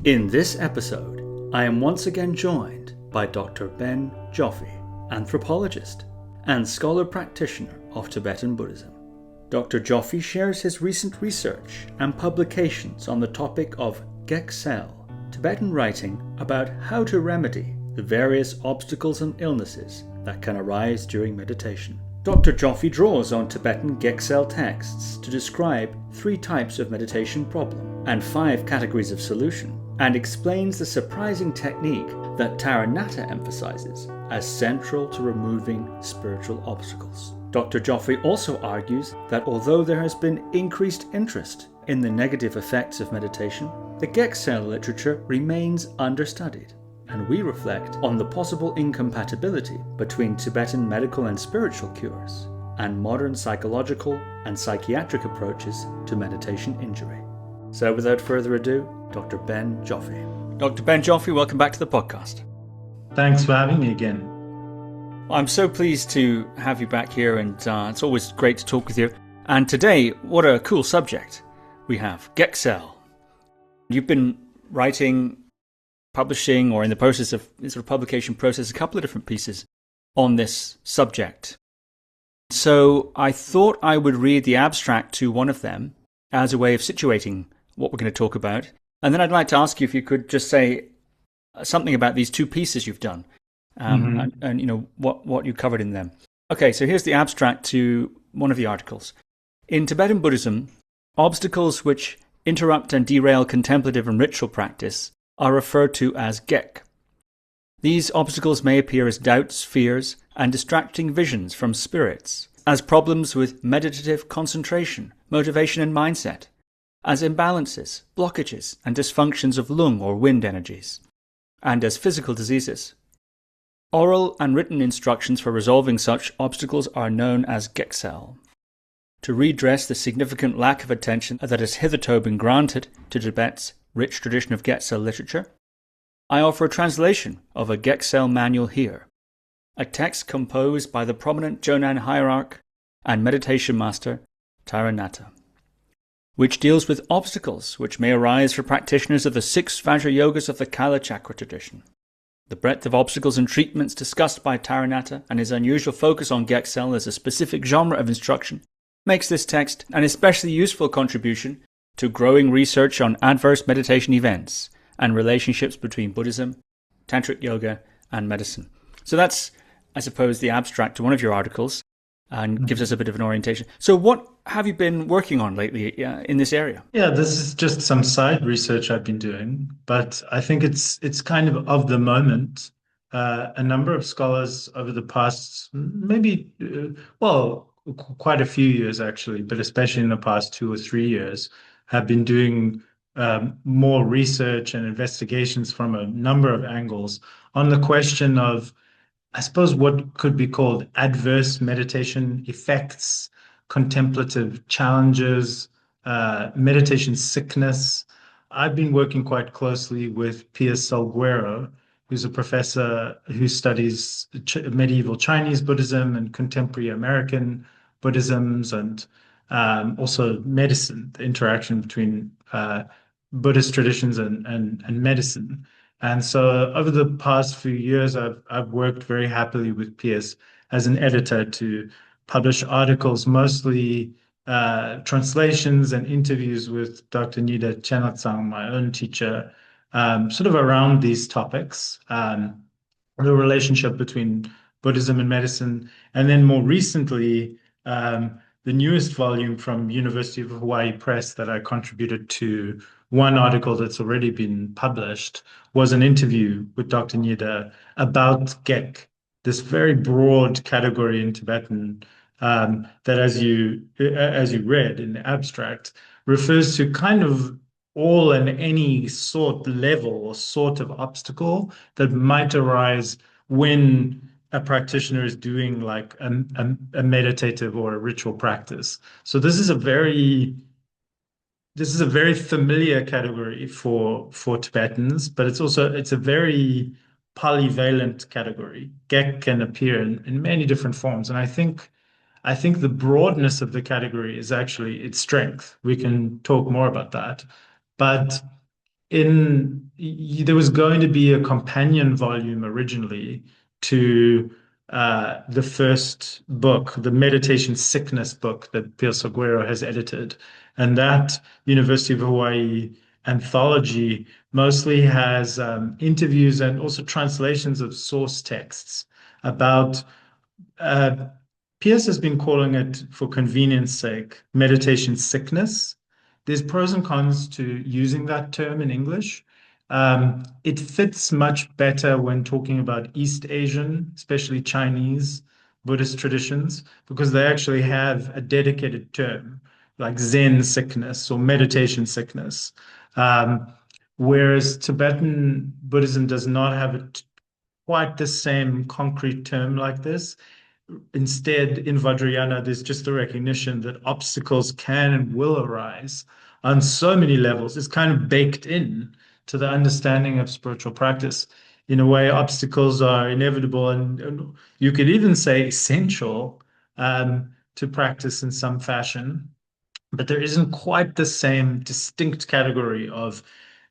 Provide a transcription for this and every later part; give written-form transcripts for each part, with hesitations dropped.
In this episode, I am once again joined by Dr. Ben Joffe, anthropologist and scholar practitioner of Tibetan Buddhism. Dr. Joffe shares his recent research and publications on the topic of gsel, Tibetan writing about how to remedy the various obstacles and illnesses that can arise during meditation. Dr. Joffe draws on Tibetan gsel texts to describe 3 types of meditation problem and 5 categories of solution, and explains the surprising technique that Taranatha emphasizes as central to removing spiritual obstacles. Dr. Joffe also argues that although there has been increased interest in the negative effects of meditation, the gsel literature remains understudied, and we reflect on the possible incompatibility between Tibetan medical and spiritual cures and modern psychological and psychiatric approaches to meditation injury. So without further ado, Dr. Ben Joffe. Dr. Ben Joffe, welcome back to the podcast. Thanks for having me again. I'm so pleased to have you back here, and it's always great to talk with you. And today, what a cool subject we have, gsel. You've been writing, publishing, or in the process of sort of publication process, a couple of different pieces on this subject. So I thought I would read the abstract to one of them as a way of situating what we're going to talk about. And then I'd like to ask you if you could just say something about these 2 pieces you've done, and you know what you covered in them. Okay, so here's the abstract to one of the articles. In Tibetan Buddhism, obstacles which interrupt and derail contemplative and ritual practice are referred to as gek. These obstacles may appear as doubts, fears, and distracting visions from spirits, as problems with meditative concentration, motivation and mindset, as imbalances, blockages, and dysfunctions of lung or wind energies, and as physical diseases. Oral and written instructions for resolving such obstacles are known as gsel. To redress the significant lack of attention that has hitherto been granted to Tibet's rich tradition of gsel literature, I offer a translation of a gsel manual here, a text composed by the prominent Jonan hierarch and meditation master Taranatha, which deals with obstacles which may arise for practitioners of the 6 Vajra yogas of the Kala Chakra tradition. The breadth of obstacles and treatments discussed by Taranatha and his unusual focus on gsel as a specific genre of instruction makes this text an especially useful contribution to growing research on adverse meditation events and relationships between Buddhism, tantric yoga, and medicine. So that's, I suppose, the abstract to one of your articles, and gives us a bit of an orientation. So what have you been working on lately in this area? Yeah, this is just some side research I've been doing, but I think it's kind of the moment. A number of scholars over the past, maybe, quite a few years actually, but especially in the past 2 or 3 years, have been doing more research and investigations from a number of angles on the question of, I suppose, what could be called adverse meditation effects, contemplative challenges, meditation sickness. I've been working quite closely with Piers Salguero, who's a professor who studies medieval Chinese Buddhism and contemporary American Buddhisms, and also medicine, the interaction between Buddhist traditions and medicine. And so over the past few years, I've worked very happily with Piers as an editor to publish articles, mostly translations and interviews with Dr. Nida, my own teacher, sort of around these topics, the relationship between Buddhism and medicine. And then more recently, the newest volume from University of Hawaii Press that I contributed to, one article that's already been published, was an interview with Dr. Nida about gek, this very broad category in Tibetan that, as you read in the abstract, refers to kind of all and any sort, level, or sort of obstacle that might arise when a practitioner is doing like a meditative or a ritual practice. So this is a very familiar category for Tibetans, but it's a very polyvalent category. Gek can appear in many different forms, and I think the broadness of the category is actually its strength. We can talk more about that, but there was going to be a companion volume originally to the first book, the meditation sickness book that Pio Guerrero has edited. And that University of Hawaii anthology mostly has interviews and also translations of source texts about uh, Pierce has been calling it, for convenience sake, meditation sickness. There's pros and cons to using that term in English. It fits much better when talking about East Asian, especially Chinese Buddhist traditions, because they actually have a dedicated term like Zen sickness or meditation sickness. Um, whereas Tibetan Buddhism does not have quite the same concrete term like this. Instead, in Vajrayana, there's just a recognition that obstacles can and will arise on so many levels. It's kind of baked in to the understanding of spiritual practice. In a way, obstacles are inevitable and you could even say essential to practice in some fashion. But there isn't quite the same distinct category of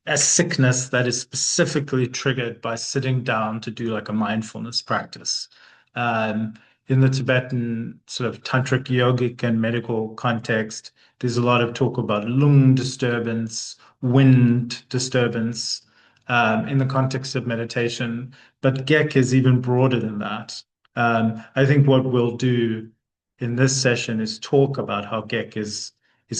a sickness that is specifically triggered by sitting down to do like a mindfulness practice. Um, in the Tibetan sort of tantric, yogic, and medical context, there's a lot of talk about lung disturbance, wind disturbance, in the context of meditation. But Gek is even broader than that. I think what we'll do in this session is talk about how Gek is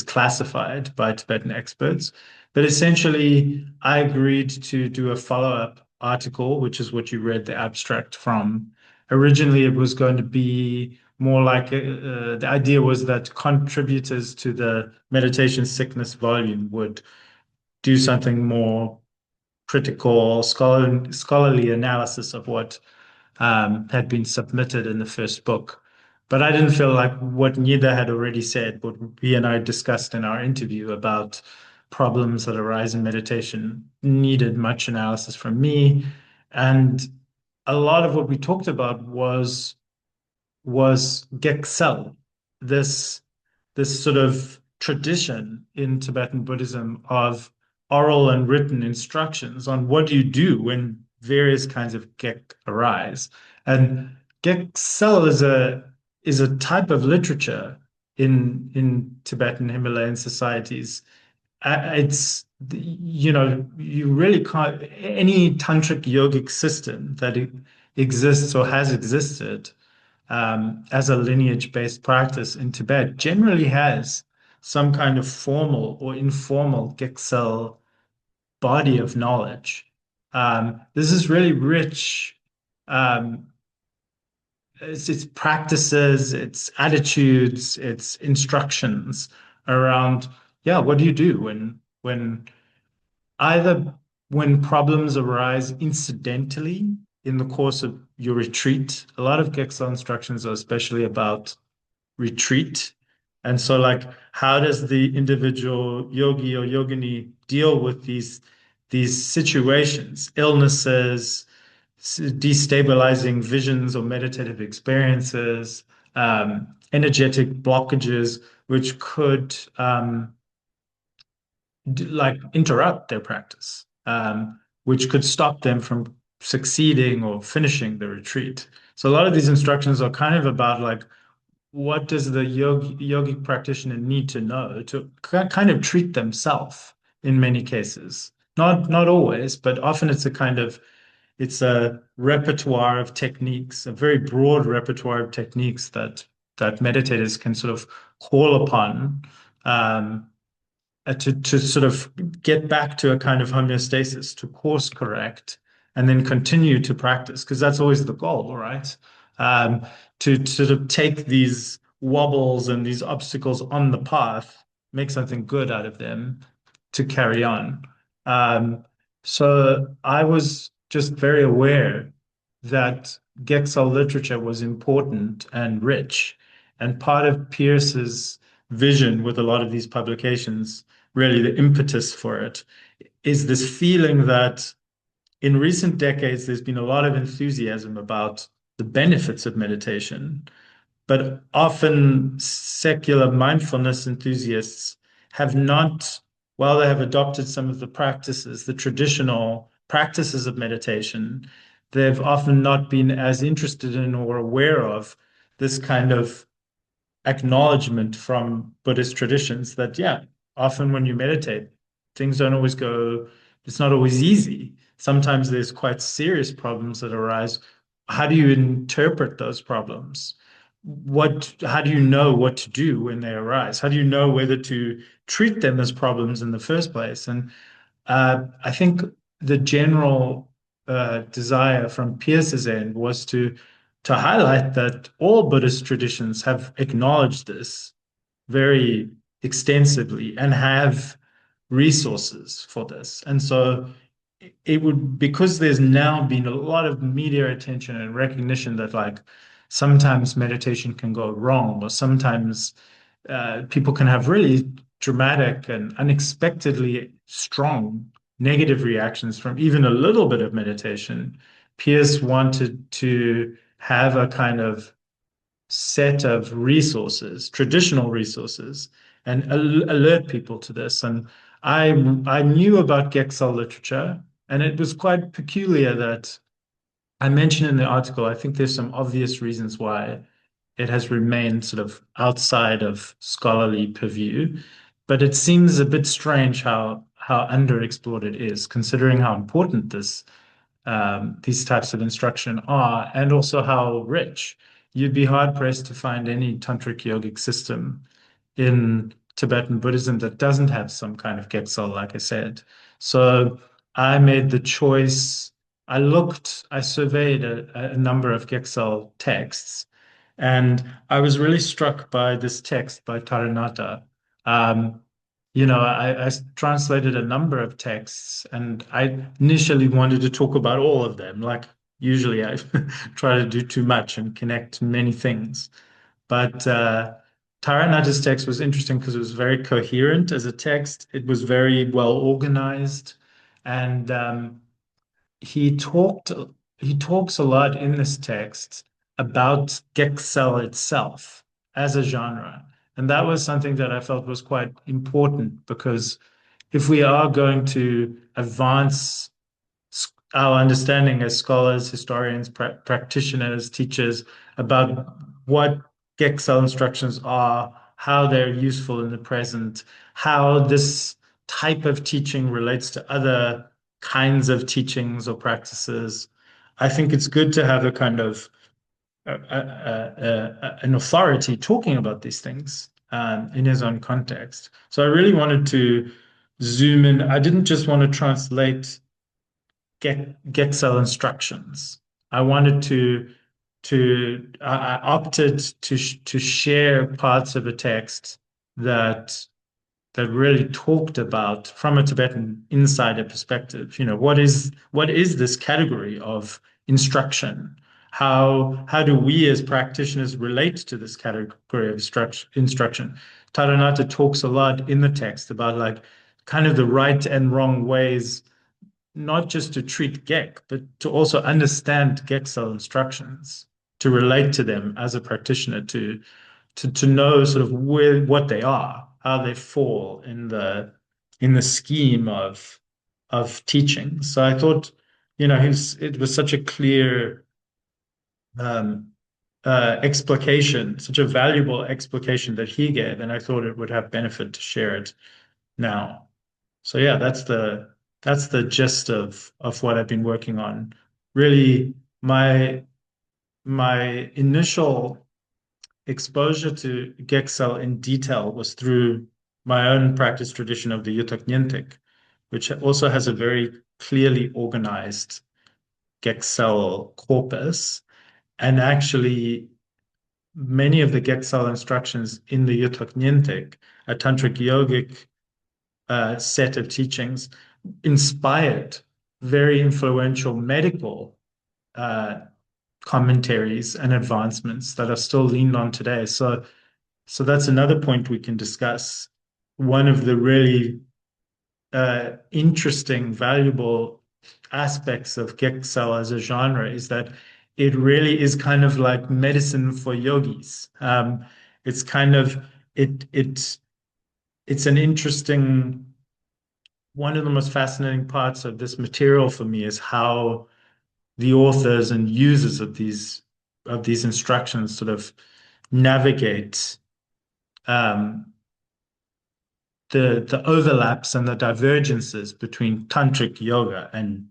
classified by Tibetan experts. But essentially, I agreed to do a follow-up article, which is what you read the abstract from. Originally, it was going to be more like the idea was that contributors to the meditation sickness volume would do something more critical, scholarly analysis of what had been submitted in the first book. But I didn't feel like what Nida had already said, what he and I discussed in our interview about problems that arise in meditation, needed much analysis from me. And a lot of what we talked about was gsel, this this sort of tradition in Tibetan Buddhism of oral and written instructions on what do you do when various kinds of gek arise. And gsel is a type of literature in Tibetan Himalayan societies. It's you know you really can't any tantric yogic system that exists or has existed as a lineage-based practice in Tibet generally has some kind of formal or informal gsel body of knowledge. This is really rich. Um, it's practices, it's attitudes, it's instructions around, yeah, what do you do either when problems arise incidentally in the course of your retreat. A lot of Gexel instructions are especially about retreat. And so, like, how does the individual yogi or yogini deal with these situations, illnesses, destabilizing visions or meditative experiences, energetic blockages, which could like interrupt their practice, which could stop them from succeeding or finishing the retreat. So a lot of these instructions are kind of about like what does the yogic practitioner need to know to kind of treat themselves in many cases. Not always, but often it's a repertoire of techniques, a very broad repertoire of techniques that meditators can sort of call upon um, to sort of get back to a kind of homeostasis, to course correct, and then continue to practice, because that's always the goal, right? Um, to sort of take these wobbles and these obstacles on the path, make something good out of them to carry on. Um, so I was just very aware that Gexel literature was important and rich. And part of Pierce's vision with a lot of these publications, really the impetus for it, is this feeling that in recent decades, there's been a lot of enthusiasm about the benefits of meditation, but often secular mindfulness enthusiasts have not while they have adopted some of the practices, the traditional practices of meditation, they've often not been as interested in or aware of this kind of acknowledgement from Buddhist traditions that, yeah, often when you meditate, things don't always go, it's not always easy. Sometimes there's quite serious problems that arise. How do you interpret those problems? How do you know what to do when they arise? How do you know whether to treat them as problems in the first place? And I think the general desire from Pierce's end was to highlight that all Buddhist traditions have acknowledged this very extensively and have resources for this. And so it would, because there's now been a lot of media attention and recognition that like sometimes meditation can go wrong, or sometimes people can have really dramatic and unexpectedly strong negative reactions from even a little bit of meditation. Pierce wanted to have a kind of set of resources, traditional resources, and alert people to this. And I knew about gsel literature, and it was quite peculiar that I mentioned in the article, I think there's some obvious reasons why it has remained sort of outside of scholarly purview, but it seems a bit strange how underexplored it is, considering how important these types of instruction are, and also how rich. You'd be hard pressed to find any tantric yogic system in Tibetan Buddhism that doesn't have some kind of gsel, like I said. So I made the choice. I surveyed a number of gsel texts, and I was really struck by this text by Taranatha. Um, I translated a number of texts, and I initially wanted to talk about all of them. Like usually, I try to do too much and connect many things. But Taranatha's text was interesting because it was very coherent as a text. It was very well organized, and he talked he talks a lot in this text about gsel itself as a genre. And that was something that I felt was quite important because if we are going to advance our understanding as scholars, historians, practitioners, teachers about what gsel instructions are, how they're useful in the present, how this type of teaching relates to other kinds of teachings or practices. I think it's good to have a kind of an authority talking about these things in his own context. So I really wanted to zoom in. I didn't just want to translate gsel instructions. I wanted I opted to share parts of a text that really talked about from a Tibetan insider perspective, what is this category of instruction? How do we as practitioners relate to this category of instruction? Taranatha talks a lot in the text about like kind of the right and wrong ways, not just to treat Gek, but to also understand gsel instructions, to relate to them as a practitioner, to know sort of what they are, how they fall in the scheme of teaching. So I thought, it was such a clear um, explication, such a valuable explication that he gave, and I thought it would have benefit to share it now. So yeah, that's the gist of what I've been working on. Really, my initial exposure to gsel in detail was through my own practice tradition of the Yutak, which also has a very clearly organized gsel corpus. And actually, many of the gsel instructions in the Yutak, a tantric yogic set of teachings, inspired very influential medical uh, commentaries and advancements that are still leaned on today. So that's another point we can discuss. One of the really interesting, valuable aspects of gsel as a genre is that it really is kind of like medicine for yogis. It's kind of it's an interesting one of the most fascinating parts of this material for me is how the authors and users of these instructions sort of navigate um, the overlaps and the divergences between tantric yoga and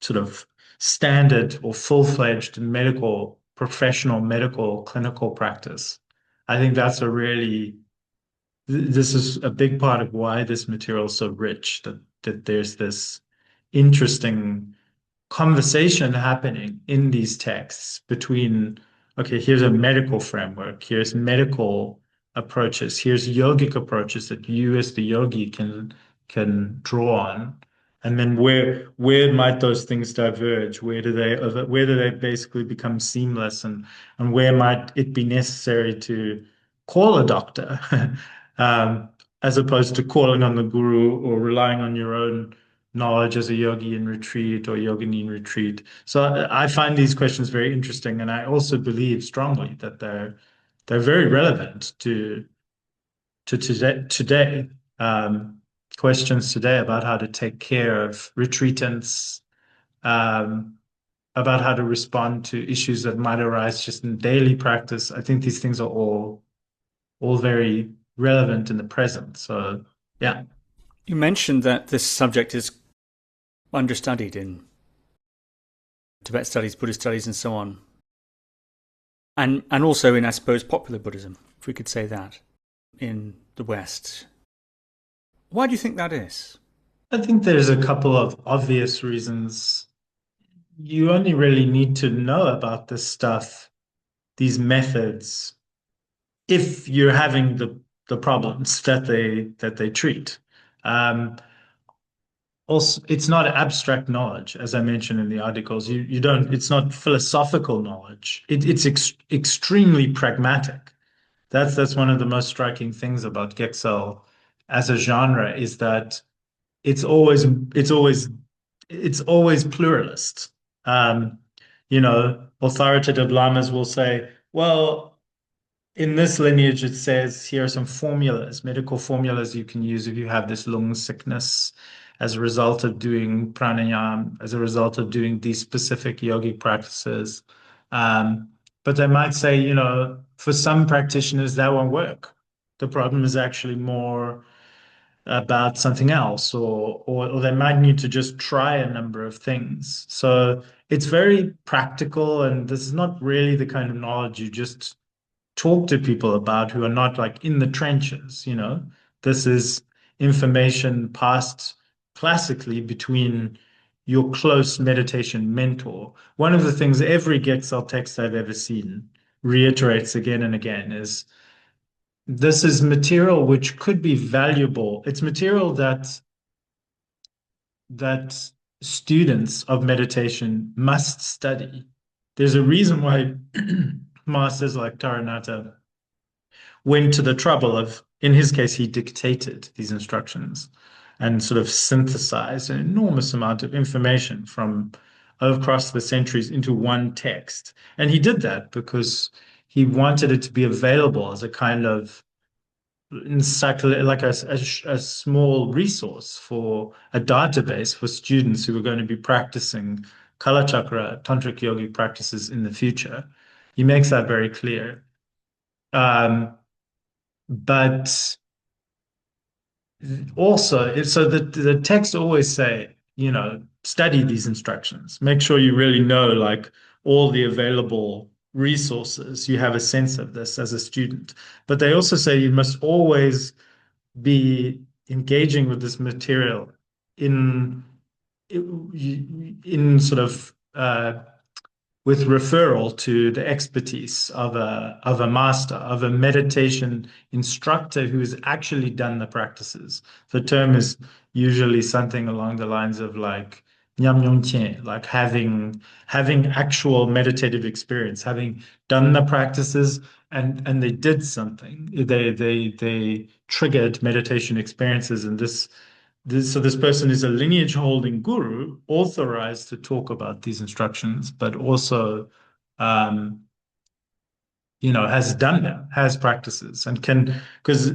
sort of standard or full-fledged medical, professional medical clinical practice. I think that's a really this is a big part of why this material is so rich, that there's this interesting conversation happening in these texts between, okay, here's a medical framework, here's medical approaches, here's yogic approaches that you as the yogi can draw on. And then where might those things diverge? Where do they basically become seamless, and where might it be necessary to call a doctor um, as opposed to calling on the guru or relying on your own knowledge as a yogi in retreat or yogini in retreat. So I find these questions very interesting, and I also believe strongly that they're very relevant to today. Questions today about how to take care of retreatants, um, about how to respond to issues that might arise just in daily practice. I think these things are all very relevant in the present. So yeah. You mentioned that this subject is understudied in Tibet studies, Buddhist studies, and so on, and also in, I suppose, popular Buddhism, if we could say that, in the West. Why do you think that is? I think there's a couple of obvious reasons. You only really need to know about this stuff, these methods, if you're having the problems that they treat. Um, Also, it's not abstract knowledge, as I mentioned in the articles. You don't. It's not philosophical knowledge. It's extremely pragmatic. That's one of the most striking things about gsel as a genre is that it's always it's always it's always pluralist. Um, authoritative lamas will say, well, in this lineage, it says here are some formulas, medical formulas you can use if you have this lung sickness as a result of doing pranayama, as a result of doing these specific yogic practices. Um, but they might say, for some practitioners, that won't work. The problem is actually more about something else, or they might need to just try a number of things. So it's very practical, and this is not really the kind of knowledge you just talk to people about who are not like in the trenches. This is information passed classically between your close meditation mentor. One of the things every gsel text I've ever seen reiterates again and again is this is material which could be valuable. It's material that students of meditation must study. There's a reason why masters like Taranatha went to the trouble of, in his case, he dictated these instructions and sort of synthesized an enormous amount of information from across the centuries into one text. And he did that because he wanted it to be available as a kind of like a small resource for a database for students who are going to be practicing Kala Chakra, tantric yogic practices in the future. He makes that very clear. But also, so the texts always say, study these instructions. Make sure you really know like all the available resources. You have a sense of this as a student. But they also say you must always be engaging with this material in in sort of with referral to the expertise of a master, of a meditation instructor who has actually done the practices. The term is usually something along the lines of like nyam nyong tien, like having actual meditative experience, having done the practices and they did something. They triggered meditation experiences, and so this person is a lineage holding guru authorized to talk about these instructions, but also, um, has done them, has practices, and can, because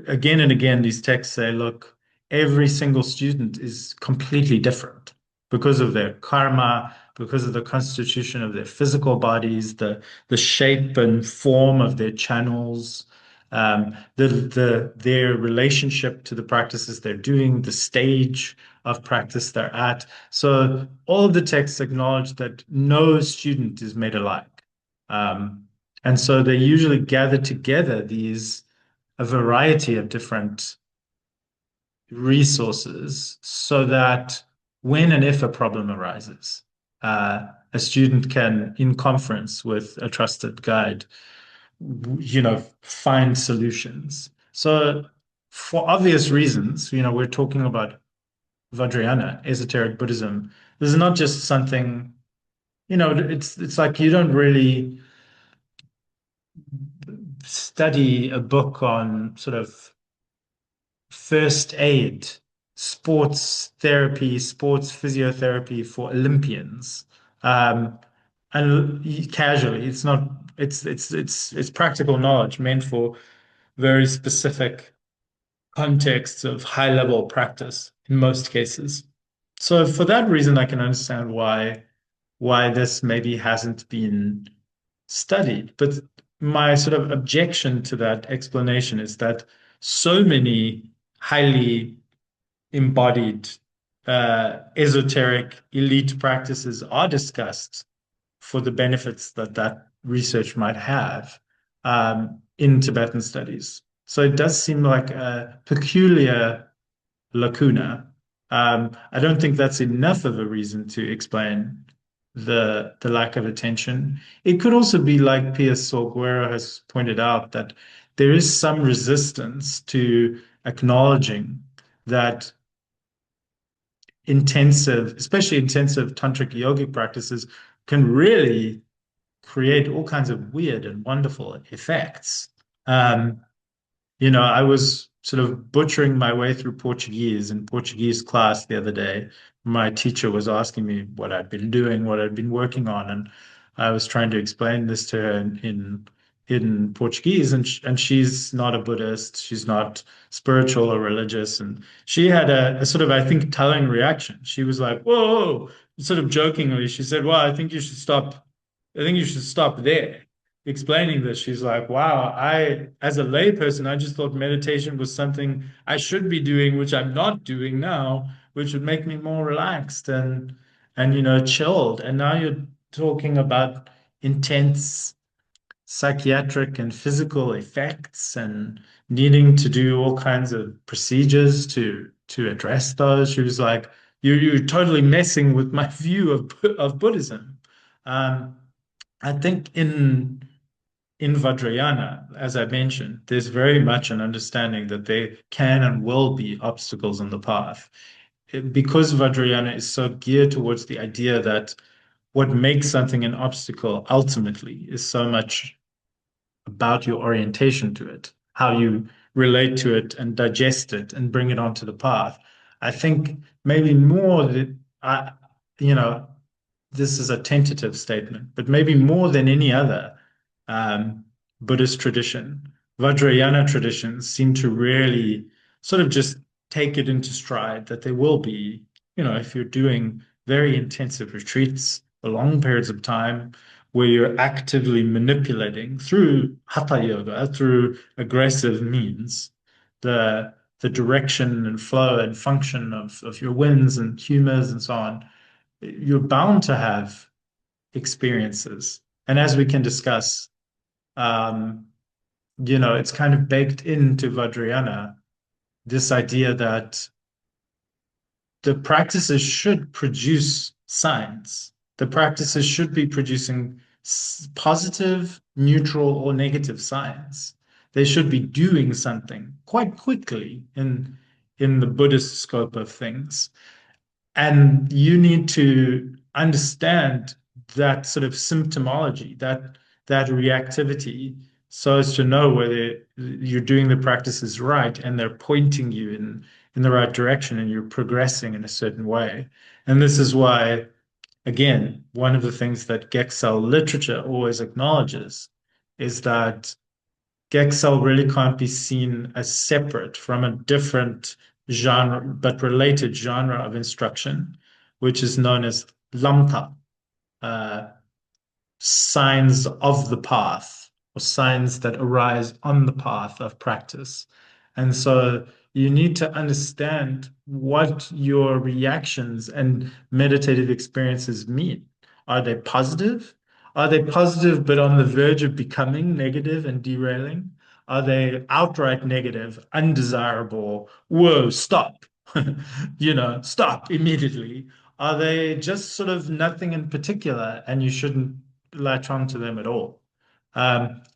again and again, these texts say, look, every single student is completely different because of their karma, because of the constitution of their physical bodies, the shape and form of their channels, their relationship to the practices they're doing, the stage of practice they're at. So all of the texts acknowledge that no student is made alike. And so they usually gather together a variety of different resources so that when and if a problem arises, a student can, in conference with a trusted guide, find solutions. So for obvious reasons, we're talking about Vajrayana, esoteric Buddhism. This is not just something, it's like you don't really study a book on sort of first aid, sports therapy, sports physiotherapy for Olympians. And casually, it's not, it's practical knowledge meant for very specific contexts of high level practice in most cases. So for that reason, I can understand why this maybe hasn't been studied. But my sort of objection to that explanation is that so many highly embodied esoteric elite practices are discussed for the benefits that research might have in Tibetan studies. So it does seem like a peculiar lacuna. I don't think that's enough of a reason to explain the lack of attention. It could also be like Pia Sorguero has pointed out that there is some resistance to acknowledging that intensive, especially intensive tantric yogic practices, can really create all kinds of weird and wonderful effects. Um, I was sort of butchering my way through Portuguese in Portuguese class the other day. My teacher was asking me what I'd been doing, what I'd been working on, and I was trying to explain this to her in Portuguese, and she's not a Buddhist, she's not spiritual or religious, and she had a sort of, I think, telling reaction. She was like, "Whoa," sort of jokingly. She said, "Well, I think you should stop. I think you should stop there." Explaining this, she's like, wow, as a layperson, I just thought meditation was something I should be doing, which I'm not doing now, which would make me more relaxed and chilled. And now you're talking about intense psychiatric and physical effects and needing to do all kinds of procedures to address those. She was like, you're totally messing with my view of Buddhism. Um, I think in Vajrayana, as I mentioned, there's very much an understanding that there can and will be obstacles on the path. Because Vajrayana is so geared towards the idea that what makes something an obstacle ultimately is so much about your orientation to it, how you relate to it and digest it and bring it onto the path. I think maybe more that you know, this is a tentative statement, but maybe more than any other um, Buddhist tradition, Vajrayana traditions seem to really sort of just take it into stride that there will be, if you're doing very intensive retreats for long periods of time where you're actively manipulating through hatha yoga, through aggressive means, the direction and flow and function of your winds and humors and so on, you're bound to have experiences. And as we can discuss, um, it's kind of baked into Vajrayana, this idea that the practices should produce signs. The practices should be producing positive, neutral, or negative signs. They should be doing something quite quickly in the Buddhist scope of things. And you need to understand that sort of symptomology, that reactivity, so as to know whether you're doing the practices right and they're pointing you in the right direction and you're progressing in a certain way. And this is why, again, one of the things that gsel literature always acknowledges is that gsel really can't be seen as separate from a different genre, but related genre of instruction, which is known as lamta, uh, signs of the path or signs that arise on the path of practice. And so you need to understand what your reactions and meditative experiences mean. Are they positive? Are they positive but on the verge of becoming negative and derailing? Are they outright negative, undesirable? Whoa, stop. Stop immediately. Are they just sort of nothing in particular and you shouldn't latch on to them at all?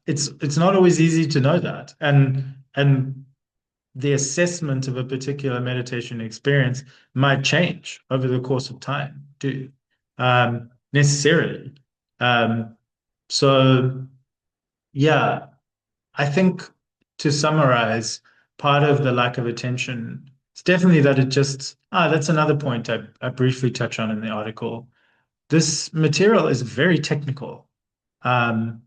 It's not always easy to know that, and the assessment of a particular meditation experience might change over the course of time too, necessarily. Um, so yeah, I think to summarize, part of the lack of attention is definitely that it just that's another point I briefly touch on in the article. This material is very technical. Um,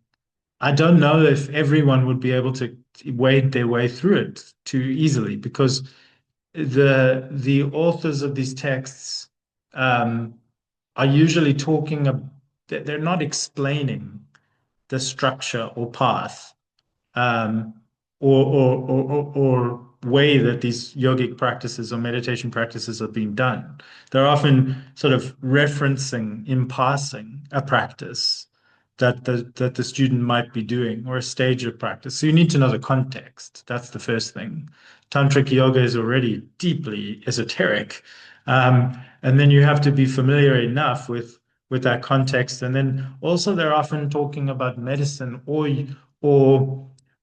I don't know if everyone would be able to wade their way through it too easily because the authors of these texts um, are usually they're not explaining the structure or path um, or way that these yogic practices or meditation practices are being done. They're often sort of referencing in passing a practice that the student might be doing or a stage of practice. So you need to know the context. That's the first thing. Tantric yoga is already deeply esoteric. And then you have to be familiar enough with that context. And then also they're often talking about medicine or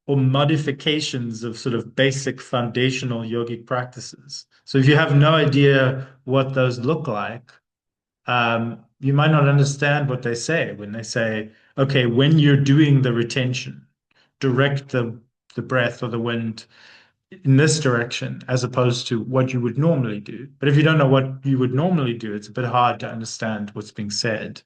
or modifications of sort of basic foundational yogic practices. So if you have no idea what those look like, you might not understand what they say when they say, okay, when you're doing the retention, direct the breath or the wind in this direction as opposed to what you would normally do. But if you don't know what you would normally do, it's a bit hard to understand what's being said.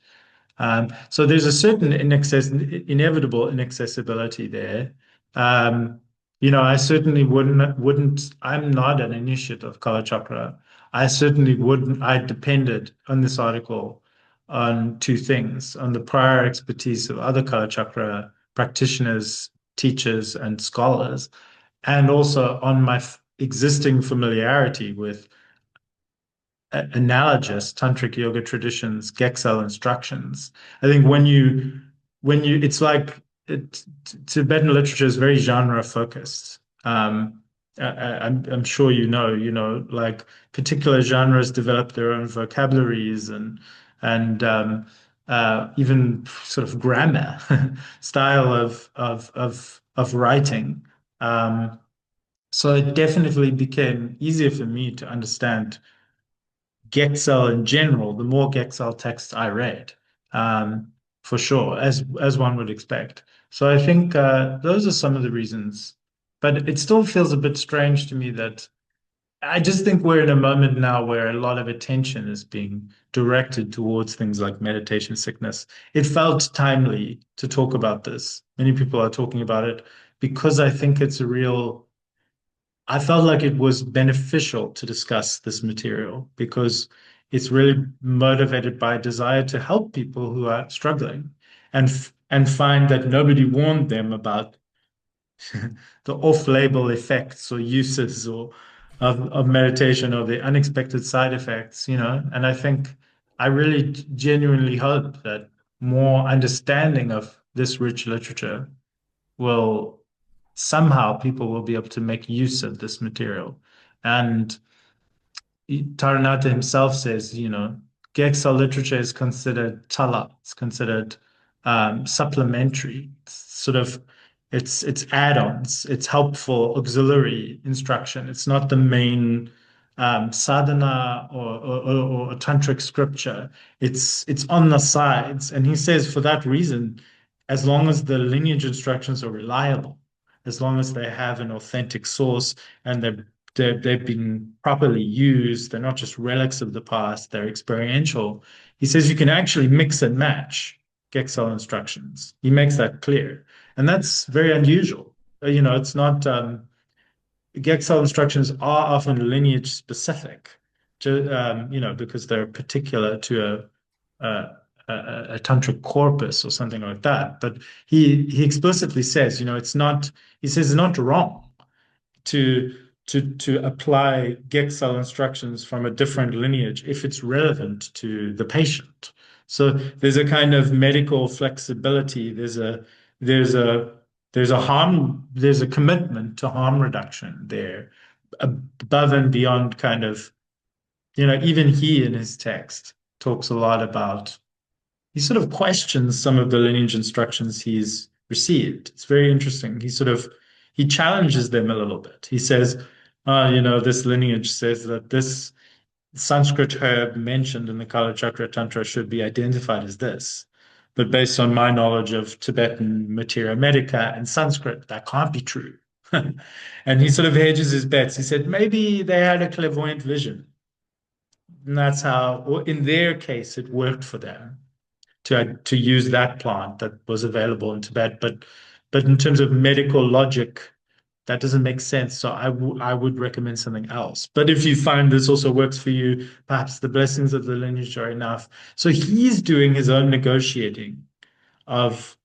So there's a certain inevitable inaccessibility there. Um, I certainly wouldn't, I'm not an initiate of Kalachakra. I certainly wouldn't, I depended on this article on two things, on the prior expertise of other Kalachakra practitioners, teachers, and scholars, and also on my existing familiarity with analogous tantric yoga traditions, gsel instructions. I think it's like Tibetan literature is very genre focused. I'm sure like particular genres develop their own vocabularies and even sort of grammar style of writing. So it definitely became easier for me to understand gsel in general, the more gsel texts I read, for sure, as one would expect. So I think those are some of the reasons. But it still feels a bit strange to me that I just think we're in a moment now where a lot of attention is being directed towards things like meditation sickness. It felt timely to talk about this. Many people are talking about it because I think it's a real I felt like it was beneficial to discuss this material because it's really motivated by a desire to help people who are struggling and find that nobody warned them about the off-label effects or uses of meditation or the unexpected side effects. And I think I really genuinely hope that more understanding of this rich literature will somehow people will be able to make use of this material. And Taranatha himself says, Gegsel literature is considered tala, it's considered supplementary. It's sort of it's add-ons, it's helpful auxiliary instruction. It's not the main sadhana or tantric scripture. It's on the sides. And he says for that reason, as long as the lineage instructions are reliable, as long as they have an authentic source and they've been properly used, they're not just relics of the past, they're experiential. He says you can actually mix and match Gegsel instructions. He makes that clear. And that's very unusual. It's not gsel instructions are often lineage specific, because they're particular to a tantric corpus or something like that. But he explicitly says, it's not. He says it's not wrong to to apply gsel instructions from a different lineage if it's relevant to the patient. So there's a kind of medical flexibility. There's a there's a commitment to harm reduction there, above and beyond kind of, even he in his text talks a lot about, he sort of questions some of the lineage instructions he's received. It's very interesting. He challenges them a little bit. He says, this lineage says that this Sanskrit herb mentioned in the Kala Chakra Tantra should be identified as this. But based on my knowledge of Tibetan materia medica and Sanskrit, that can't be true. And he sort of hedges his bets. He said maybe they had a clairvoyant vision. And that's how, or in their case, it worked for them to use that plant that was available in Tibet. But in terms of medical logic, that doesn't make sense. So I would recommend something else. But if you find this also works for you, perhaps the blessings of the lineage are enough. So he's doing his own negotiating of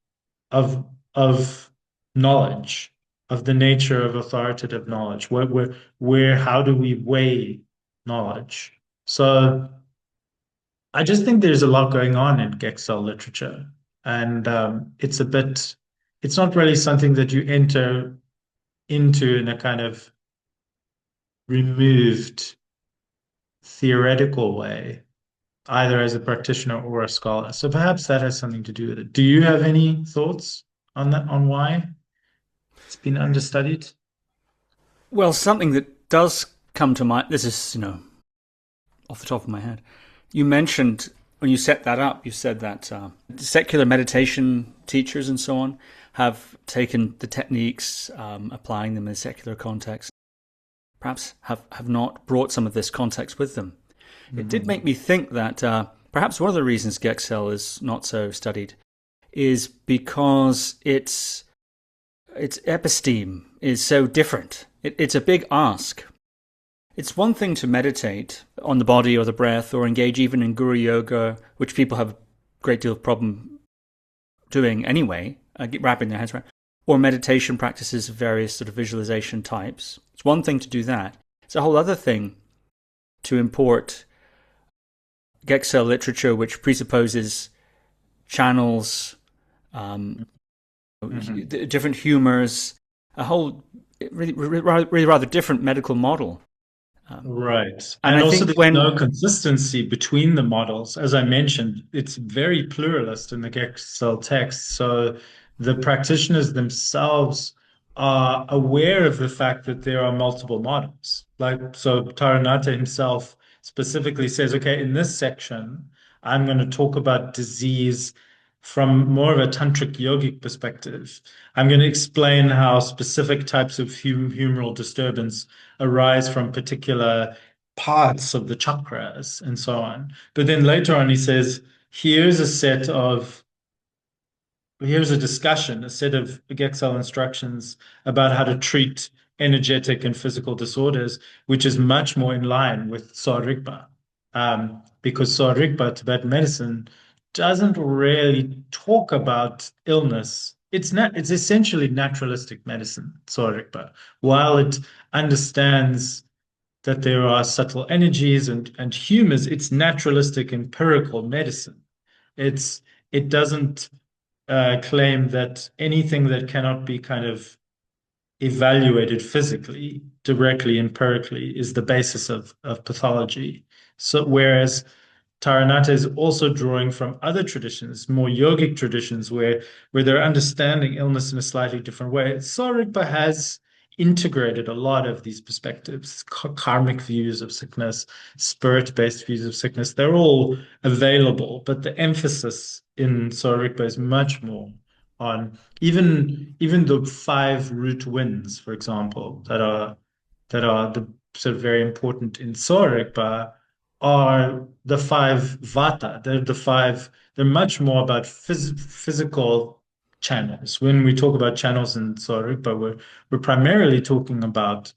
of of knowledge, of the nature of authoritative knowledge. Where how do we weigh knowledge? So I just think there's a lot going on in gsel literature, and it's not really something that you enter into in a kind of removed theoretical way, either as a practitioner or a scholar. So perhaps that has something to do with it. Do you have any thoughts on that, on why it's been understudied? Well, something that does come to mind, this is, off the top of my head. You mentioned when you set that up, you said that secular meditation teachers and so on have taken the techniques, applying them in a secular context, perhaps have not brought some of this context with them. Mm-hmm. It did make me think that perhaps one of the reasons gsel is not so studied is because its episteme is so different. It's a big ask. It's one thing to meditate on the body or the breath or engage even in guru yoga, which people have a great deal of problem doing anyway, wrapping their heads around, or meditation practices of various sort of visualization types. It's one thing to do that. It's a whole other thing to import gsel literature, which presupposes channels, different humors, a whole really rather different medical model. Right. And And I also think there's no consistency between the models. As I mentioned, it's very pluralist in the gsel text. So the practitioners themselves are aware of the fact that there are multiple models. So Taranatha himself specifically says, okay, in this section, I'm going to talk about disease from more of a tantric yogic perspective. I'm going to explain how specific types of humoral disturbance arise from particular parts of the chakras and so on. But then later on, he says, here's a set of here's a discussion, a set of gsel instructions about how to treat energetic and physical disorders, which is much more in line with Soa Rigpa. Because Soa Rigpa, Tibetan medicine, doesn't really talk about illness. It's essentially naturalistic medicine, Soa Rigpa. While it understands that there are subtle energies and humors, it's naturalistic empirical medicine. It doesn't claim that anything that cannot be kind of evaluated physically, directly, empirically, is the basis of pathology. So whereas Taranatha is also drawing from other traditions, more yogic traditions, where they're understanding illness in a slightly different way. Sorikpa has integrated a lot of these perspectives, karmic views of sickness, spirit-based views of sickness. They're all available, but the emphasis in Sorikpa is much more on even the five root winds, for example, that are the sort of very important in Sorikpa are the five vata. They're much more about physical channels. When we talk about channels in Tsarukpa, we're primarily talking about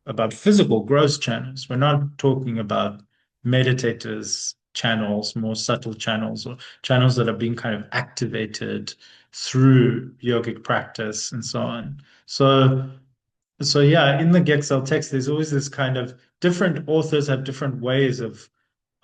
about physical gross channels. We're not talking about meditators channels, more subtle channels, or channels that are being kind of activated through yogic practice and so on. So yeah, in the gsel text, there's always this kind of different authors have different ways of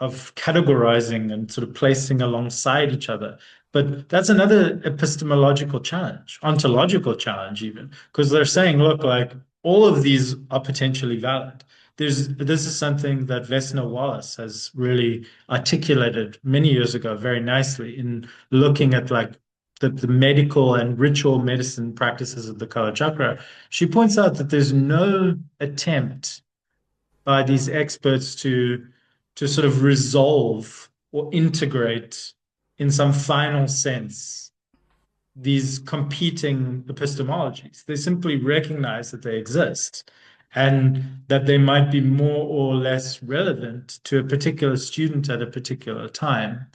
categorizing and sort of placing alongside each other. But that's another epistemological challenge, ontological challenge, even, because they're saying, look, like all of these are potentially valid. This is something that Vesna Wallace has really articulated many years ago very nicely in looking at like the medical and ritual medicine practices of the Kala Chakra. She points out that there's no attempt by these experts to sort of resolve or integrate in some final sense these competing epistemologies. They simply recognize that they exist and that they might be more or less relevant to a particular student at a particular time.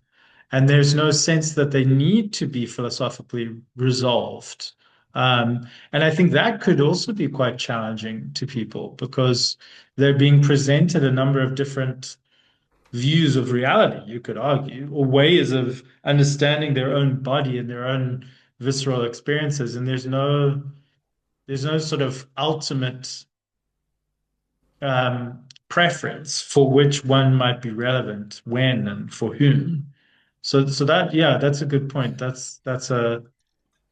And there's no sense that they need to be philosophically resolved. And I think that could also be quite challenging to people because they're being presented a number of different views of reality, you could argue, or ways of understanding their own body and their own visceral experiences. And there's no sort of ultimate preference for which one might be relevant, when and for whom. So that, yeah, that's a good point. That's a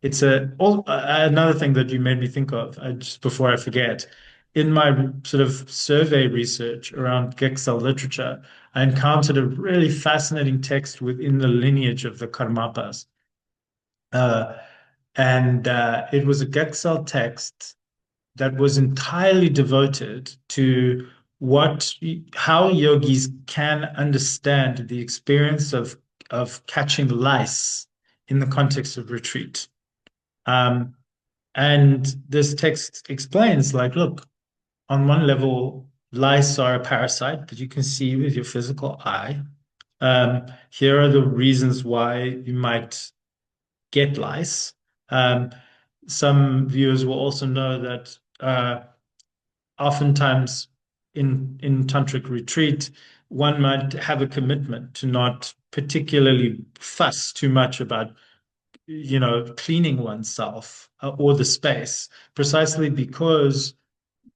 it's a another thing that you made me think of just before I forget. In my sort of survey research around Gegsel literature, I encountered a really fascinating text within the lineage of the Karmapas. Uh, and it was a Gegsel text that was entirely devoted to what how yogis can understand the experience of catching lice in the context of retreat. Um, and this text explains, like, look, on one level, lice are a parasite that you can see with your physical eye. Here are the reasons why you might get lice. Um, some viewers will also know that oftentimes in tantric retreat, one might have a commitment to not particularly fuss too much about cleaning oneself or the space, precisely because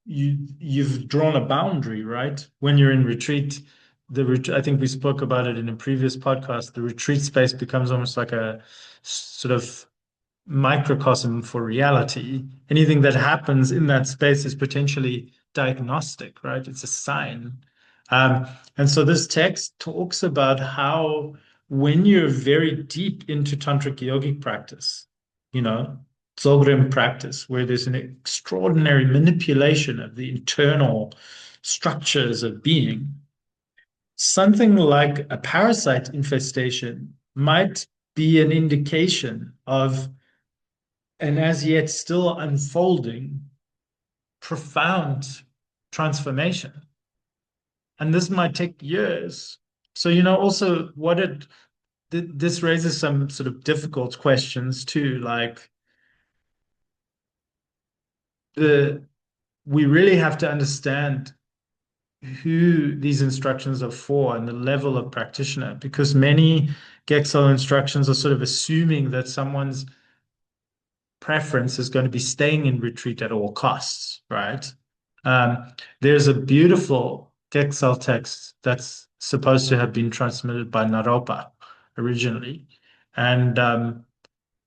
you've drawn a boundary, right? When you're in retreat, I think we spoke about it in a previous podcast. The retreat space becomes almost like a sort of microcosm for reality. Anything that happens in that space is potentially diagnostic, right? It's a sign. And so this text talks about how when you're very deep into tantric yogic practice, you know, Dzogchen practice, where there's an extraordinary manipulation of the internal structures of being, something like a parasite infestation might be an indication of an as yet still unfolding profound transformation. And this might take years. So, also this raises some sort of difficult questions too, like we really have to understand who these instructions are for and the level of practitioner, because many Gegsel instructions are sort of assuming that someone's preference is going to be staying in retreat at all costs, right? There's a beautiful Gegsel text that's supposed to have been transmitted by Naropa originally. And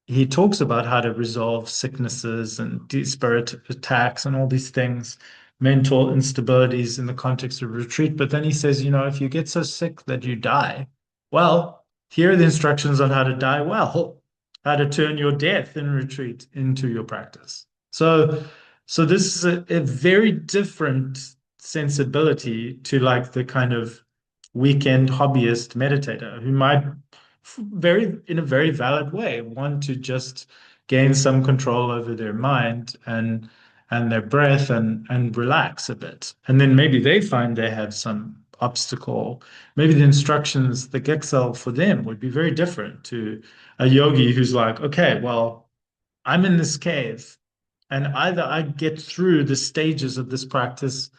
he talks about how to resolve sicknesses and spirit attacks and all these things, mental instabilities in the context of retreat. But then he says, if you get so sick that you die, well, here are the instructions on how to die well, how to turn your death in retreat into your practice. So this is a very different sensibility to like the kind of weekend hobbyist meditator who might in a very valid way want to just gain some control over their mind and their breath and relax a bit. And then maybe they find they have some obstacle. Maybe the instructions, the Geksel for them would be very different to a yogi who's like, okay, well, I'm in this cave and either I get through the stages of this practice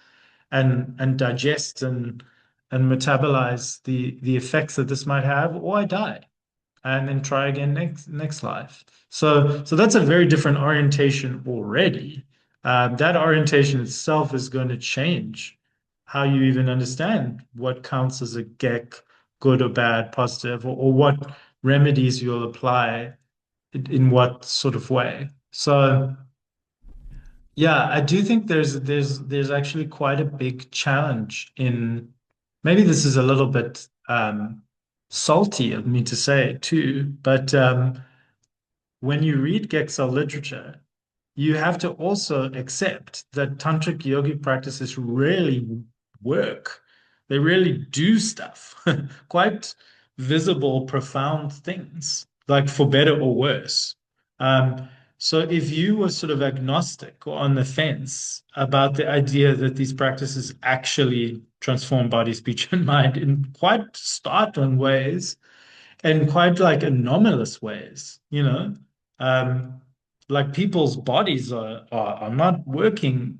and digest and metabolize the effects that this might have, or I die and then try again next life. So that's a very different orientation already. That orientation itself is going to change how you even understand what counts as a gek, good or bad, positive, or what remedies you'll apply in what sort of way. So yeah, I do think there's actually quite a big challenge in, maybe this is a little bit salty of me to say too, but when you read gsel literature, you have to also accept that tantric yogic practices really work. They really do stuff, quite visible, profound things, like for better or worse. Um, so if you were sort of agnostic or on the fence about the idea that these practices actually transform body, speech, and mind in quite startling ways, in quite like anomalous ways, um, like people's bodies are not working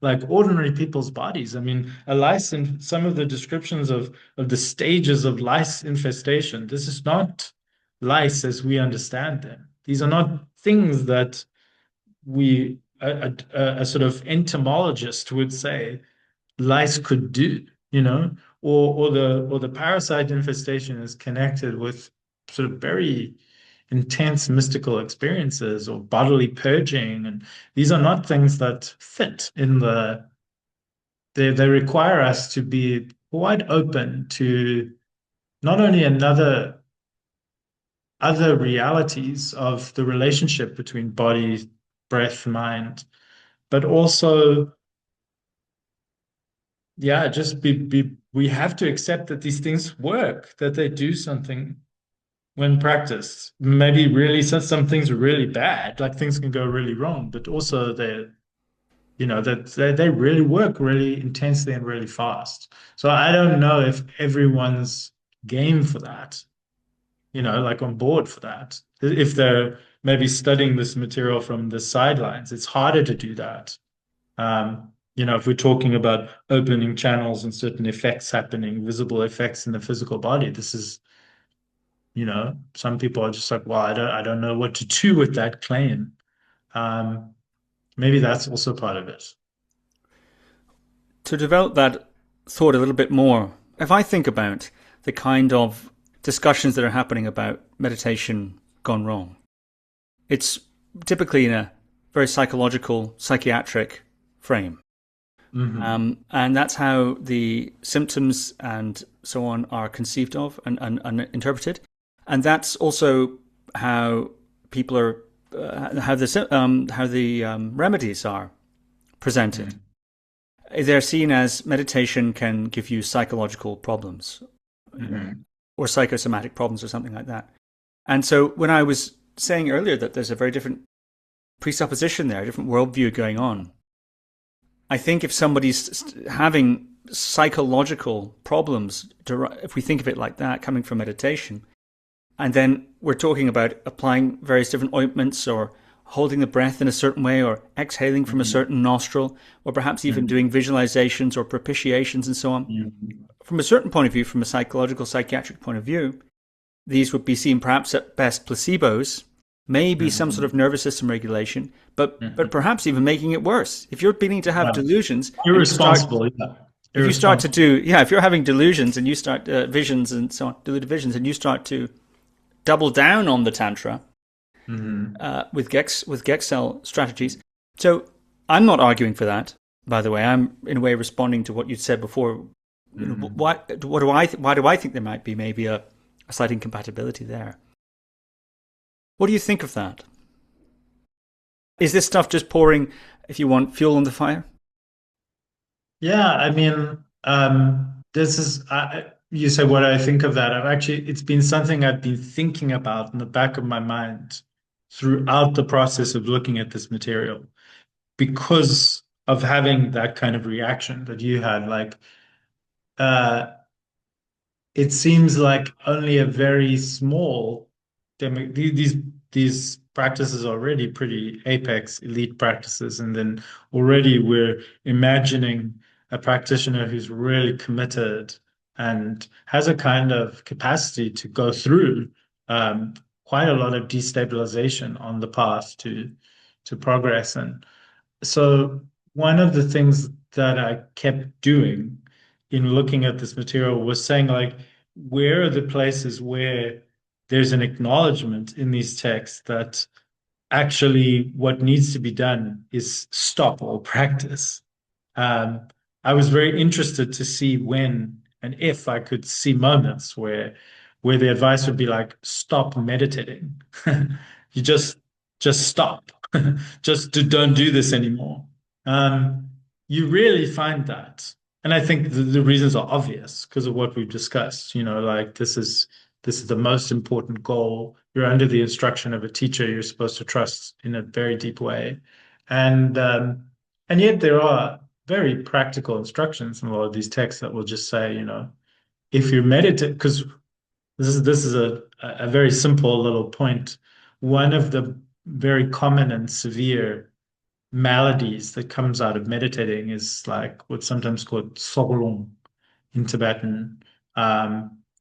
like ordinary people's bodies. I mean, a lice in some of the descriptions of the stages of lice infestation, this is not lice as we understand them. These are not things that a sort of entomologist would say lice could do, or the parasite infestation is connected with sort of very intense mystical experiences or bodily purging, and these are not things that fit in they require us to be quite open to not only other realities of the relationship between body, breath, mind, but also, yeah, just we have to accept that these things work, that they do something when practiced. Maybe really some things are really bad, like things can go really wrong, but also that they really work really intensely and really fast. So I don't know if everyone's game for that, like on board for that. If they're maybe studying this material from the sidelines, it's harder to do that. If we're talking about opening channels and certain effects happening, visible effects in the physical body, this is, some people are just like, well, I don't know what to do with that claim. Um, Maybe that's also part of it. To develop that thought a little bit more, if I think about the kind of discussions that are happening about meditation gone wrong, it's typically in a very psychological, psychiatric frame. Hmm. And that's how the symptoms and so on are conceived of and interpreted. And that's also how people are, how the remedies are presented. Hmm. They're seen as meditation can give you psychological problems, Hmm. or psychosomatic problems or something like that. And so when I was saying earlier that there's a very different presupposition there, a different worldview going on, I think if somebody's having psychological problems, if we think of it like that, coming from meditation, and then we're talking about applying various different ointments or holding the breath in a certain way or exhaling from a Hmm. certain nostril, or perhaps even Hmm. doing visualizations or propitiations and so on. Hmm. From a certain point of view, from a psychological, psychiatric point of view, these would be seen perhaps at best placebos, maybe some sort of Hmm. nervous system regulation, but Hmm. perhaps even making it worse. If you're beginning to have Yeah. delusions and you start, Irresponsible, yeah. if you start to Irresponsible. do, yeah, if you're having delusions and you start visions and so on, deluded visions, and you start to double down on the tantra Hmm. with Gegsel strategies. So I'm not arguing for that. By the way, I'm in a way responding to what you said before. Hmm. Why do I think there might be maybe a slight incompatibility there? What do you think of that? Is this stuff just pouring, if you want, fuel on the fire? Yeah, I mean, this is, you say what I think of that. It's been something I've been thinking about in the back of my mind throughout the process of looking at this material because of having that kind of reaction that you had. Like, uh, it seems like only a very small these practices are already pretty apex elite practices, and then already we're imagining a practitioner who's really committed and has a kind of capacity to go through um, quite a lot of destabilization on the path to progress. And so one of the things that I kept doing in looking at this material was saying, like, where are the places where there's an acknowledgement in these texts that actually what needs to be done is stop or practice. Um, I was very interested to see when and if I could see moments where the advice would be like, stop meditating. You just stop. Don't do this anymore. Um, you really find that. And I think the reasons are obvious because of what we've discussed. Like this is the most important goal. You're under the instruction of a teacher you're supposed to trust in a very deep way. And and yet there are very practical instructions in a lot of these texts that will just say, if you meditate, because this is a very simple little point. One of the very common and severe maladies that comes out of meditating is like what's sometimes called rlung in Tibetan,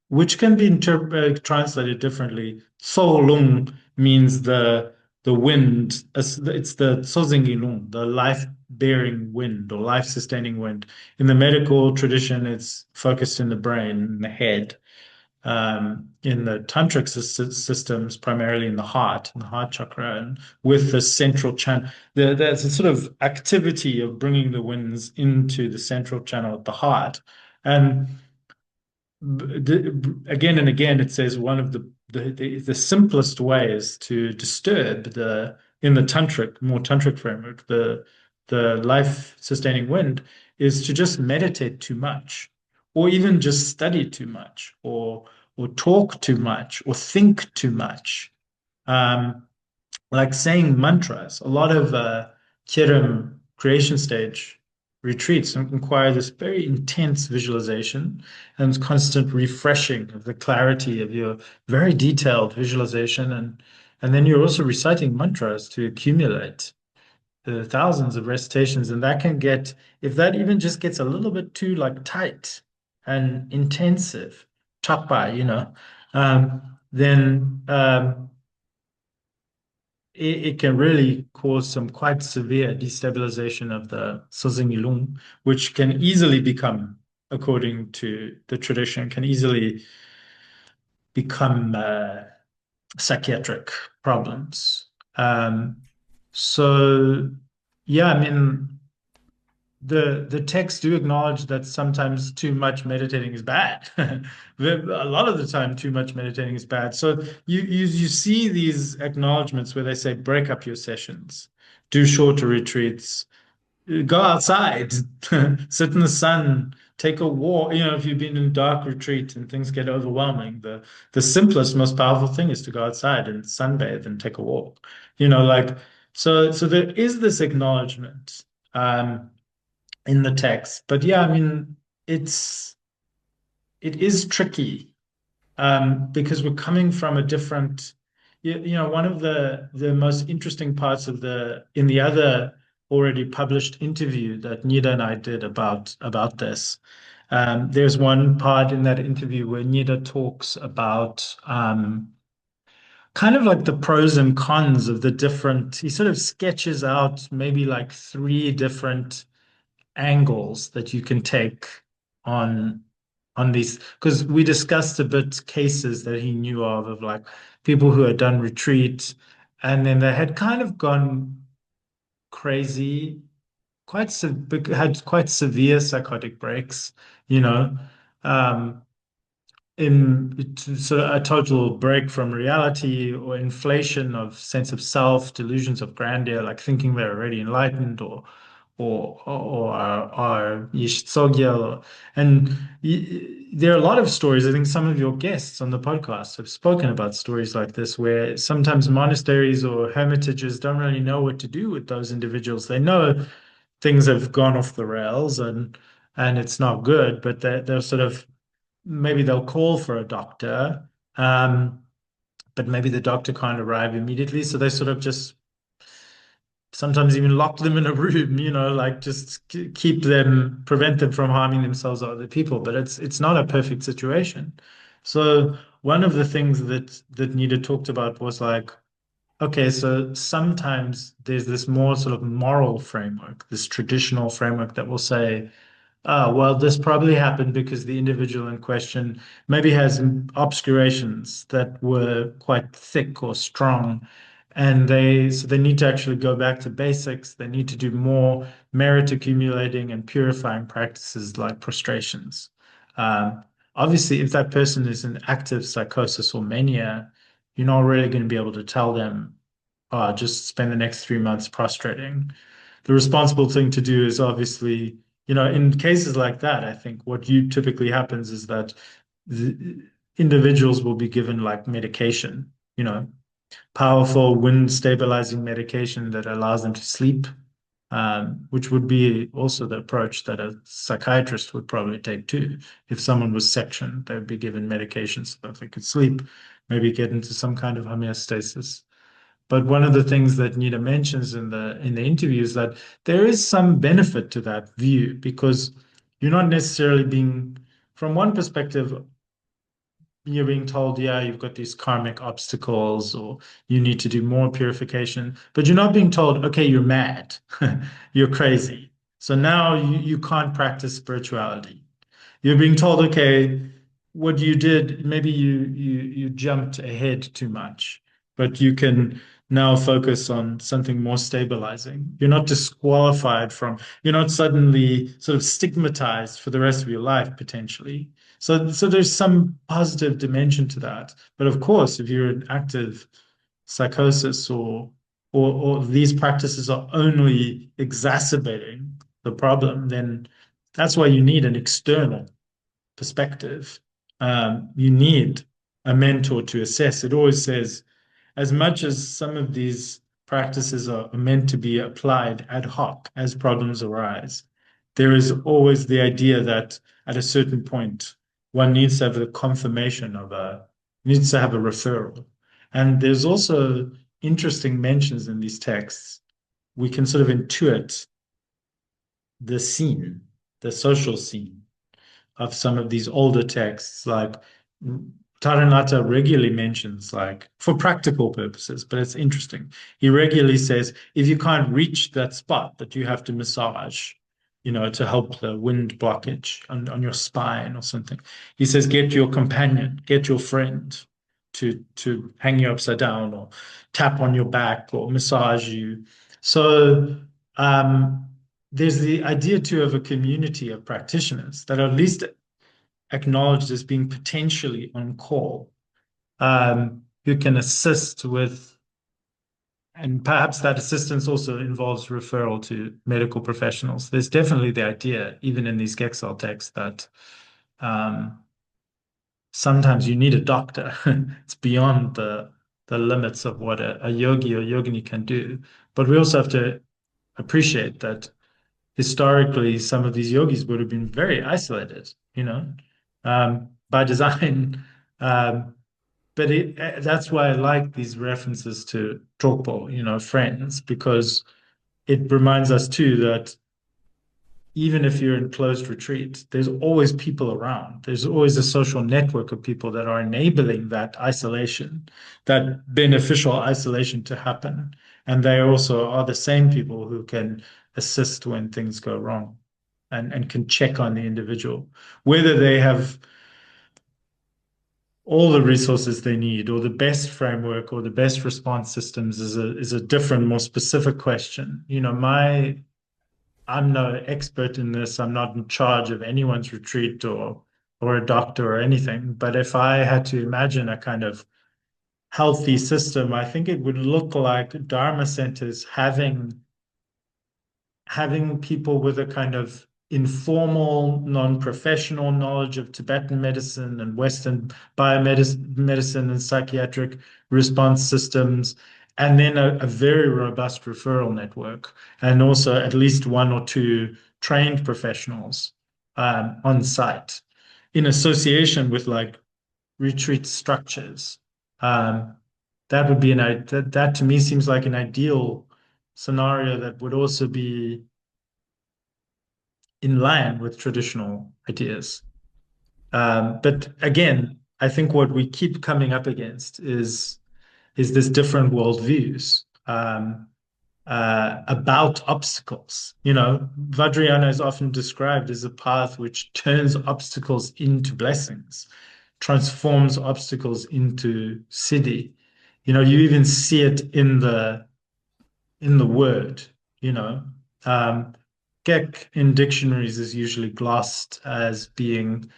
which can be translated differently. Lung means the wind. It's the lung, the life-bearing wind or life-sustaining wind. In the medical tradition, it's focused in the brain, in the head. In the tantric systems, primarily in the heart chakra, and with the central channel. There's a sort of activity of bringing the winds into the central channel at the heart. And again and again, it says one of the simplest ways to disturb in the more tantric framework, the life-sustaining wind is to just meditate too much, or even just study too much, or talk too much, or think too much. Um, like saying mantras. A lot of Kirim creation stage retreats require this very intense visualization and constant refreshing of the clarity of your very detailed visualization. And then you're also reciting mantras to accumulate the thousands of recitations. And that can get, if that even just gets a little bit too like tight and intensive, chapa, then it can really cause some quite severe destabilization of the Lung, which can easily become, according to the tradition, can easily become psychiatric problems. So, yeah, I mean, the texts do acknowledge that sometimes too much meditating is bad. A lot of the time, too much meditating is bad. So you see these acknowledgments where they say break up your sessions, do shorter retreats, go outside, sit in the sun, take a walk. If you've been in a dark retreat and things get overwhelming, the simplest, most powerful thing is to go outside and sunbathe and take a walk. Like so there is this acknowledgement. In the text. But yeah, I mean, it is tricky because we're coming from a different, one of the most interesting parts of in the other already published interview that Nida and I did about this. There's one part in that interview where Nida talks about kind of like the pros and cons of the different, he sort of sketches out maybe like three different angles that you can take on these, because we discussed a bit cases that he knew of like people who had done retreat and then they had kind of gone crazy, had quite severe psychotic breaks, you know, um, in sort of a total break from reality or inflation of sense of self, delusions of grandeur, like thinking they're already enlightened or are Yishtsogyal. And there are a lot of stories. I think some of your guests on the podcast have spoken about stories like this, where sometimes monasteries or hermitages don't really know what to do with those individuals. They know things have gone off the rails and it's not good, but they're sort of maybe they'll call for a doctor, but maybe the doctor can't arrive immediately, so they sort of just sometimes even lock them in a room, like just keep them, prevent them from harming themselves or other people. But it's not a perfect situation. So one of the things that Nida talked about was like, okay, so sometimes there's this more sort of moral framework, this traditional framework that will say, well, this probably happened because the individual in question maybe has obscurations that were quite thick or strong, and they need to actually go back to basics. They need to do more merit accumulating and purifying practices like prostrations. Um, Obviously, if that person is in active psychosis or mania, you're not really going to be able to tell them, just spend the next 3 months prostrating. The responsible thing to do is obviously, in cases like that, I think what you typically happens is that the individuals will be given like medication, powerful wind stabilizing medication that allows them to sleep, which would be also the approach that a psychiatrist would probably take too. If someone was sectioned, they would be given medications so that they could sleep, maybe get into some kind of homeostasis. But one of the things that Nida mentions in the interview is that there is some benefit to that view because you're not necessarily being, from one perspective, you're being told, yeah, you've got these karmic obstacles or you need to do more purification, but you're not being told, okay, you're mad, you're crazy. So now you can't practice spirituality. You're being told, okay, what you did, maybe you jumped ahead too much, but you can now focus on something more stabilizing. You're not disqualified from, you're not suddenly sort of stigmatized for the rest of your life, potentially. So there's some positive dimension to that. But of course, if you're in active psychosis or these practices are only exacerbating the problem, then that's why you need an external perspective. You need a mentor to assess. It always says, as much as some of these practices are meant to be applied ad hoc as problems arise, there is always the idea that at a certain point, one needs to have the confirmation needs to have a referral. And there's also interesting mentions in these texts. We can sort of intuit the scene, the social scene of some of these older texts, like Taranatha regularly mentions, like for practical purposes, but it's interesting. He regularly says, if you can't reach that spot that you have to massage, to help the wind blockage on your spine or something, he says, get your companion, get your friend to hang you upside down or tap on your back or massage you. So um, there's the idea too of a community of practitioners that are at least acknowledged as being potentially on call, who can assist with, and perhaps that assistance also involves referral to medical professionals. There's definitely the idea, even in these gsel texts, that um, sometimes you need a doctor. It's beyond the limits of what a yogi or yogini can do. But we also have to appreciate that historically, some of these yogis would have been very isolated, by design. Um, but that's why I like these references to Drogpo, friends, because it reminds us too that even if you're in closed retreat, there's always people around. There's always a social network of people that are enabling that isolation, that beneficial isolation to happen. And they also are the same people who can assist when things go wrong and can check on the individual, whether they have all the resources they need or the best framework or the best response systems is a different, more specific question. I'm no expert in this. I'm not in charge of anyone's retreat or a doctor or anything. But if I had to imagine a kind of healthy system, I think it would look like Dharma centers having people with a kind of informal, non-professional knowledge of Tibetan medicine and Western biomedicine and psychiatric response systems, and then a very robust referral network, and also at least one or two trained professionals on site in association with like retreat structures. Um, that would be that to me seems like an ideal scenario that would also be in line with traditional ideas. But again, I think what we keep coming up against is this different worldviews about obstacles. You know, Vajrayana is often described as a path which turns obstacles into blessings, transforms obstacles into siddhi. You know, you even see it in the word. You know, um, Gek in dictionaries is usually glossed as being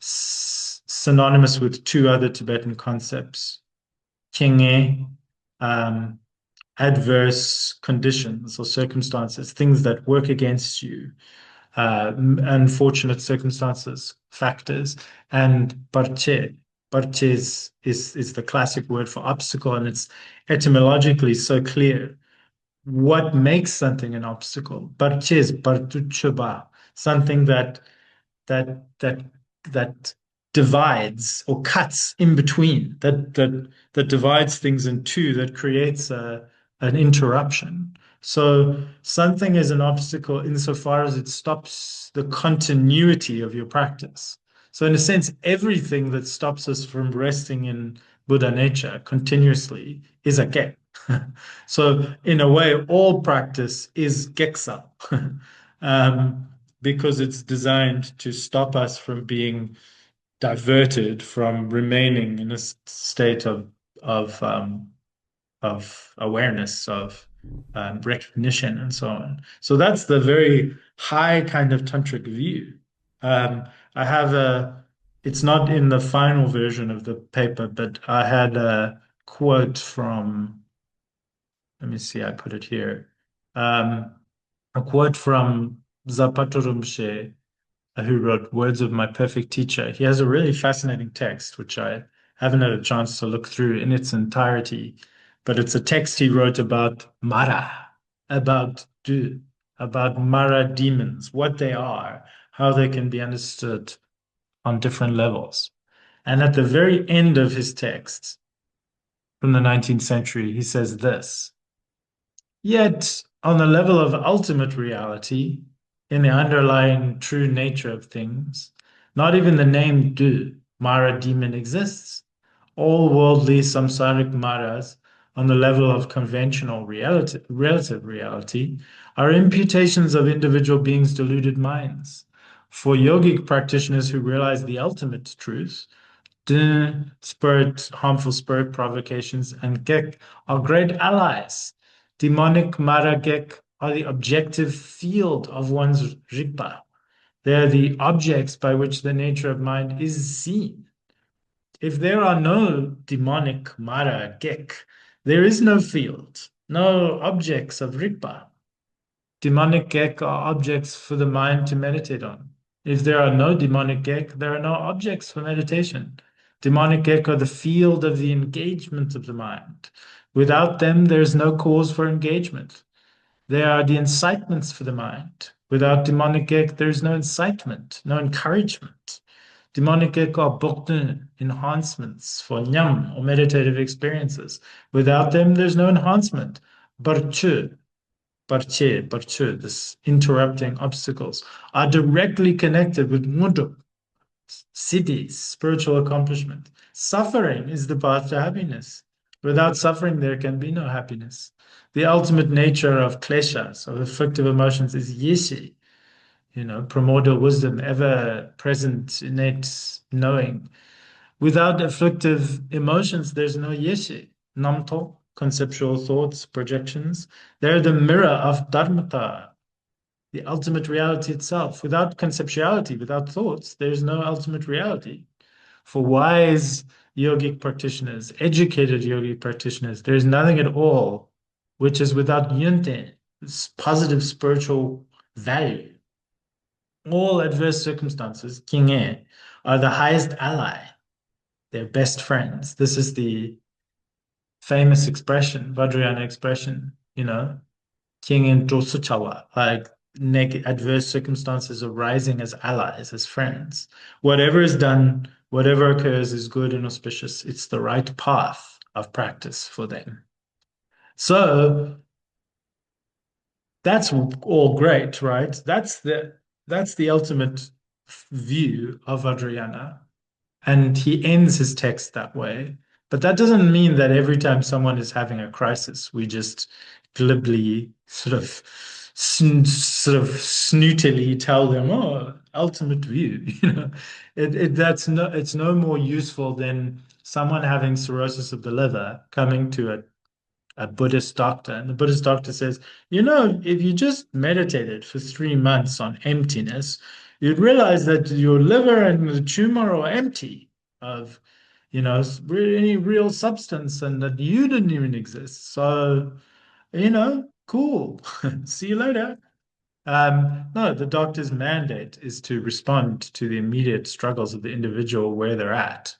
synonymous with two other Tibetan concepts, Kyenge, um, adverse conditions or circumstances, things that work against you, unfortunate circumstances, factors, and parche. Parche is the classic word for obstacle, and it's etymologically so clear. What makes something an obstacle? Parche is partuchaba, something that that divides or cuts in between, that divides things in two, that creates an interruption. So something is an obstacle insofar as it stops the continuity of your practice. So in a sense, everything that stops us from resting in Buddha nature continuously is a gek. So in a way, all practice is geksa. um, because it's designed to stop us from being diverted from remaining in a state of um, of awareness, of recognition, and so on. So that's the very high kind of tantric view. Um, I have a. It's not in the final version of the paper, but I had a quote from. Let me see. I put it here. Um, a quote from Dza Paltrul, who wrote Words of My Perfect Teacher. He has a really fascinating text, which I haven't had a chance to look through in its entirety, but it's a text he wrote about Mara, about Du, about Mara demons, what they are, how they can be understood on different levels. And at the very end of his text from the 19th century, he says this. Yet, on the level of ultimate reality, in the underlying true nature of things, not even the name Du, Mara demon, exists. All worldly samsaric Maras, on the level of conventional reality, relative reality, are imputations of individual beings' deluded minds. For yogic practitioners who realize the ultimate truth, spirit, harmful spirit provocations, and Gek are great allies. Demonic Mara Gek are the objective field of one's Rigpa. They are the objects by which the nature of mind is seen. If there are no demonic Mara Gek, there is no field, no objects of Rigpa. Demonic Gek are objects for the mind to meditate on. If there are no demonic Gek, there are no objects for meditation. Demonic Gek are the field of the engagement of the mind. Without them, there is no cause for engagement. They are the incitements for the mind. Without demonic Gek, there is no incitement, no encouragement. Demonic Gek are bokten, enhancements for nyam or meditative experiences. Without them, there's no enhancement. Barchu, parche, this interrupting obstacles, are directly connected with muduk, siddhis, spiritual accomplishment. Suffering is the path to happiness. Without suffering, there can be no happiness. The ultimate nature of kleshas, of afflictive emotions, is yeshi, primordial wisdom, ever present, innate knowing. Without afflictive emotions, there's no yeshi, namto, conceptual thoughts, projections. They're the mirror of dharmata, the ultimate reality itself. Without conceptuality, without thoughts, there's no ultimate reality. For wise yogic practitioners, educated yogic practitioners, there's nothing at all which is without yunte, positive spiritual value. All adverse circumstances, kinge, are the highest ally. They're best friends. This is the famous expression, Vajrayana expression, king in Dosuchawa, like adverse circumstances arising as allies, as friends. Whatever is done, whatever occurs is good and auspicious. It's the right path of practice for them. So that's all great, right? That's the ultimate view of Vajrayana. And he ends his text that way. But that doesn't mean that every time someone is having a crisis, we just glibly snootily tell them, "Oh, ultimate view." It's no more useful than someone having cirrhosis of the liver coming to a Buddhist doctor, and the Buddhist doctor says, if you just meditated for 3 months on emptiness, you'd realize that your liver and the tumor are empty of, any real substance, and that you didn't even exist. So, cool. See you later. No, the doctor's mandate is to respond to the immediate struggles of the individual where they're at.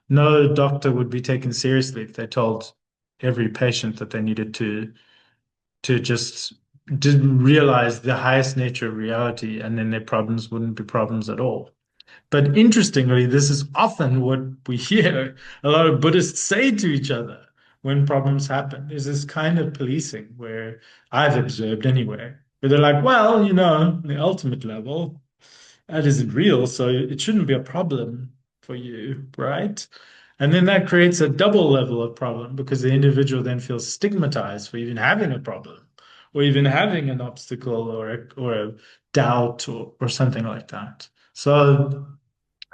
No doctor would be taken seriously if they told every patient that they needed to just realize the highest nature of reality, and then their problems wouldn't be problems at all. But interestingly, this is often what we hear a lot of Buddhists say to each other when problems happen. There's this kind of policing where I've observed anyway, where they're like, well, the ultimate level, that isn't real, so it shouldn't be a problem for you, right? And then that creates a double level of problem because the individual then feels stigmatized for even having a problem or even having an obstacle or a doubt or something like that. So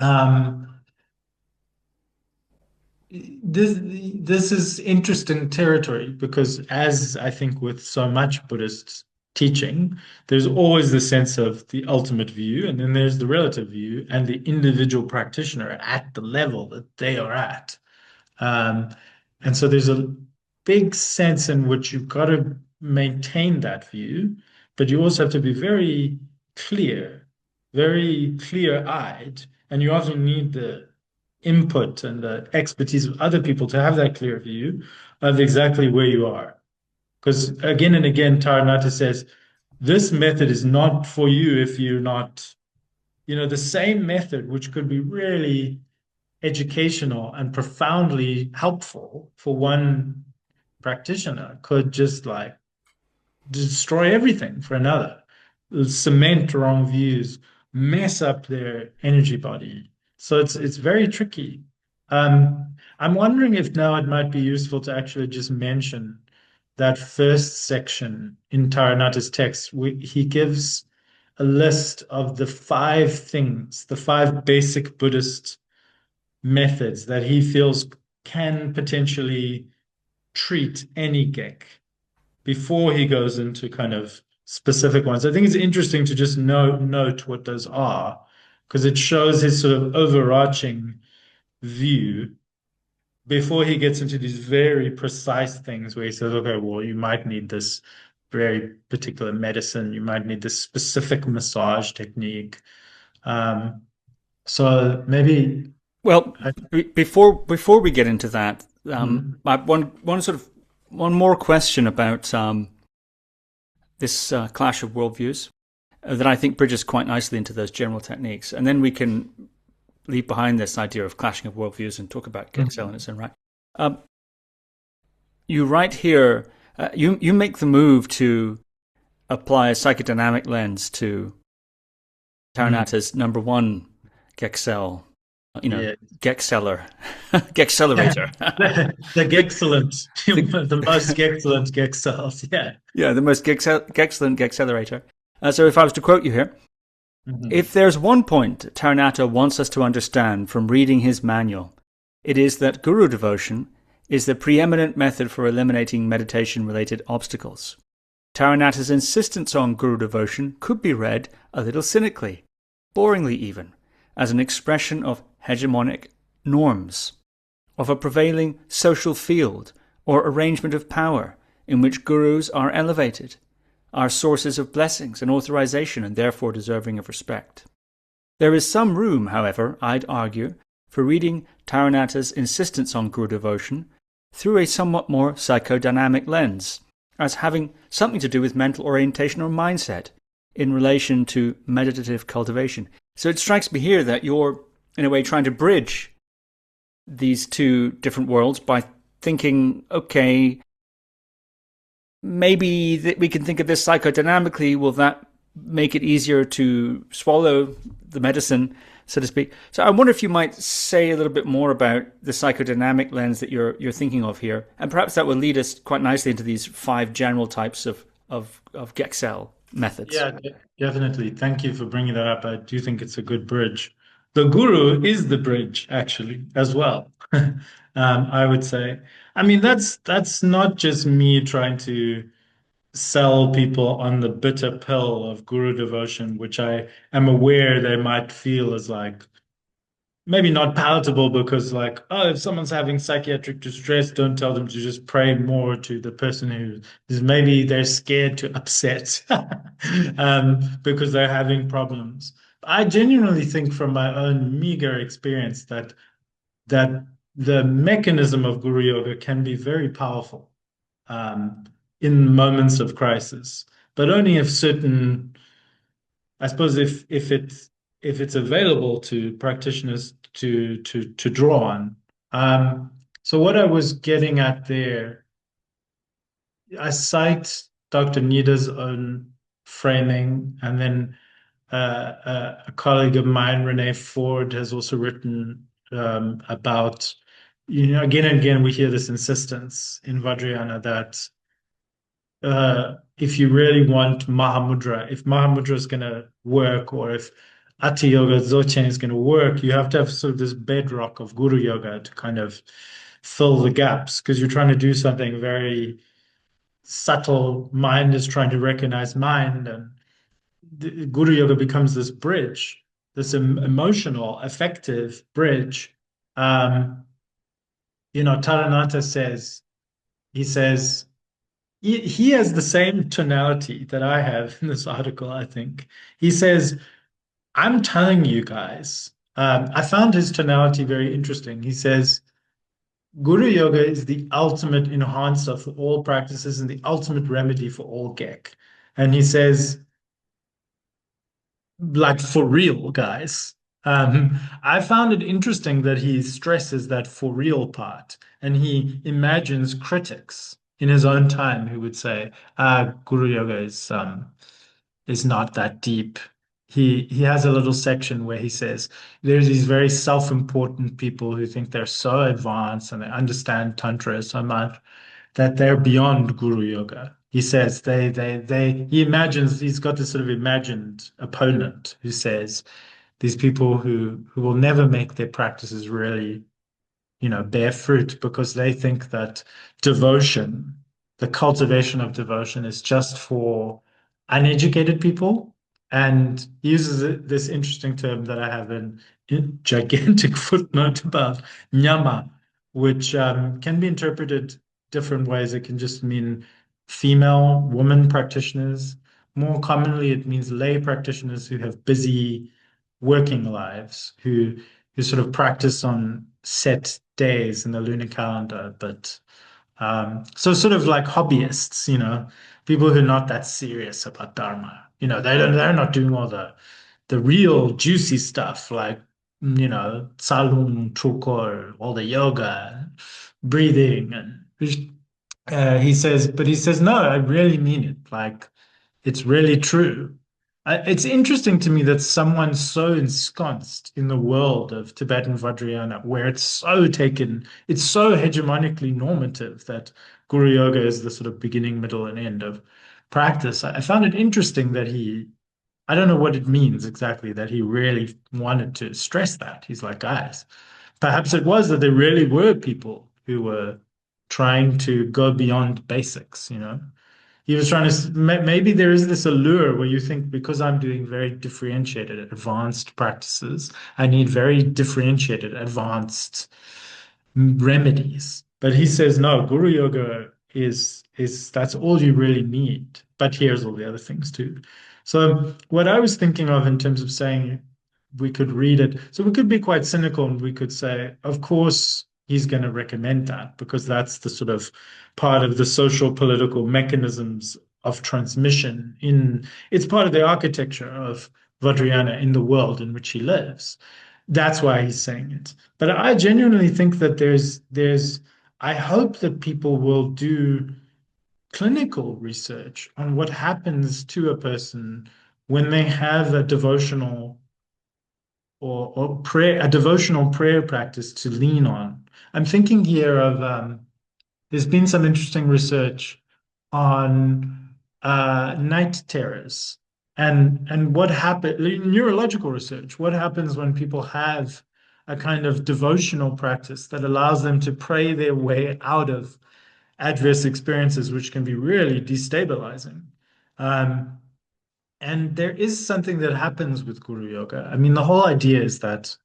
um, this is interesting territory because, as I think with so much Buddhist teaching, there's always the sense of the ultimate view, and then there's the relative view and the individual practitioner at the level that they are at. Um, and so there's a big sense in which you've got to maintain that view, but you also have to be very clear-eyed, and you often need the input and the expertise of other people to have that clear view of exactly where you are. Because again and again, Taranatha says, this method is not for you if you're not, the same method, which could be really educational and profoundly helpful for one practitioner, could just like destroy everything for another, cement wrong views, mess up their energy body. So it's very tricky. I'm wondering if now it might be useful to actually just mention that first section in Taranatha's text. He gives a list of the 5 things, the 5 basic Buddhist methods that he feels can potentially treat any gek before he goes into kind of specific ones. I think it's interesting to just note what those are because it shows his sort of overarching view before he gets into these very precise things where he says, okay, well, you might need this very particular medicine, you might need this specific massage technique. So maybe Well, I, before we get into that, Mhm. one more question about this clash of worldviews that I think bridges quite nicely into those general techniques, and then we can leave behind this idea of clashing of worldviews and talk about gsel in its own right. You write here, you make the move to apply a psychodynamic lens to Taranatha's number one gsel. Yeah. Gegseller, Gegcelerator. The excellent, the most excellent Gegsels. Yeah. Yeah, the most excellent Gegcelerator. So if I was to quote you here, Mhm. if there's one point Taranatha wants us to understand from reading his manual, it is that guru devotion is the preeminent method for eliminating meditation-related obstacles. Taranatha's insistence on guru devotion could be read a little cynically, boringly even, as an expression of hegemonic norms, of a prevailing social field or arrangement of power in which gurus are elevated, are sources of blessings and authorization and therefore deserving of respect. There is some room, however, I'd argue, for reading Taranatha's insistence on guru devotion through a somewhat more psychodynamic lens, as having something to do with mental orientation or mindset in relation to meditative cultivation. So it strikes me here that you're, in a way, trying to bridge these two different worlds by thinking, okay, maybe we can think of this psychodynamically. Will that make it easier to swallow the medicine, so to speak? So I wonder if you might say a little bit more about the psychodynamic lens that you're thinking of here, and perhaps that will lead us quite nicely into these five general types of gsel methods. Yeah, definitely. Thank you for bringing that up. I do think it's a good bridge. The guru is the bridge, actually, as well. I would say. I mean, that's not just me trying to sell people on the bitter pill of guru devotion, which I am aware they might feel as like maybe not palatable because like, oh, if someone's having psychiatric distress, don't tell them to just pray more to the person who is maybe they're scared to upset because they're having problems. I genuinely think from my own meager experience that the mechanism of guru yoga can be very powerful um, in moments of crisis, but only if certain, I suppose, if it's available to practitioners to draw on. So what I was getting at there, I cite Dr. Nida's own framing, and then a colleague of mine, Renee Ford, has also written about, again and again, we hear this insistence in Vajrayana that if you really want Mahamudra, if Mahamudra is going to work, or if Hatha Yoga, Dzogchen is going to work, you have to have sort of this bedrock of Guru Yoga to kind of fill the gaps because you're trying to do something very subtle. Mind is trying to recognize mind, and the Guru Yoga becomes this bridge, this emotional, effective bridge. Um, Taranatha says, he says, he has the same tonality that I have in this article, I think. He says, I'm telling you guys, I found his tonality very interesting. He says, Guru Yoga is the ultimate enhancer for all practices and the ultimate remedy for all gek. And he says, like for real, guys. I found it interesting that he stresses that for real part, and he imagines critics in his own time who would say, Guru Yoga is not that deep. He has a little section where he says there's these very self-important people who think they're so advanced and they understand Tantra so much that they're beyond Guru Yoga. He says he imagines he's got this sort of imagined opponent who says these people who will never make their practices really, bear fruit because they think that devotion, the cultivation of devotion, is just for uneducated people. And he uses this interesting term that I have in gigantic footnote about nyama, which can be interpreted different ways. It can just mean female, woman practitioners. More commonly, it means lay practitioners who have busy working lives, who sort of practice on set days in the lunar calendar, but so sort of like hobbyists, people who are not that serious about Dharma. They're not doing all the real juicy stuff like, Salum, Trukor, all the yoga, breathing, and he says, no, I really mean it. Like, it's really true. It's interesting to me that someone so ensconced in the world of Tibetan Vajrayana, where it's so hegemonically normative that Guru Yoga is the sort of beginning, middle, and end of practice. I found it interesting that I don't know what it means exactly, that he really wanted to stress that. He's like, guys, perhaps it was that there really were people who were trying to go beyond basics. He was trying to, maybe there is this allure where you think because I'm doing very differentiated, advanced practices, I need very differentiated, advanced remedies. But he says, no, Guru Yoga is that's all you really need. But here's all the other things too. So what I was thinking of in terms of saying we could read it, so we could be quite cynical and we could say, of course, he's going to recommend that because that's the sort of part of the social political mechanisms of transmission it's part of the architecture of Vajrayana in the world in which he lives. That's why he's saying it. But I genuinely think that I hope that people will do clinical research on what happens to a person when they have a devotional or prayer, a devotional prayer practice to lean on. I'm thinking here of there's been some interesting research on night terrors and what happen neurological research. What happens when people have a kind of devotional practice that allows them to pray their way out of adverse experiences, which can be really destabilizing. Um, and there is something that happens with Guru Yoga. I mean, the whole idea is that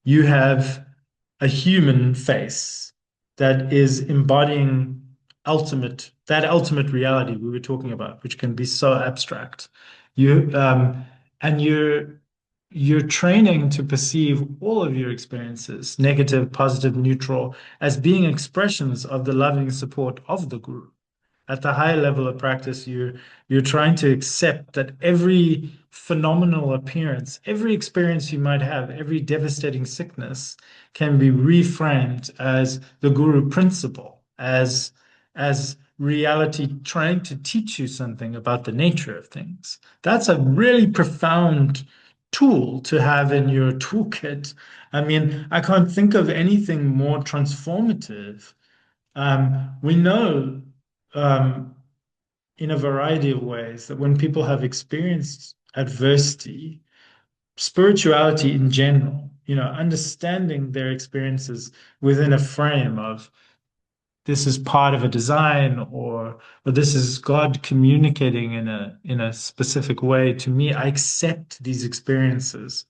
you have a human face that is embodying that ultimate reality we were talking about, which can be so abstract. You and you're training to perceive all of your experiences, negative, positive, neutral, as being expressions of the loving support of the guru. At the higher level of practice, you're trying to accept that every phenomenal appearance, every experience you might have, every devastating sickness can be reframed as the guru principle, as reality trying to teach you something about the nature of things. That's a really profound tool to have in your toolkit. I mean, I can't think of anything more transformative. We know um, in a variety of ways that when people have experienced adversity, spirituality in general, understanding their experiences within a frame of this is part of a design or this is God communicating in a specific way to me. I accept these experiences.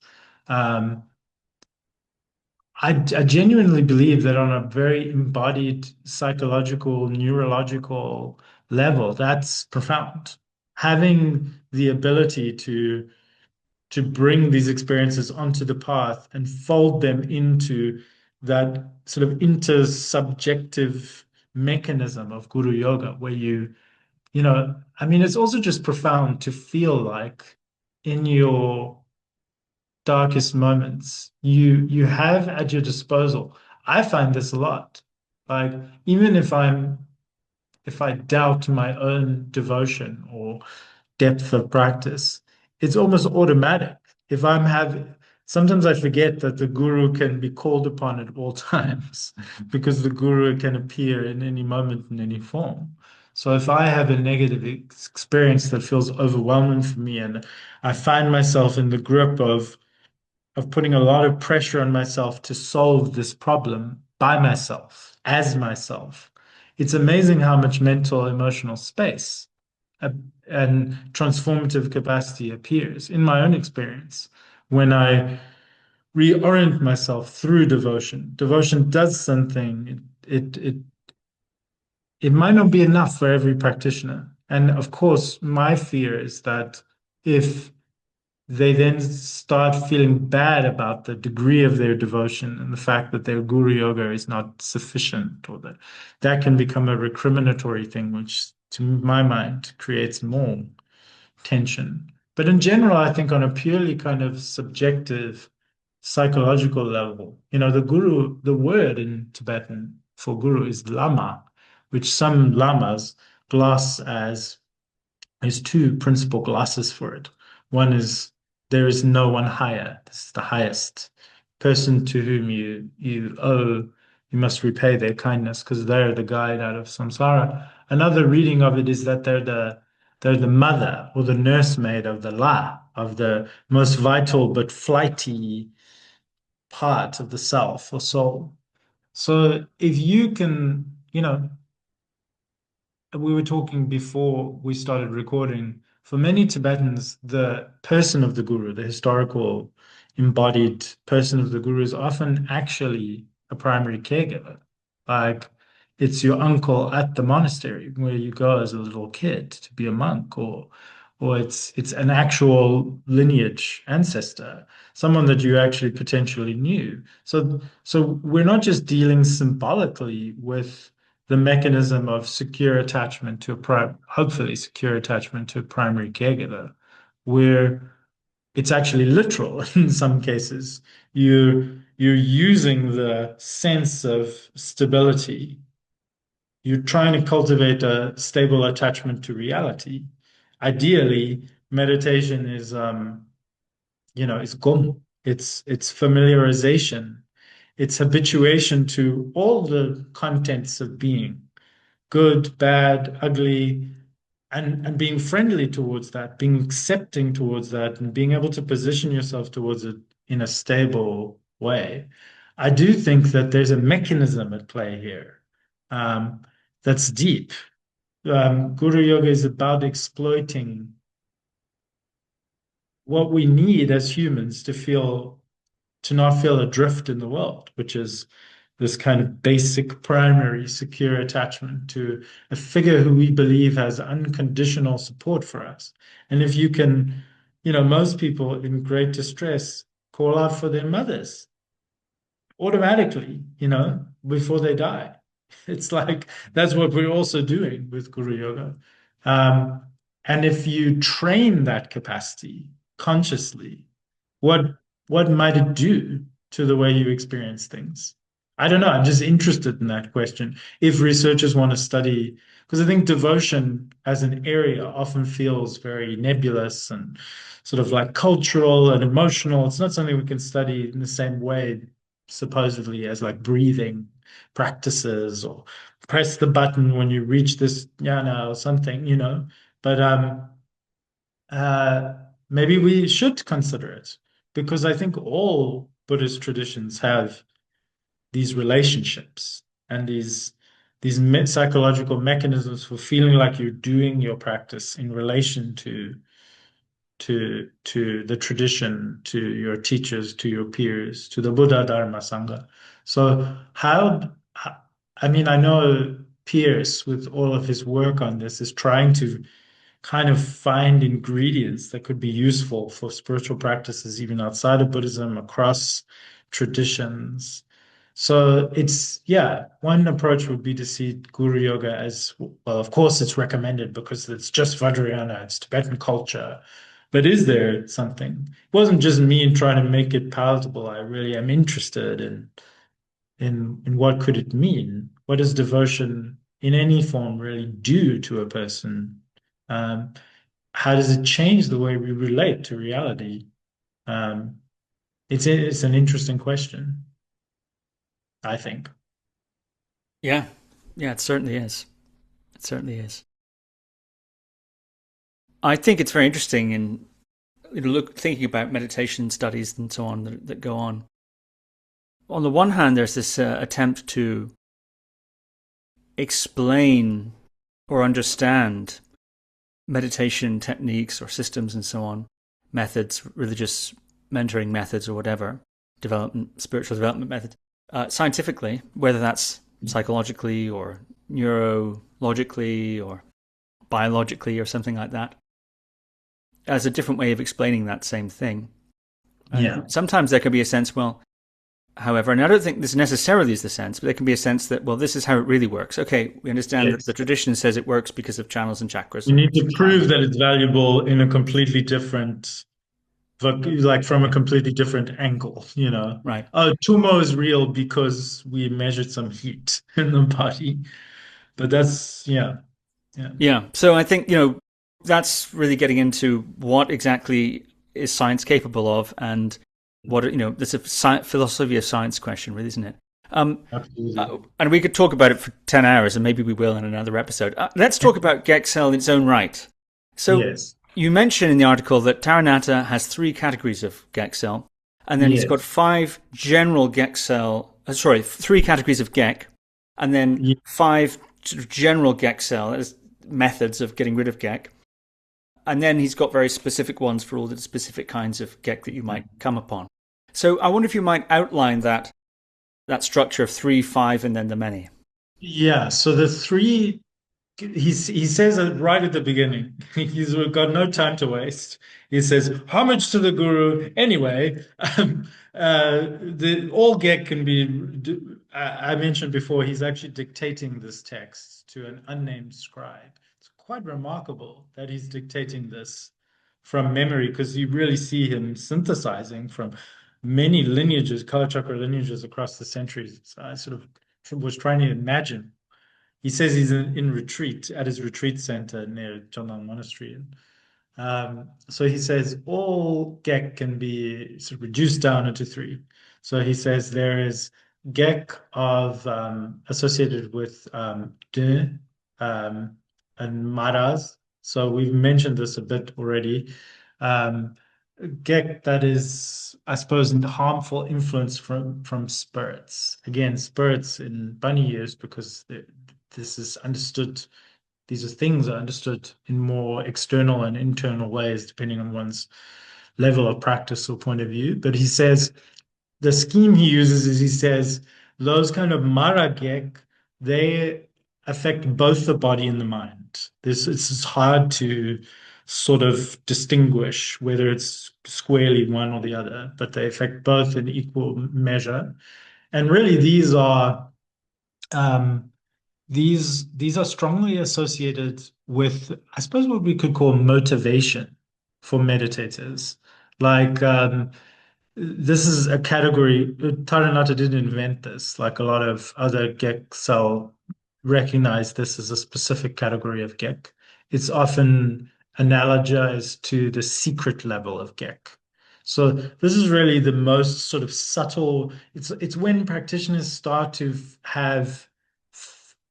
Um, I genuinely believe that on a very embodied psychological, neurological level, that's profound. Having the ability to bring these experiences onto the path and fold them into that sort of intersubjective mechanism of Guru Yoga, where I mean, it's also just profound to feel like in your darkest moments you have at your disposal. I find this a lot. Like even if I doubt my own devotion or depth of practice, it's almost automatic. If I'm having Sometimes I forget that the guru can be called upon at all times because the guru can appear in any moment in any form. So if I have a negative experience that feels overwhelming for me and I find myself in the grip of putting a lot of pressure on myself to solve this problem by myself, as myself. It's amazing how much mental, emotional space uh, and transformative capacity appears in my own experience when I reorient myself through devotion. Devotion does something. It might not be enough for every practitioner. And of course, my fear is that if they then start feeling bad about the degree of their devotion and the fact that their guru yoga is not sufficient, or that can become a recriminatory thing, which to my mind creates more tension. But in general, I think on a purely kind of subjective psychological level, the word in Tibetan for guru is lama, which some lamas gloss as there's two principal glosses for it. One is there is no one higher. This is the highest person to whom you owe, you must repay their kindness because they're the guide out of samsara. Another reading of it is that they're the mother or the nursemaid of the la, of the most vital but flighty part of the self or soul. So if you can, we were talking before we started recording, for many Tibetans, the person of the guru, the historical embodied person of the guru, is often actually a primary caregiver. Like it's your uncle at the monastery where you go as a little kid to be a monk, or it's an actual lineage ancestor, someone that you actually potentially knew. So we're not just dealing symbolically with the mechanism of secure attachment to hopefully secure attachment to a primary caregiver, where it's actually literal in some cases. You're using the sense of stability, you're trying to cultivate a stable attachment to reality. Ideally, meditation is it's gum. It's familiarization. It's habituation to all the contents of being, good, bad, ugly, and being friendly towards that, being accepting towards that, and being able to position yourself towards it in a stable way. I do think that there's a mechanism at play here um, that's deep. Guru Yoga is about exploiting what we need as humans to not feel adrift in the world, which is this kind of basic, primary, secure attachment to a figure who we believe has unconditional support for us. And if you can, most people in great distress call out for their mothers automatically, before they die. It's like that's what we're also doing with Guru Yoga. Um, and if you train that capacity consciously, what what might it do to the way you experience things? I don't know. I'm just interested in that question. If researchers want to study, because I think devotion as an area often feels very nebulous and sort of like cultural and emotional. It's not something we can study in the same way, supposedly, as like breathing practices or press the button when you reach this yana or something. But uh, maybe we should consider it because I think all Buddhist traditions have these relationships and these psychological mechanisms for feeling like you're doing your practice in relation to the tradition, to your teachers, to your peers, to the Buddha Dharma Sangha. So I mean, I know Pierce, with all of his work on this, is trying to kind of find ingredients that could be useful for spiritual practices, even outside of Buddhism, across traditions. So yeah, one approach would be to see Guru Yoga as, well, of course, it's recommended because it's just Vajrayana, it's Tibetan culture. But is there something? It wasn't just me trying to make it palatable. I really am interested in what could it mean? What does devotion in any form really do to a person? Um, how does it change the way we relate to reality? Um, it's an interesting question, I think. Yeah, yeah, it certainly is. It certainly is. I think it's very interesting in thinking about meditation studies and so on that go on. On the one hand, there's this attempt to explain or understand meditation techniques or systems and so on, methods, religious mentoring methods or whatever, spiritual development methods, scientifically, whether that's psychologically or neurologically or biologically or something like that, as a different way of explaining that same thing. Yeah. And sometimes there can be a sense, well, however, and I don't think this necessarily is the sense, but there can be a sense that, well, this is how it really works. Okay, we understand that Yes. the tradition says it works because of channels and chakras. You need to prove that it's valuable in a completely different, like from a completely different angle. Right. Tumor is real because we measured some heat in the body. But that's, yeah, yeah. Yeah. So I think, that's really getting into what exactly is science capable of and what, that's a philosophy of science question, really, isn't it? Absolutely. And we could talk about it for 10 hours, and maybe we will in another episode. Let's talk about gsel in its own right. So Yes. you mentioned in the article that Taranatha has 3 categories of gsel, and then he's got Yes. 5 general gsel, 3 categories of gek, and then Ye- 5 sort of general gsel as methods of getting rid of gek. And then he's got very specific ones for all the specific kinds of gek that you might come upon. So I wonder if you might outline that structure of 3, 5, and then the many. Yeah. So the three, he says it right at the beginning. He's got no time to waste. He says, homage to the guru. Anyway, the all get can be. I mentioned before, he's actually dictating this text to an unnamed scribe. It's quite remarkable that he's dictating this from memory because you really see him synthesizing from many lineages, Kala Chakra lineages across the centuries. So I sort of was trying to imagine he says he's in retreat at his retreat center near Jonang Monastery. So he says all Gek can be sort of reduced down into three. So he says there is Gek of associated with De and Maras. So we've mentioned this a bit already. Um, Gek that is, I suppose, in the harmful influence from spirits. Again, spirits in bunny ears because this is understood, these are things are understood in more external and internal ways, depending on one's level of practice or point of view. But he says the scheme he uses is he says those kind of maragek, they affect both the body and the mind. This is hard to sort of distinguish whether it's squarely one or the other, but they affect both in equal measure. And really, um, these are strongly associated with, I suppose, what we could call motivation for meditators. Like this is a category. Taranatha didn't invent this. Like a lot of other gsel recognize this as a specific category of gek. It's often analogized to the secret level of gek. So this is really the most sort of subtle. It's when practitioners start to have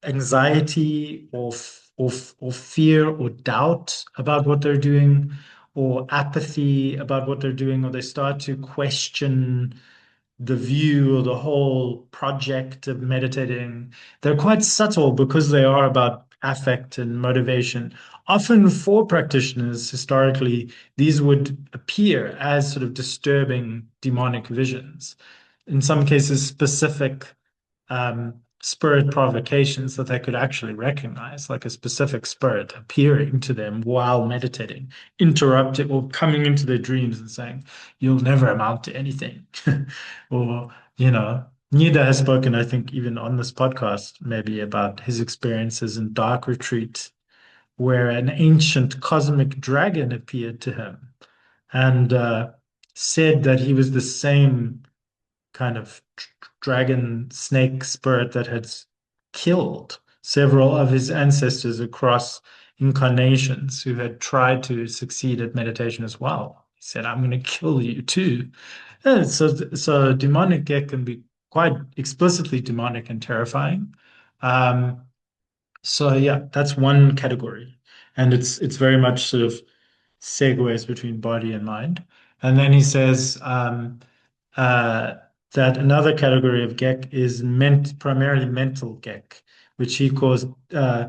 anxiety or fear or doubt about what they're doing, or apathy about what they're doing, or they start to question the view or the whole project of meditating. They're quite subtle because they are about affect and motivation. Often for practitioners, historically, these would appear as sort of disturbing demonic visions. In some cases, specific spirit provocations that they could actually recognize, like a specific spirit appearing to them while meditating, interrupting or coming into their dreams and saying, "You'll never amount to anything." Or, Nida has spoken, I think, even on this podcast, maybe about his experiences in dark retreat, where an ancient cosmic dragon appeared to him and said that he was the same kind of dragon snake spirit that had killed several of his ancestors across incarnations who had tried to succeed at meditation as well. He said, "I'm going to kill you too." And so demonic get can be quite explicitly demonic and terrifying. Um, so yeah, that's one category, and it's very much sort of segues between body and mind. And then he says uh, that another category of Gek is primarily mental Gek, which he calls uh,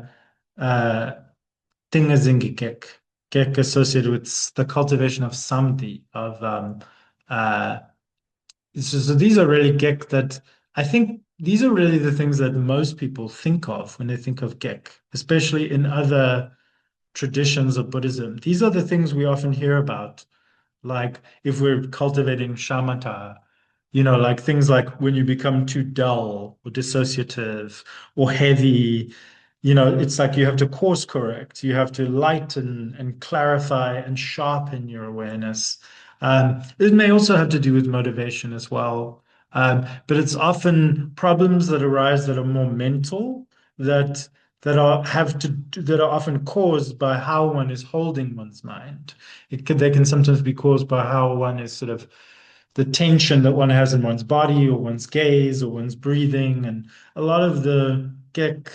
Tingazingi Gek, Gek associated with the cultivation of Samdhi, of uh, so these are really Gek that I think these are really the things that most people think of when they think of Gek, especially in other traditions of Buddhism. These are the things we often hear about, like if we're cultivating shamatha, like things like when you become too dull or dissociative or heavy, it's like you have to course correct, you have to lighten and clarify and sharpen your awareness. It may also have to do with motivation as well. But it's often problems that arise that are more mental, that that are often caused by how one is holding one's mind. They can sometimes be caused by how one is sort of the tension that one has in one's body or one's gaze or one's breathing. And a lot of the Gek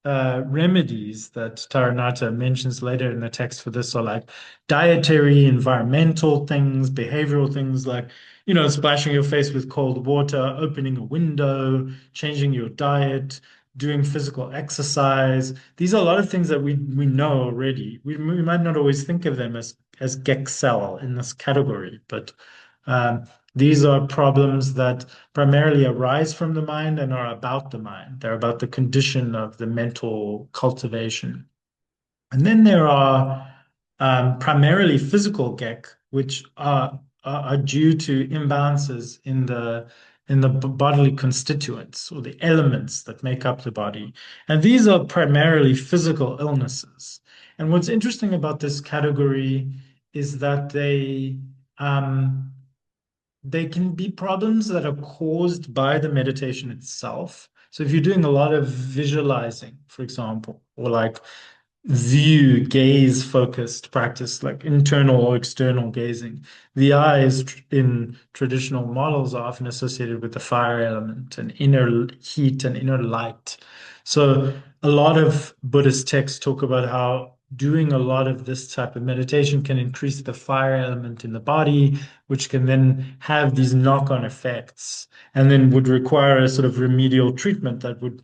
remedies that Taranatha mentions later in the text for this are like dietary, environmental things, behavioral things like, splashing your face with cold water, opening a window, changing your diet, doing physical exercise. These are a lot of things that we know already. We might not always think of them as Geksel in this category, but um, these are problems that primarily arise from the mind and are about the mind. They're about the condition of the mental cultivation. And then there are primarily physical gek, which are due to imbalances in the bodily constituents or the elements that make up the body. And these are primarily physical illnesses. And what's interesting about this category is that they can be problems that are caused by the meditation itself. So if you're doing a lot of visualizing, for example, or like view, gaze focused practice, like internal or external gazing. The eyes in traditional models are often associated with the fire element and inner heat and inner light. So a lot of Buddhist texts talk about how doing a lot of this type of meditation can increase the fire element in the body, which can then have these knock-on effects and then would require a sort of remedial treatment that would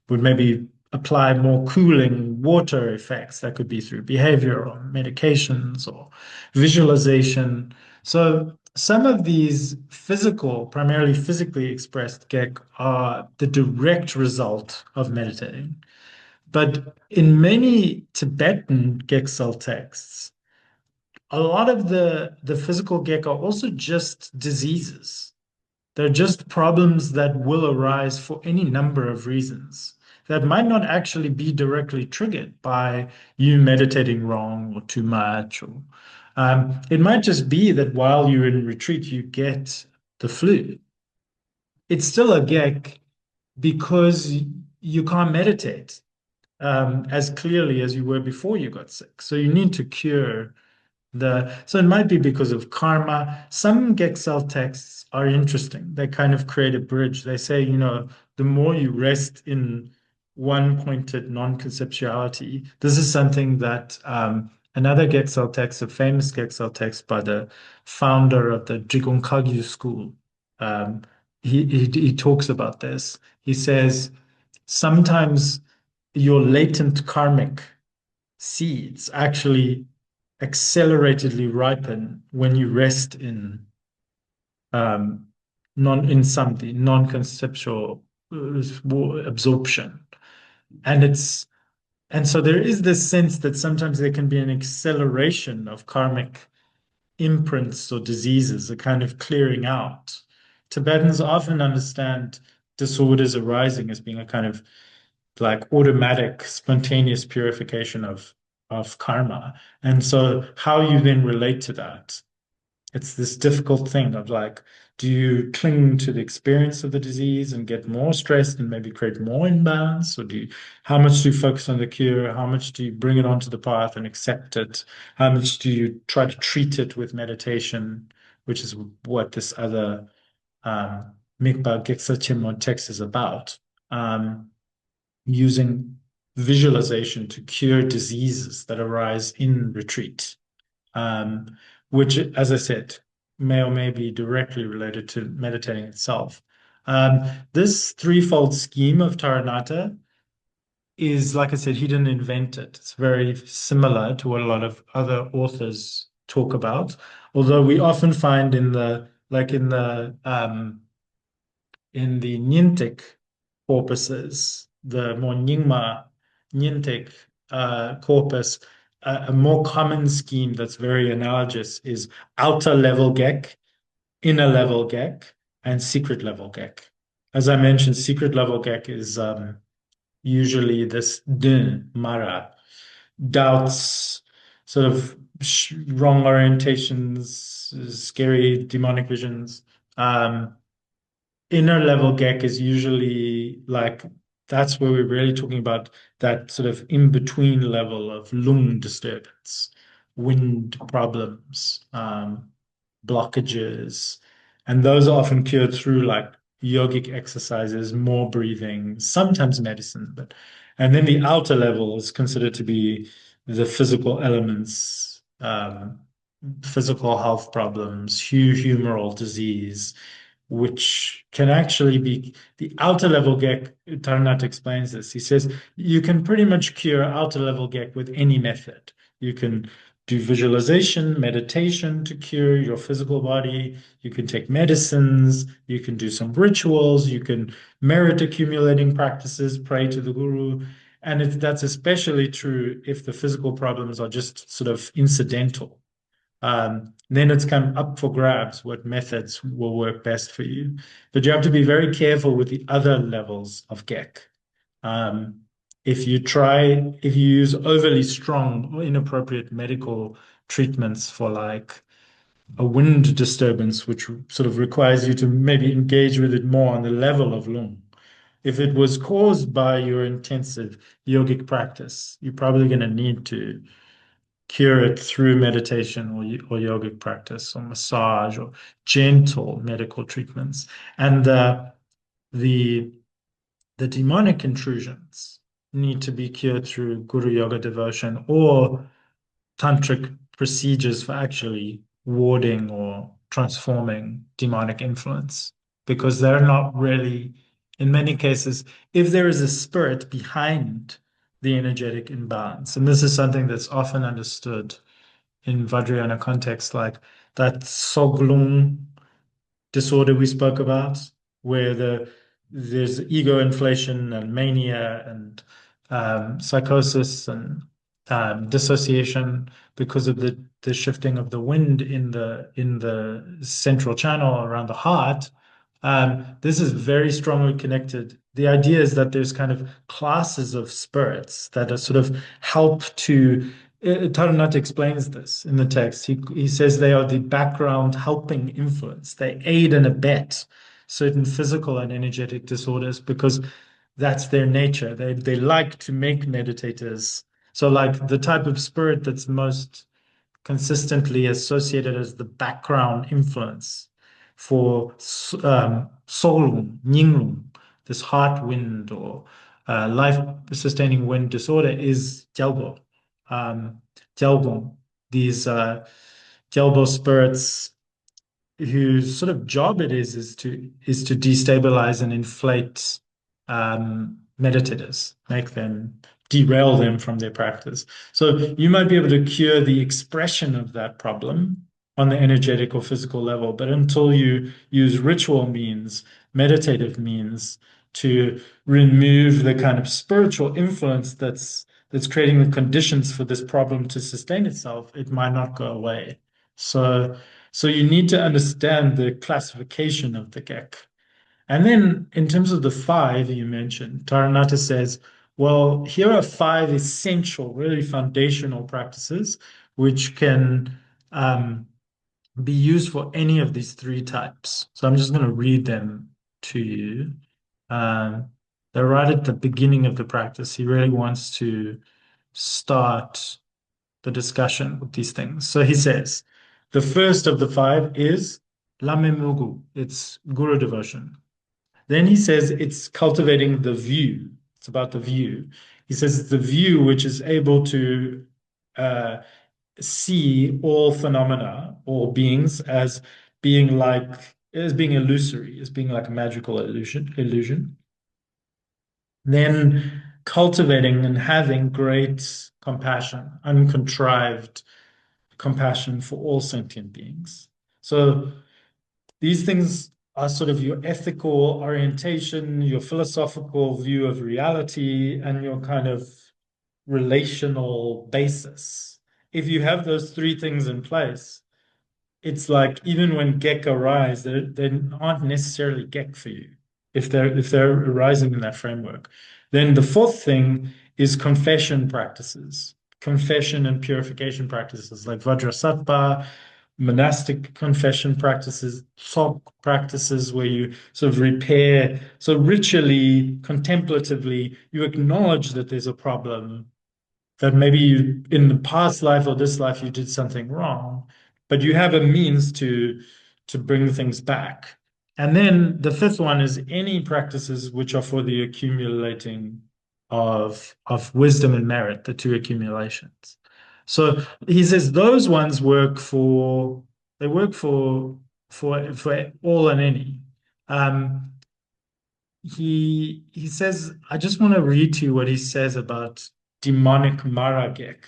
maybe apply more cooling water effects. That could be through behavior or medications or visualization. So some of these physical, primarily physically expressed gek are the direct result of meditating. But in many Tibetan gsel texts, a lot of the physical gek are also just diseases. They're just problems that will arise for any number of reasons that might not actually be directly triggered by you meditating wrong or too much. Or it might just be that while you're in retreat, you get the flu. It's still a gek because you can't meditate as clearly as you were before you got sick. So you need to cure so it might be because of karma. Some Gexel texts are interesting. They kind of create a bridge. They say, the more you rest in one pointed non-conceptuality, this is something that another Gexel text, a famous Gexel text by the founder of the Jigong Kagyu school, um, he talks about this. He says, sometimes your latent karmic seeds actually acceleratedly ripen when you rest in something non-conceptual absorption. And so there is this sense that sometimes there can be an acceleration of karmic imprints or diseases, a kind of clearing out. Tibetans often understand disorders arising as being a kind of like automatic, spontaneous purification of karma. And so how you then relate to that, it's this difficult thing of like, do you cling to the experience of the disease and get more stressed and maybe create more imbalance? Or how much do you focus on the cure? How much do you bring it onto the path and accept it? How much do you try to treat it with meditation, which is what this other Mikpa Geksa Chimon text is about. Using visualization to cure diseases that arise in retreat, which, as I said, may or may be directly related to meditating itself. This threefold scheme of Taranatha is, like I said, he didn't invent it. It's very similar to what a lot of other authors talk about, although we often find in the Nyingtic corpuses, the more Nyingtic corpus, a more common scheme that's very analogous is outer level Gek, inner level Gek, and secret level Gek. As I mentioned, secret level Gek is usually this dun, mara, doubts, sort of wrong orientations, scary demonic visions. Inner level Gek is usually like that's where we're really talking about that sort of in between level of lung disturbance, wind problems, blockages, and those are often cured through like yogic exercises, more breathing, sometimes medicine, and then the outer level is considered to be the physical elements, physical health problems, humoral disease, which can actually be the outer level Gek. Taranatha explains this. He says you can pretty much cure outer level Gek with any method. You can do visualization, meditation to cure your physical body. You can take medicines. You can do some rituals. You can merit accumulating practices, pray to the guru. And that's especially true if the physical problems are just sort of incidental. Then it's kind of up for grabs what methods will work best for you. But you have to be very careful with the other levels of Gek. Um, if you use overly strong or inappropriate medical treatments for like a wind disturbance, which sort of requires you to maybe engage with it more on the level of lung, If it was caused by your intensive yogic practice, you're probably going to need to cure it through meditation or yogic practice or massage or gentle medical treatments. And the the demonic intrusions need to be cured through guru yoga devotion or tantric procedures for actually warding or transforming demonic influence, because they're not really, in many cases, if there is a spirit behind the energetic imbalance, and this is something that's often understood in Vajrayana context, like that soglung disorder we spoke about, where there's ego inflation and mania and psychosis and dissociation because of the shifting of the wind in the central channel around the heart. This is very strongly connected. The idea is that there's kind of classes of spirits that are sort of help to. Taranatha explains this in the text. He says they are the background helping influence. They aid and abet certain physical and energetic disorders because that's their nature. They like to make meditators. So, like the type of spirit that's most consistently associated as the background influence for Solung, Ninglung, this heart wind or life-sustaining wind disorder is Gyalbo. Gyalbo, these Gyalbo spirits whose sort of job it is to destabilize and inflate meditators, make them derail them from their practice. So you might be able to cure the expression of that problem on the energetic or physical level, but until you use ritual means, meditative means to remove the kind of spiritual influence that's creating the conditions for this problem to sustain itself, it might not go away. So you need to understand the classification of the Gek. And then in terms of the five you mentioned, Taranatha says, well, here are five essential, really foundational practices which can be used for any of these three types. So I'm just going to read them to you. They're right at the beginning of the practice. He really wants to start the discussion with these things. So he says, the first of the five is Lamemugu. It's guru devotion. Then he says it's cultivating the view. It's about the view. He says it's the view which is able to uh, see all phenomena, all beings as being illusory, as being like a magical illusion. Then cultivating and having great compassion, uncontrived compassion for all sentient beings. So these things are sort of your ethical orientation, your philosophical view of reality, and your kind of relational basis. If you have those three things in place, it's like even when Gek arise, they aren't necessarily Gek for you if they're arising in that framework. Then the fourth thing is confession practices, confession and purification practices like Vajrasattva, monastic confession practices, sok practices where you sort of repair. So ritually, contemplatively, you acknowledge that there's a problem, that maybe you in the past life or this life you did something wrong, but you have a means to bring things back. And then the fifth one is any practices which are for the accumulating of wisdom and merit, the two accumulations. So he says those ones work for all and any. He says, I just want to read to you what he says about demonic maragek,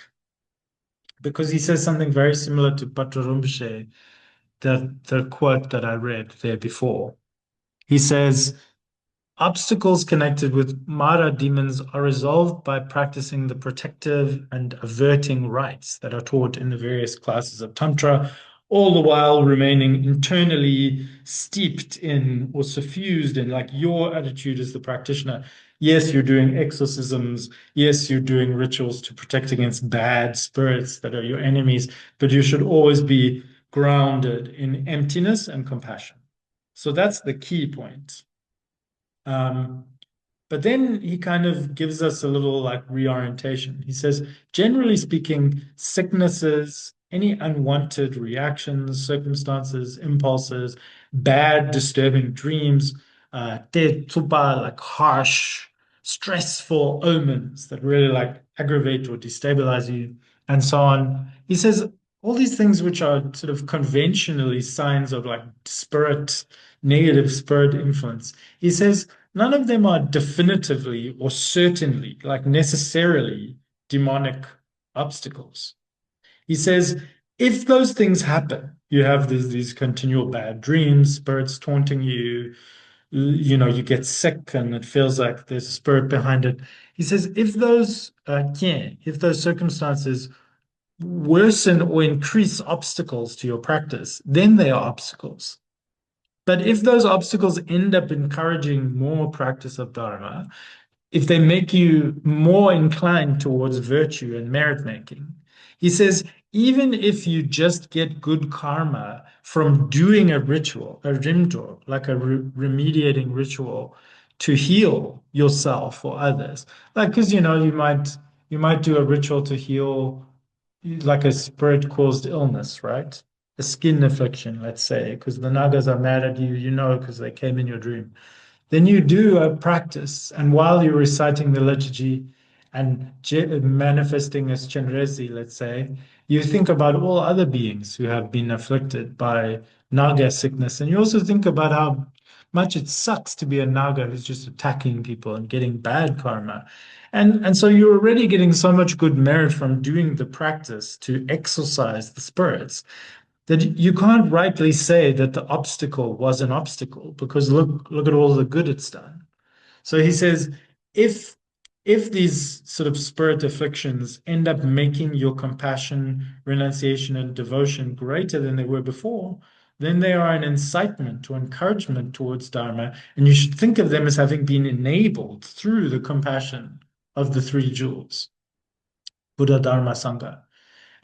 because he says something very similar to Patrul, the quote that I read there before. He says, obstacles connected with Mara demons are resolved by practicing the protective and averting rites that are taught in the various classes of Tantra, all the while remaining internally steeped in or suffused in, like, your attitude as the practitioner. Yes, you're doing exorcisms. Yes, you're doing rituals to protect against bad spirits that are your enemies, but you should always be grounded in emptiness and compassion. So that's the key point. Um, But then he kind of gives us a little like reorientation. He says, generally speaking, sicknesses, any unwanted reactions, circumstances, impulses, bad, disturbing dreams, te tupa, like harsh, stressful omens that really like aggravate or destabilize you, and so on. He says all these things which are sort of conventionally signs of like spirit, negative spirit influence. He says none of them are definitively or certainly, like necessarily, demonic obstacles. He says, if those things happen, you have these continual bad dreams, spirits taunting you, you get sick and it feels like there's a spirit behind it. He says, if those circumstances worsen or increase obstacles to your practice, then they are obstacles. But if those obstacles end up encouraging more practice of Dharma, if they make you more inclined towards virtue and merit making, he says, even if you just get good karma from doing a ritual, a rimjo, like a remediating ritual to heal yourself or others, like because you might do a ritual to heal like a spirit caused illness, right? A skin affliction, let's say, because the nagas are mad at you, because they came in your dream. Then you do a practice, and while you're reciting the liturgy and manifesting as Chenrezi, let's say, you think about all other beings who have been afflicted by naga sickness, and you also think about how much it sucks to be a naga who's just attacking people and getting bad karma. And so you're already getting so much good merit from doing the practice to exorcise the spirits that you can't rightly say that the obstacle was an obstacle because look at all the good it's done. So he says, if if these sort of spirit afflictions end up making your compassion, renunciation, and devotion greater than they were before, then they are an incitement or encouragement towards Dharma, and you should think of them as having been enabled through the compassion of the three jewels, Buddha, Dharma, Sangha.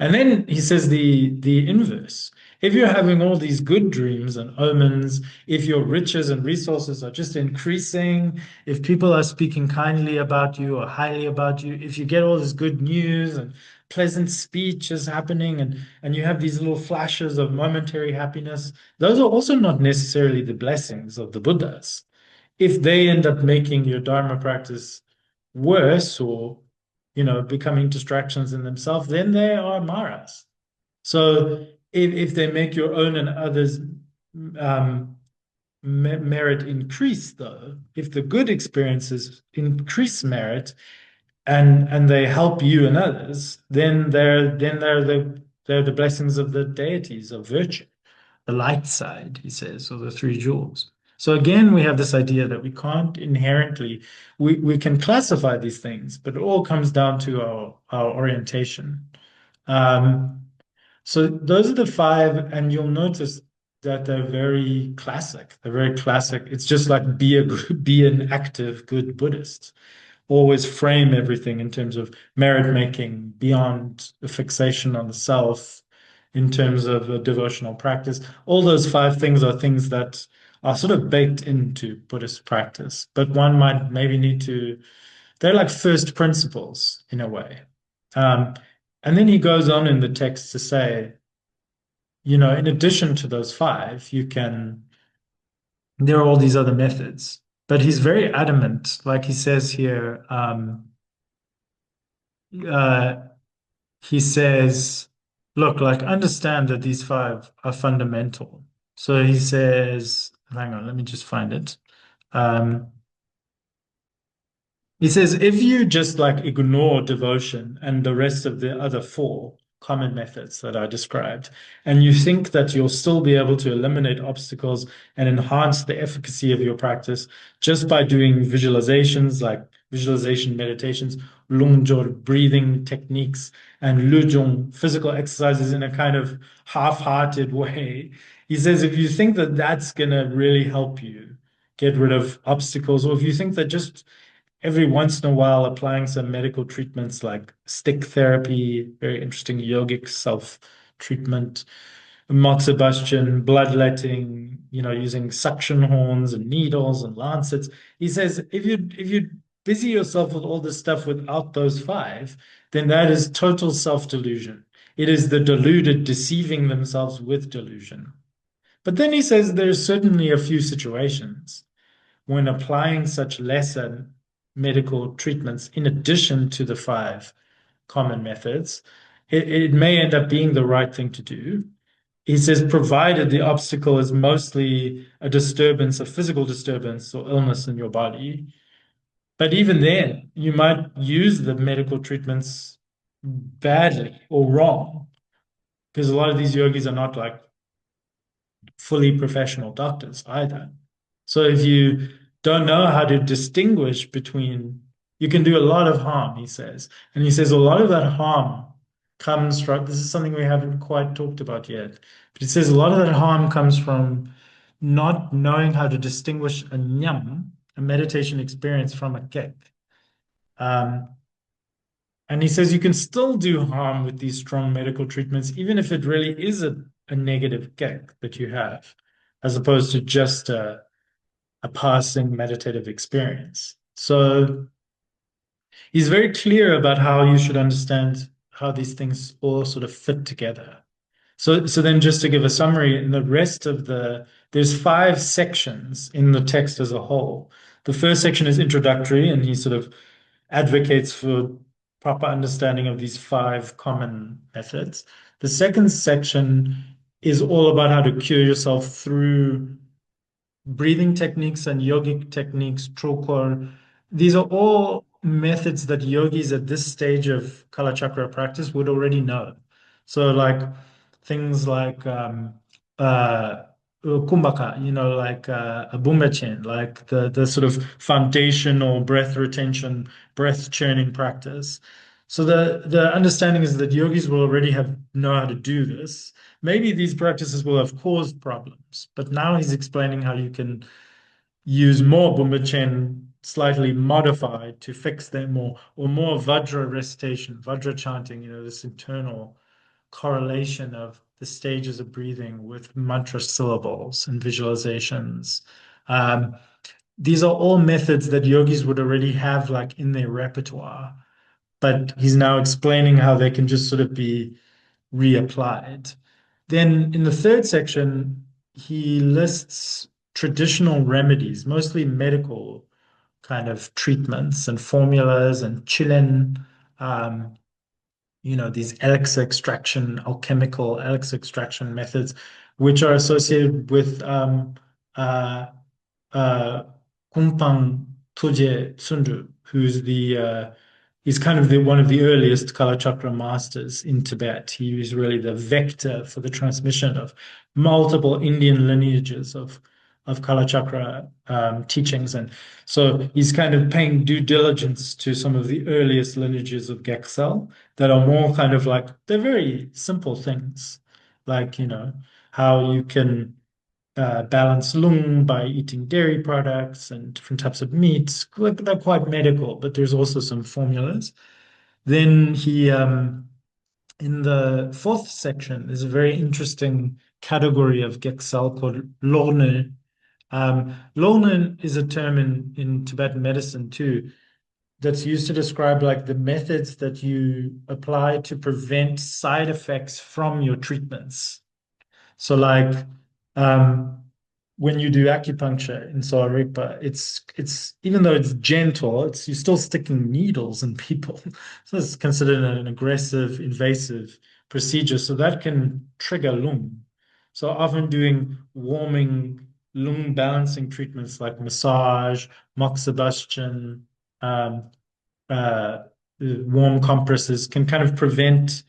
And then he says the inverse. If you're having all these good dreams and omens, if your riches and resources are just increasing, if people are speaking kindly about you or highly about you, if you get all this good news and pleasant speech is happening and you have these little flashes of momentary happiness, those are also not necessarily the blessings of the Buddhas. If they end up making your Dharma practice worse or becoming distractions in themselves, then they are maras. So if they make your own and others merit increase, though, if the good experiences increase merit and they help you and others, then they're the blessings of the deities of virtue, the light side, he says, or the three jewels. So again, we have this idea that we can't inherently, we can classify these things, but it all comes down to our orientation. Um, so those are the five, and you'll notice that they're very classic. They're very classic. It's just like be an active, good Buddhist. Always frame everything in terms of merit making beyond a fixation on the self, in terms of a devotional practice. All those five things are things that are sort of baked into Buddhist practice, but one might maybe need to, they're like first principles in a way. Um, and then he goes on in the text to say, in addition to those five, there are all these other methods. But he's very adamant, like he says here, uh, he says, look, like understand that these five are fundamental. So he says, hang on, let me just find it. Um, he says, if you just like ignore devotion and the rest of the other four common methods that I described, and you think that you'll still be able to eliminate obstacles and enhance the efficacy of your practice just by doing visualizations like visualization meditations, lungjor breathing techniques, and lujong physical exercises in a kind of half-hearted way, he says, if you think that that's going to really help you get rid of obstacles, or if you think that just every once in a while applying some medical treatments like stick therapy, very interesting yogic self treatment, moxibustion, bloodletting, using suction horns and needles and lancets. He says if you busy yourself with all this stuff without those five, then that is total self-delusion. It is the deluded deceiving themselves with delusion. But then he says there's certainly a few situations when applying such lesser medical treatments in addition to the five common methods, it may end up being the right thing to do. He says, provided the obstacle is mostly a disturbance, a physical disturbance or illness in your body. But even then, you might use the medical treatments badly or wrong, because a lot of these yogis are not like fully professional doctors either. So if you don't know how to distinguish between, you can do a lot of harm, he says. And he says a lot of that harm comes from, this is something we haven't quite talked about yet, but he says a lot of that harm comes from not knowing how to distinguish a nyam, a meditation experience, from a kek. Um, and he says you can still do harm with these strong medical treatments, even if it really is a negative kek that you have, as opposed to just a passing meditative experience. So he's very clear about how you should understand how these things all sort of fit together. So then just to give a summary, in the rest of there's five sections in the text as a whole. The first section is introductory, and he sort of advocates for proper understanding of these five common methods. The second section is all about how to cure yourself through breathing techniques and yogic techniques, trokor. These are all methods that yogis at this stage of Kala Chakra practice would already know. So like things like kumbhaka, like a bumbachen, like the sort of foundational breath retention, breath churning practice. So the understanding is that yogis will already know how to do this. Maybe these practices will have caused problems, but now he's explaining how you can use more bumbachen slightly modified to fix them, or more vajra recitation, vajra chanting, this internal correlation of the stages of breathing with mantra syllables and visualizations. Um, these are all methods that yogis would already have like in their repertoire, but he's now explaining how they can just sort of be reapplied. Then in the third section, he lists traditional remedies, mostly medical kind of treatments and formulas and chilin, um, these elixir extraction, alchemical elixir extraction methods, which are associated with uh, uh, Kumpang Tuje Sundu, he's kind of one of the earliest Kala Chakra masters in Tibet. He was really the vector for the transmission of multiple Indian lineages of Kala Chakra teachings. And so he's kind of paying due diligence to some of the earliest lineages of Gegsel that are more kind of like, they're very simple things, like, how you can balance lung by eating dairy products and different types of meats. They're quite medical, but there's also some formulas. Then in the fourth section, there's a very interesting category of Geksal called lorne. Lorne is a term in Tibetan medicine too, that's used to describe like the methods that you apply to prevent side effects from your treatments. So like um, when you do acupuncture in Soaripa, it's even though it's gentle, you're still sticking needles in people. So it's considered an aggressive, invasive procedure. So that can trigger lung. So often doing warming lung balancing treatments like massage, moxibustion, um, uh, warm compresses can kind of prevent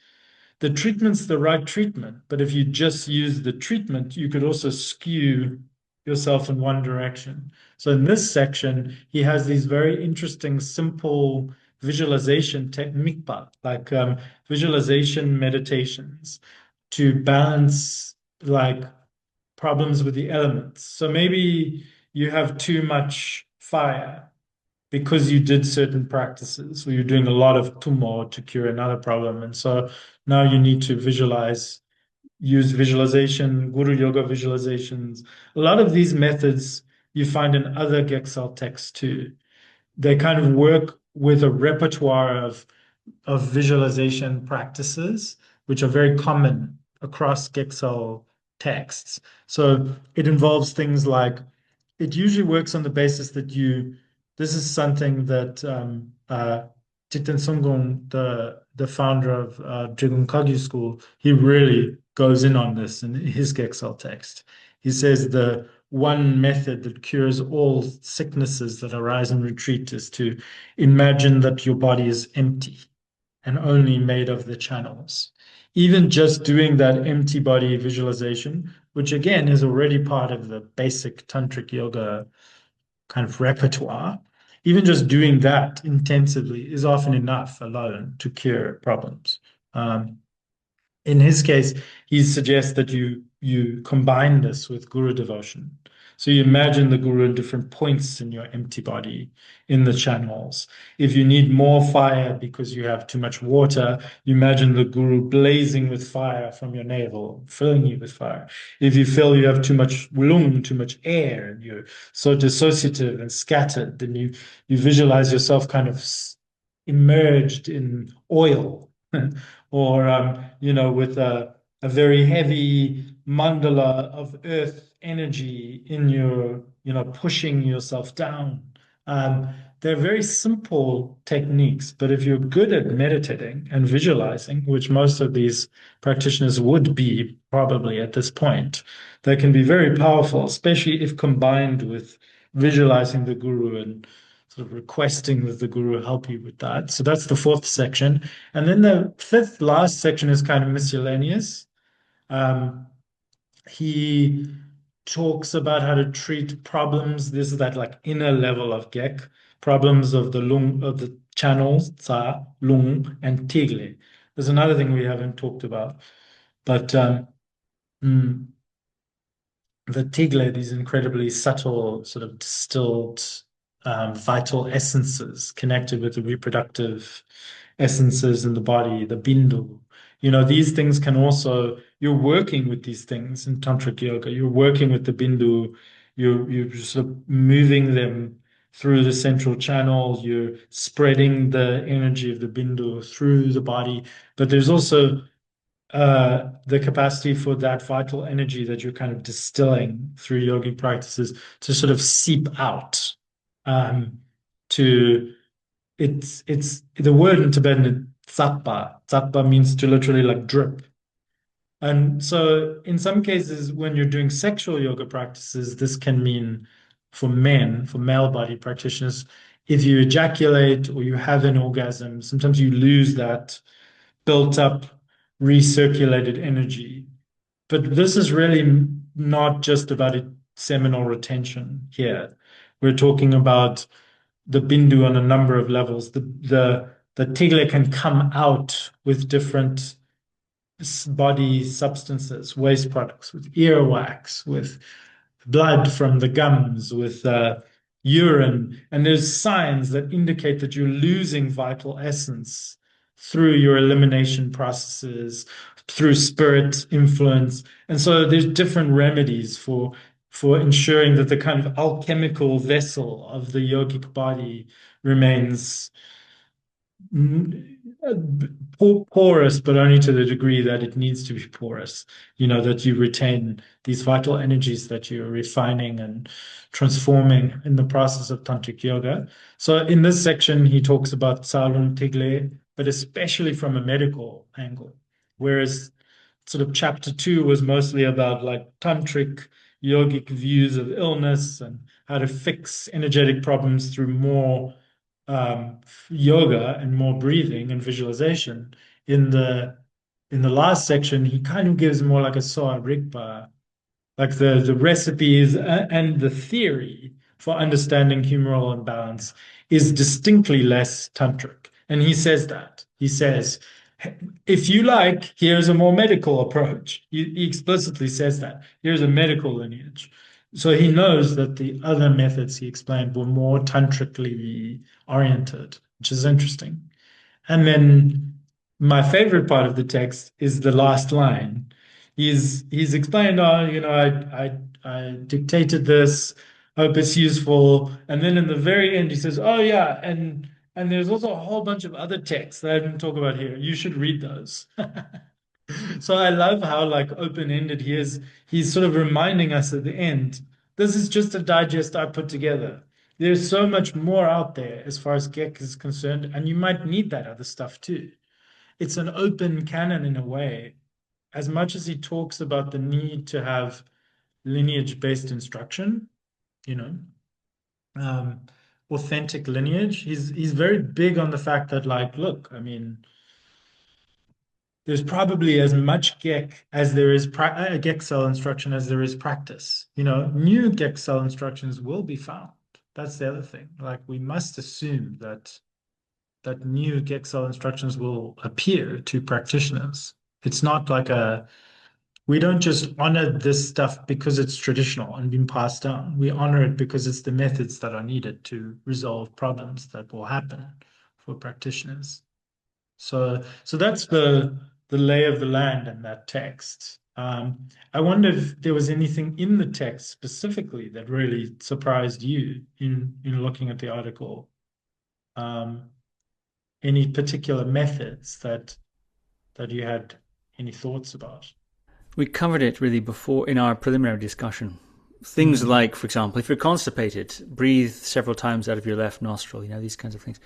the treatment's the right treatment, but if you just use the treatment, you could also skew yourself in one direction. So in this section, he has these very interesting, simple visualization technique, like visualization meditations to balance like problems with the elements. So maybe you have too much fire because you did certain practices, or you're doing a lot of tummo to cure another problem. And so now you need to visualize use visualization, guru yoga visualizations. A lot of these methods you find in other gsel texts too. They kind of work with a repertoire of visualization practices, which are very common across gsel texts. So it involves things like, it usually works on the basis that this is something that Thich Sunggung, the founder of Drigung Kagyu School, he really goes in on this in his gsel text. He says the one method that cures all sicknesses that arise in retreat is to imagine that your body is empty and only made of the channels. Even just doing that empty body visualization, which again is already part of the basic tantric yoga kind of repertoire, even just doing that intensively is often enough alone to cure problems. In his case, he suggests that you combine this with guru devotion. So you imagine the guru at different points in your empty body, in the channels. If you need more fire because you have too much water, you imagine the guru blazing with fire from your navel, filling you with fire. If you feel you have too much rlung, too much air, and you're so dissociative and scattered, then you visualize yourself kind of immersed in oil. Or with a very heavy mandala of earth energy in your, pushing yourself down. They're very simple techniques, but if you're good at meditating and visualizing, which most of these practitioners would be probably at this point, they can be very powerful, especially if combined with visualizing the guru and sort of requesting that the guru help you with that. So that's the fourth section. And then the fifth last section is kind of miscellaneous. Um, he talks about how to treat problems. This is that like inner level of Gek, problems of the lung, of the channels, Dza, lung, and tigle. There's another thing we haven't talked about, but mm, the tigle, these incredibly subtle, sort of distilled, vital essences connected with the reproductive essences in the body, the bindu. These things can also, you're working with these things in tantric yoga. You're working with the bindu. You're sort of moving them through the central channel. You're spreading the energy of the bindu through the body. But there's also the capacity for that vital energy that you're kind of distilling through yogic practices to sort of seep out. Um, to it's the word in Tibetan is tsapa. Tsapa means to literally like drip. And so in some cases, when you're doing sexual yoga practices, this can mean for men, for male body practitioners, if you ejaculate or you have an orgasm, sometimes you lose that built up, recirculated energy. But this is really not just about seminal retention here. We're talking about the bindu on a number of levels. The tigle can come out with different body substances, waste products, with earwax, with blood from the gums, with urine. And there's signs that indicate that you're losing vital essence through your elimination processes, through spirit influence. And so there's different remedies for ensuring that the kind of alchemical vessel of the yogic body remains porous, but only to the degree that it needs to be porous. That you retain these vital energies that you're refining and transforming in the process of tantric yoga. So in this section, he talks about Tsalung Tigle, but especially from a medical angle, whereas sort of chapter 2 was mostly about like tantric yogic views of illness and how to fix energetic problems through more yoga and more breathing and visualization. In the last section, he kind of gives more like a Soa Rigpa, like the recipes and the theory for understanding humoral imbalance is distinctly less tantric. And he says that. He says, if you like, here's a more medical approach. He explicitly says that. Here's a medical lineage. So he knows that the other methods he explained were more tantrically oriented, which is interesting. And then my favorite part of the text is the last line. He's explained, oh, I dictated this, hope it's useful. And then in the very end, he says, oh yeah, and there's also a whole bunch of other texts that I didn't talk about here. You should read those. So I love how like open-ended he is. He's sort of reminding us at the end, this is just a digest I put together. There's so much more out there as far as Gex is concerned, and you might need that other stuff too. It's an open canon in a way. As much as he talks about the need to have lineage-based instruction, you know, um, authentic lineage, he's very big on the fact that, like, look, I mean, there's probably as much Gek as there is Gek cell instruction as there is practice. New Gek cell instructions will be found. That's the other thing. Like we must assume that new Gek cell instructions will appear to practitioners. It's not like we don't just honor this stuff because it's traditional and been passed down. We honor it because it's the methods that are needed to resolve problems that will happen for practitioners. So that's the lay of the land in that text. I wonder if there was anything in the text specifically that really surprised you in looking at the article. Um, any particular methods that you had any thoughts about? We covered it really before in our preliminary discussion. Things Mm. like, for example, if you're constipated, breathe several times out of your left nostril, these kinds of things.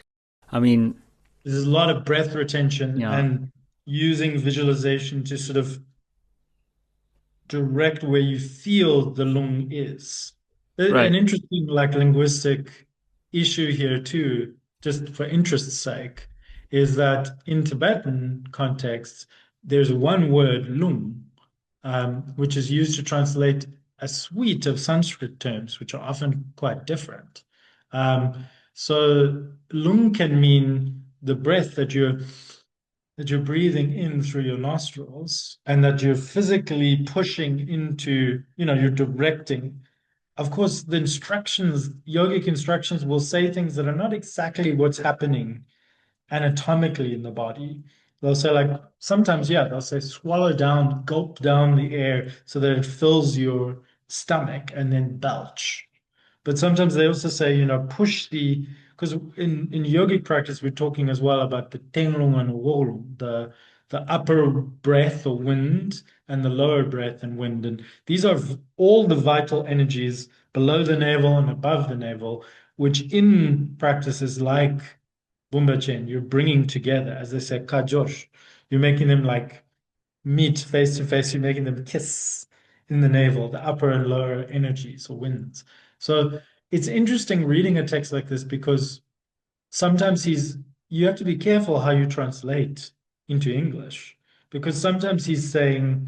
I mean, There's a lot of breath retention yeah, and using visualization to sort of direct where you feel the lung is. An right. interesting, like linguistic issue here too, just for interest's sake, is that in Tibetan contexts, there's one word, lung, which is used to translate a suite of Sanskrit terms, which are often quite different. So lung can mean the breath that you're breathing in through your nostrils and that you're physically pushing into, you're directing. Of course, the instructions, yogic instructions will say things that are not exactly what's happening anatomically in the body. They'll say, like, sometimes, yeah, they'll say, swallow down, gulp down the air so that it fills your stomach and then belch. But sometimes they also say, push because in yogic practice, we're talking as well about the tenglung and wolung, the upper breath or wind and the lower breath and wind. And these are all the vital energies below the navel and above the navel, which in practices like Bumbachen, you're bringing together, as they say, kajosh. You're making them like meet face to face. You're making them kiss in the navel, the upper and lower energies or winds. So it's interesting reading a text like this because sometimes you have to be careful how you translate into English because sometimes he's saying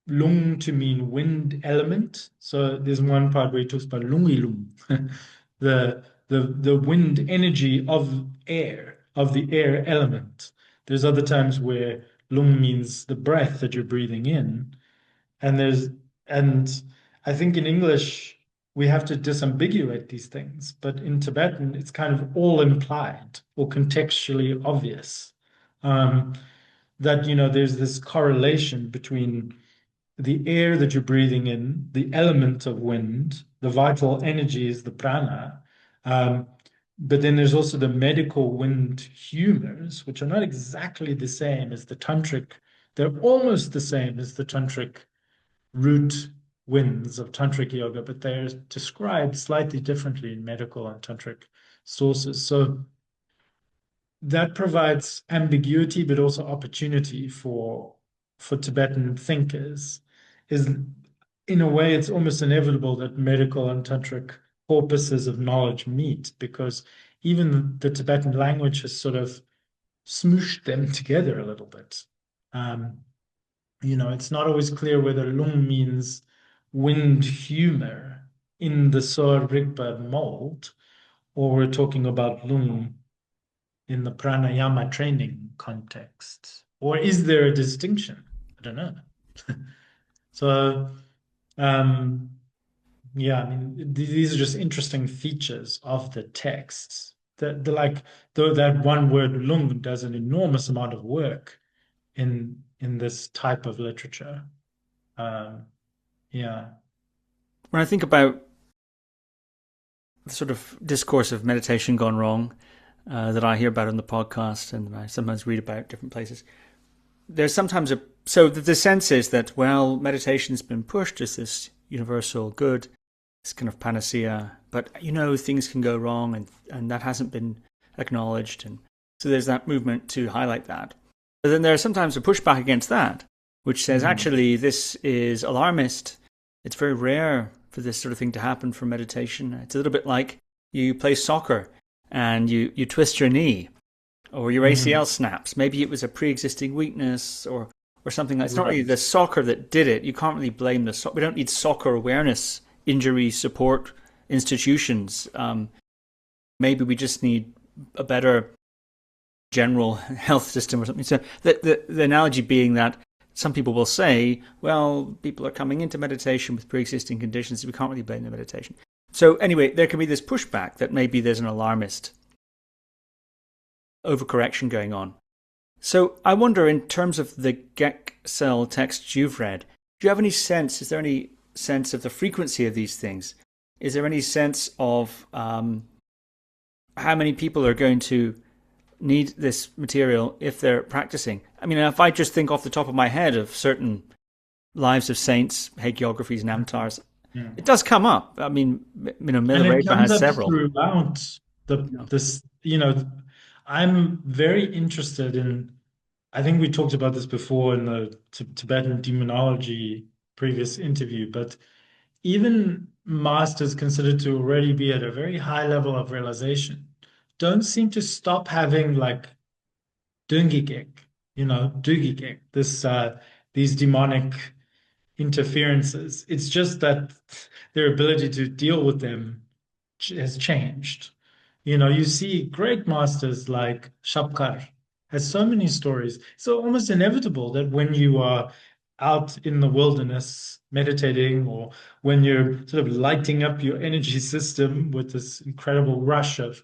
lung to mean wind element. So there's one part where he talks about lungilum, the wind energy of the air element. There's other times where lung means the breath that you're breathing in. And and I think in English we have to disambiguate these things, but in Tibetan it's kind of all implied or contextually obvious. Um, that there's this correlation between the air that you're breathing in, the element of wind, the vital energies, the prana. Um, but then there's also the medical wind humors, which are not exactly the same as the tantric. They're almost the same as the tantric root winds of tantric yoga, but they're described slightly differently in medical and tantric sources. So that provides ambiguity, but also opportunity for Tibetan thinkers. Is in a way, it's almost inevitable that medical and tantric corpuses of knowledge meet because even the Tibetan language has sort of smooshed them together a little bit. Um, it's not always clear whether lung means wind humor in the Soar Rigpa mold, or we're talking about lung in the pranayama training context? Or is there a distinction? I don't know. So, um, yeah, I mean, these are just interesting features of the text. That the like, though that one word lung does an enormous amount of work in this type of literature. Yeah. When I think about the sort of discourse of meditation gone wrong that I hear about on the podcast and I sometimes read about different places, there's sometimes so the sense is that, well, meditation's been pushed as this universal good, this kind of panacea, but things can go wrong, and that hasn't been acknowledged, and so there's that movement to highlight that. But then there's sometimes a pushback against that, which says actually this is alarmist. It's very rare for this sort of thing to happen for meditation. It's a little bit like you play soccer and you twist your knee or your ACL snaps. Maybe it was a pre-existing weakness or something. It's not really the soccer that did it. You can't really blame the we don't need soccer awareness, injury support institutions. Maybe we just need a better general health system or something. So the analogy being that some people will say, well, people are coming into meditation with pre-existing conditions. We can't really blame the meditation. So anyway, there can be this pushback that maybe there's an alarmist overcorrection going on. So I wonder, in terms of the gsel texts you've read, do you have any sense, is there any sense of the frequency of these things? Is there any sense of how many people are going to need this material if they're practicing? I mean, if I just think off the top of my head of certain lives of saints, hagiographies, namtars, it does come up. I mean, Milarepa has several. Throughout this, I'm very interested in, I think we talked about this before in the Tibetan demonology previous interview, but even masters considered to already be at a very high level of realization don't seem to stop having like dungigek, dugigek, these demonic interferences. It's just that their ability to deal with them has changed. You see great masters like Shapkar has so many stories. It's almost inevitable that when you are out in the wilderness meditating, or when you're sort of lighting up your energy system with this incredible rush of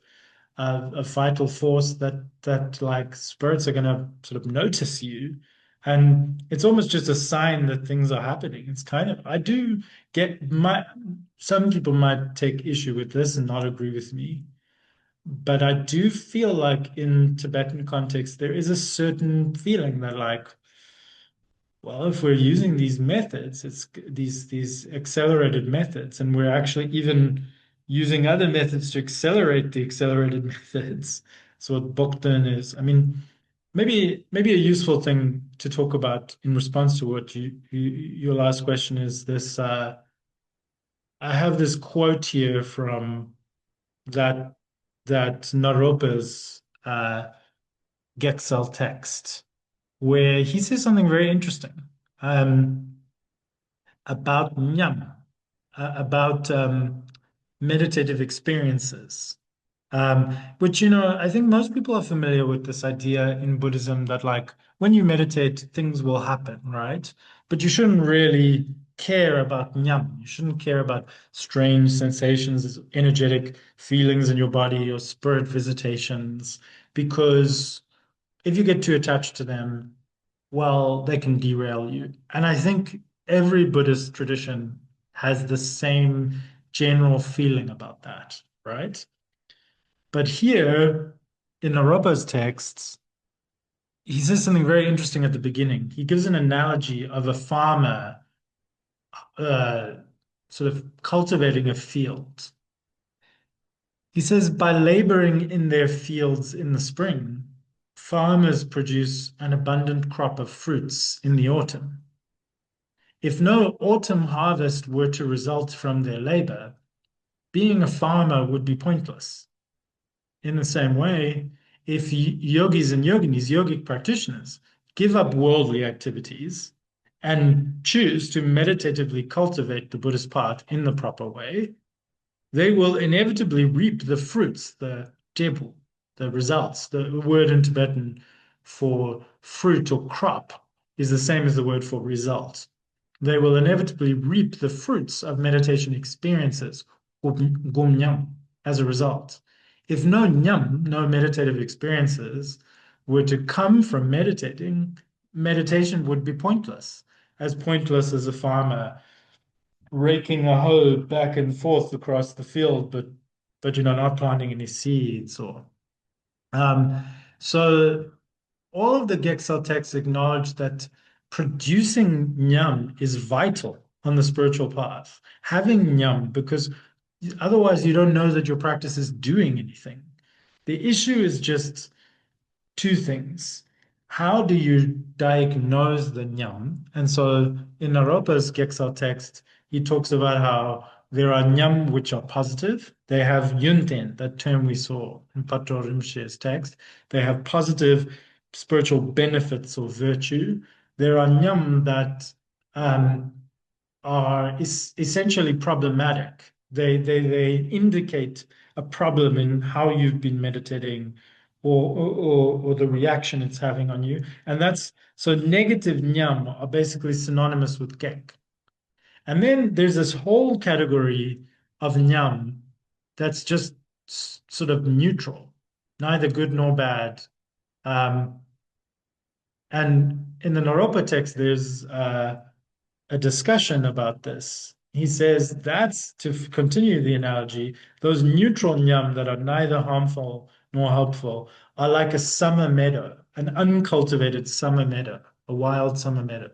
vital force, that like spirits are going to sort of notice you, and it's almost just a sign that things are happening. It's kind of, I do get some people might take issue with this and not agree with me, but I do feel like in Tibetan context there is a certain feeling that like, well, if we're using these methods, it's these accelerated methods, and we're actually even using other methods to accelerate the accelerated methods. So what Bogdan is, I mean, maybe a useful thing to talk about in response to what your last question is this. I have this quote here from that Naropa's Gegsel text, where he says something very interesting about nyam, about meditative experiences, which, I think most people are familiar with this idea in Buddhism that like when you meditate, things will happen, right? But you shouldn't really care about nyam. You shouldn't care about strange sensations, energetic feelings in your body or spirit visitations, because if you get too attached to them, well, they can derail you. And I think every Buddhist tradition has the same general feeling about that, right? But here in Naropa's texts, he says something very interesting at the beginning. He gives an analogy of a farmer uh, sort of cultivating a field. He says, by laboring in their fields in the spring, farmers produce an abundant crop of fruits in the autumn. If no autumn harvest were to result from their labor, being a farmer would be pointless. In the same way, if yogis and yoginis, yogic practitioners, give up worldly activities and choose to meditatively cultivate the Buddhist path in the proper way, they will inevitably reap the fruits, the tebu, the results. The word in Tibetan for fruit or crop is the same as the word for result. They will inevitably reap the fruits of meditation experiences, gom nyam, as a result. If no nyam, no meditative experiences, were to come from meditating, meditation would be pointless as a farmer raking a hoe back and forth across the field, but not planting any seeds or um, so all of the Gexel texts acknowledge that producing nyam is vital on the spiritual path. Having nyam, because otherwise you don't know that your practice is doing anything. The issue is just two things. How do you diagnose the nyam? And so in Naropa's Gexel text, he talks about how there are nyam which are positive. They have yunten, that term we saw in Patrul Rinpoche's text. They have positive spiritual benefits or virtue. There are nyam that um, are essentially problematic. They indicate a problem in how you've been meditating or the reaction it's having on you. And that's so negative nyam are basically synonymous with gek. And then there's this whole category of nyam that's just sort of neutral, neither good nor bad. Um, and in the Naropa text, there's a discussion about this. He says that's to continue the analogy, those neutral nyam that are neither harmful nor helpful are like a summer meadow, an uncultivated summer meadow, a wild summer meadow.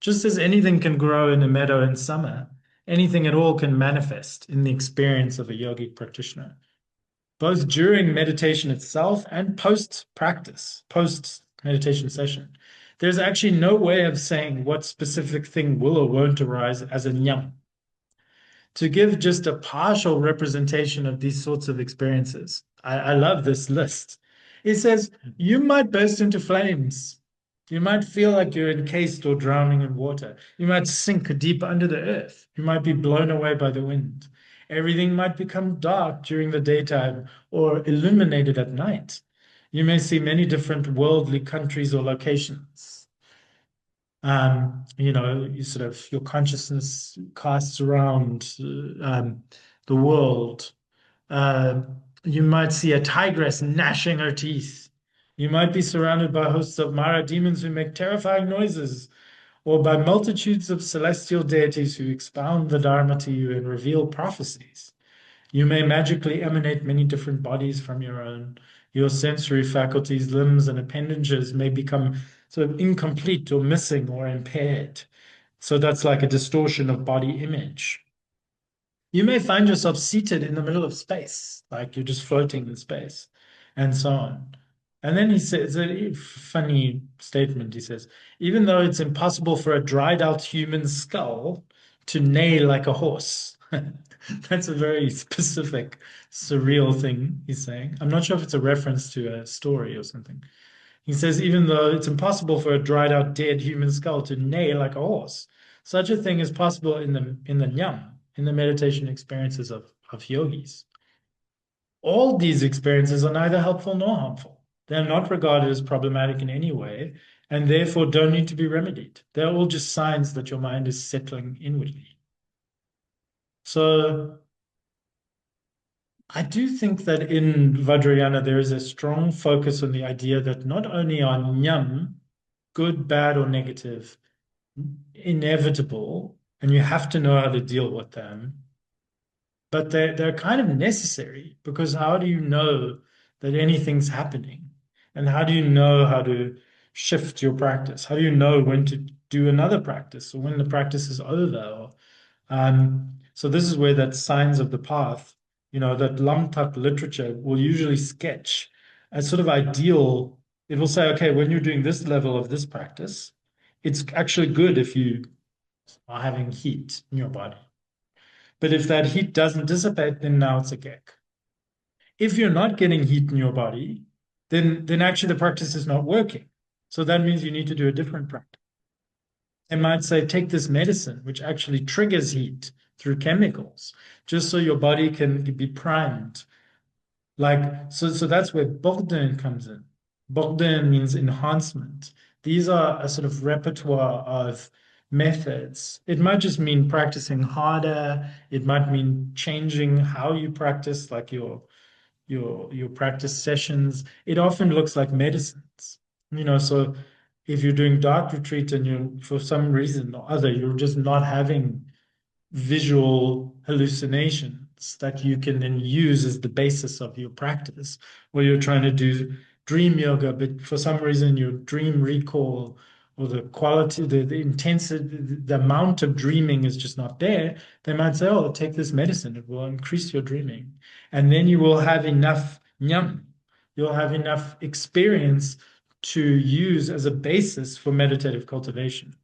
Just as anything can grow in a meadow in summer, anything at all can manifest in the experience of a yogic practitioner, both during meditation itself and post practice, post meditation session. There's actually no way of saying what specific thing will or won't arise as a nyam. To give just a partial representation of these sorts of experiences, I love this list. It says, you might burst into flames. You might feel like you're encased or drowning in water. You might sink deep under the earth. You might be blown away by the wind. Everything might become dark during the daytime or illuminated at night. You may see many different worldly countries or locations. You sort of your consciousness casts around the world. Uh, you might see a tigress gnashing her teeth. You might be surrounded by hosts of Mara demons who make terrifying noises, or by multitudes of celestial deities who expound the Dharma to you and reveal prophecies. You may magically emanate many different bodies from your own. Your sensory faculties, limbs, and appendages may become sort of incomplete or missing or impaired. So that's like a distortion of body image. You may find yourself seated in the middle of space, like you're just floating in space, and so on. And then he says a funny statement. He says, even though it's impossible for a dried out human skull to neigh like a horse. That's a very specific, surreal thing he's saying. I'm not sure if it's a reference to a story or something. He says, even though it's impossible for a dried out dead human skull to neigh like a horse, such a thing is possible in the nyam, in the meditation experiences of yogis. All these experiences are neither helpful nor harmful. They're not regarded as problematic in any way, and therefore don't need to be remedied. They're all just signs that your mind is settling inwardly. So I do think that in Vajrayana there is a strong focus on the idea that not only are nyam, good, bad, or negative, inevitable, and you have to know how to deal with them, but they're kind of necessary, because how do you know that anything's happening? And how do you know how to shift your practice? How do you know when to do another practice or when the practice is over? So this is where that signs of the path, that Lamtak literature will usually sketch a sort of ideal. It will say, okay, when you're doing this level of this practice, it's actually good if you are having heat in your body. But if that heat doesn't dissipate, then now it's a gek. If you're not getting heat in your body, then actually the practice is not working. So that means you need to do a different practice. They might say, take this medicine, which actually triggers heat through chemicals, just so your body can be primed. So that's where Bogdan comes in. Bogdan means enhancement. These are a sort of repertoire of methods. It might just mean practicing harder. It might mean changing how you practice, like your practice sessions. It often looks like medicines. So if you're doing dark retreat and you for some reason or other, you're just not having visual hallucinations that you can then use as the basis of your practice, or you're trying to do dream yoga, but for some reason your dream recall or the quality, the intensity, the amount of dreaming is just not there, they might say, oh, take this medicine, it will increase your dreaming. And then you will have enough nyam, you'll have enough experience to use as a basis for meditative cultivation.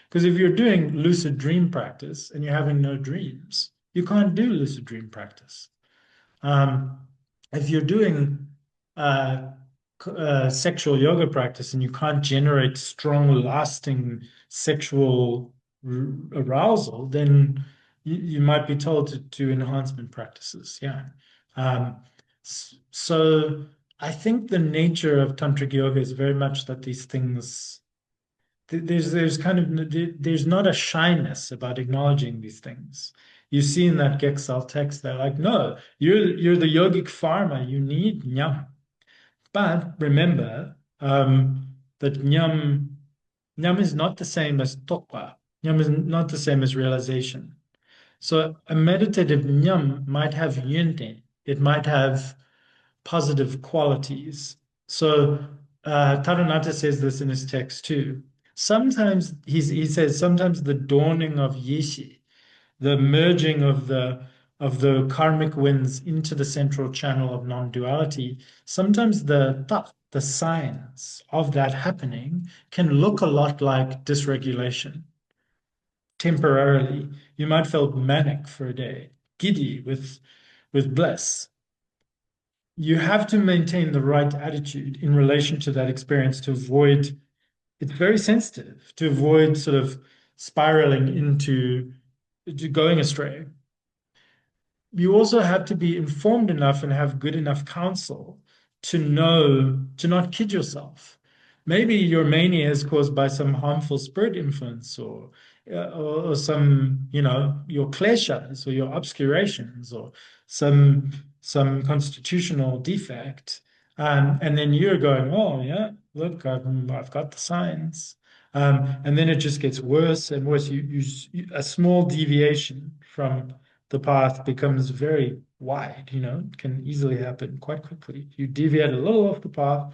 Because if you're doing lucid dream practice and you're having no dreams, you can't do lucid dream practice. Um, if you're doing uh, sexual yoga practice and you can't generate strong, lasting sexual arousal, then you might be told to do enhancement practices. Yeah. Um, so I think the nature of tantric yoga is very much that these things there's kind of there's not a shyness about acknowledging these things. You see in that gsel text, they're like, no, you're the yogic farmer. You need nyam, but remember that nyam is not the same as tokpa. Nyam is not the same as realization. So a meditative nyam might have yunten. It might have positive qualities. So Taranatha says this in his text too. Sometimes he says sometimes the dawning of Yeshi, the merging of the karmic winds into the central channel of non-duality, sometimes the signs of that happening can look a lot like dysregulation. Temporarily, you might feel manic for a day, giddy with bliss. You have to maintain the right attitude in relation to that experience to avoid, it's very sensitive, to avoid sort of spiraling into to going astray. You also have to be informed enough and have good enough counsel to know to not kid yourself. Maybe your mania is caused by some harmful spirit influence or some, your kleshas or your obscurations or some constitutional defect. And then you're going, oh, yeah, look, I've got the signs. And then it just gets worse and worse. A small deviation from the path becomes very wide, it can easily happen quite quickly. You deviate a little off the path.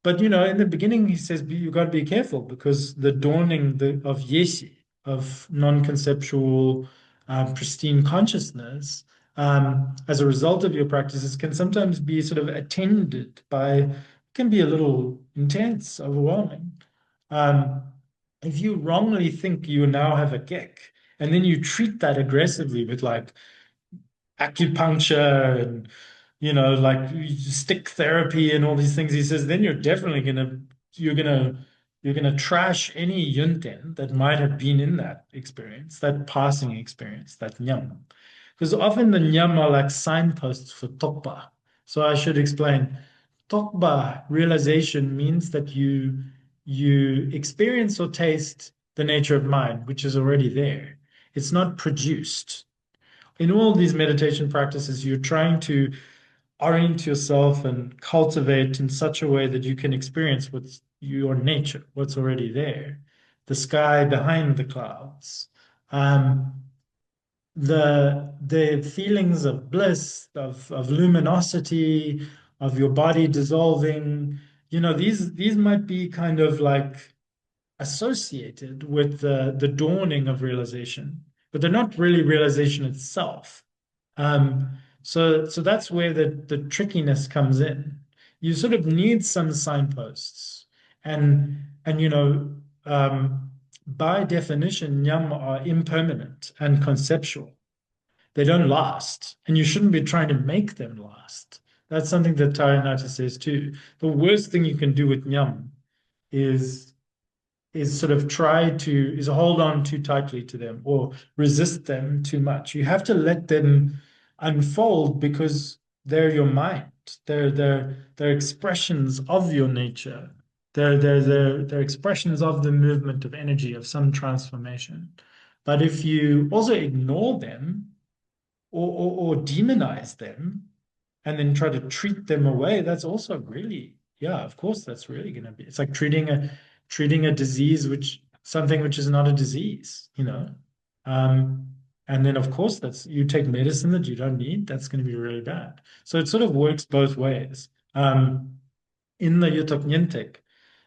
But in the beginning, he says you got to be careful because the dawning of Yeshi, of non-conceptual, pristine consciousness, as a result of your practices, can sometimes be sort of attended by, can be a little intense, overwhelming. Um, if you wrongly think you now have a gig, and then you treat that aggressively with like acupuncture and like stick therapy and all these things, he says, then you're gonna trash any yunten that might have been in that experience, that passing experience, that nyam. Because often the nyam are like signposts for tokpa. So I should explain. Tokpa realization means that you experience or taste the nature of mind, which is already there. It's not produced. In all these meditation practices, you're trying to orient yourself and cultivate in such a way that you can experience what's your nature, what's already there, the sky behind the clouds, um, the feelings of bliss, of luminosity, of your body dissolving. These might be kind of like associated with the dawning of realization, but they're not really realization itself. So that's where the trickiness comes in. You sort of need some signposts, and by definition, nyam are impermanent and conceptual. They don't last, and you shouldn't be trying to make them last. That's something that Taranatha says too. The worst thing you can do with nyam is sort of is hold on too tightly to them or resist them too much. You have to let them unfold because they're your mind. They're expressions of your nature. They're expressions of the movement of energy of some transformation. But if you also ignore them or demonize them and then try to treat them away, that's also really yeah, of course that's really going to be. It's like treating a disease which something which is not a disease, you know. Um, and then of course that's you take medicine that you don't need, that's going to be really bad. So it sort of works both ways. In the Yutak Nyintik,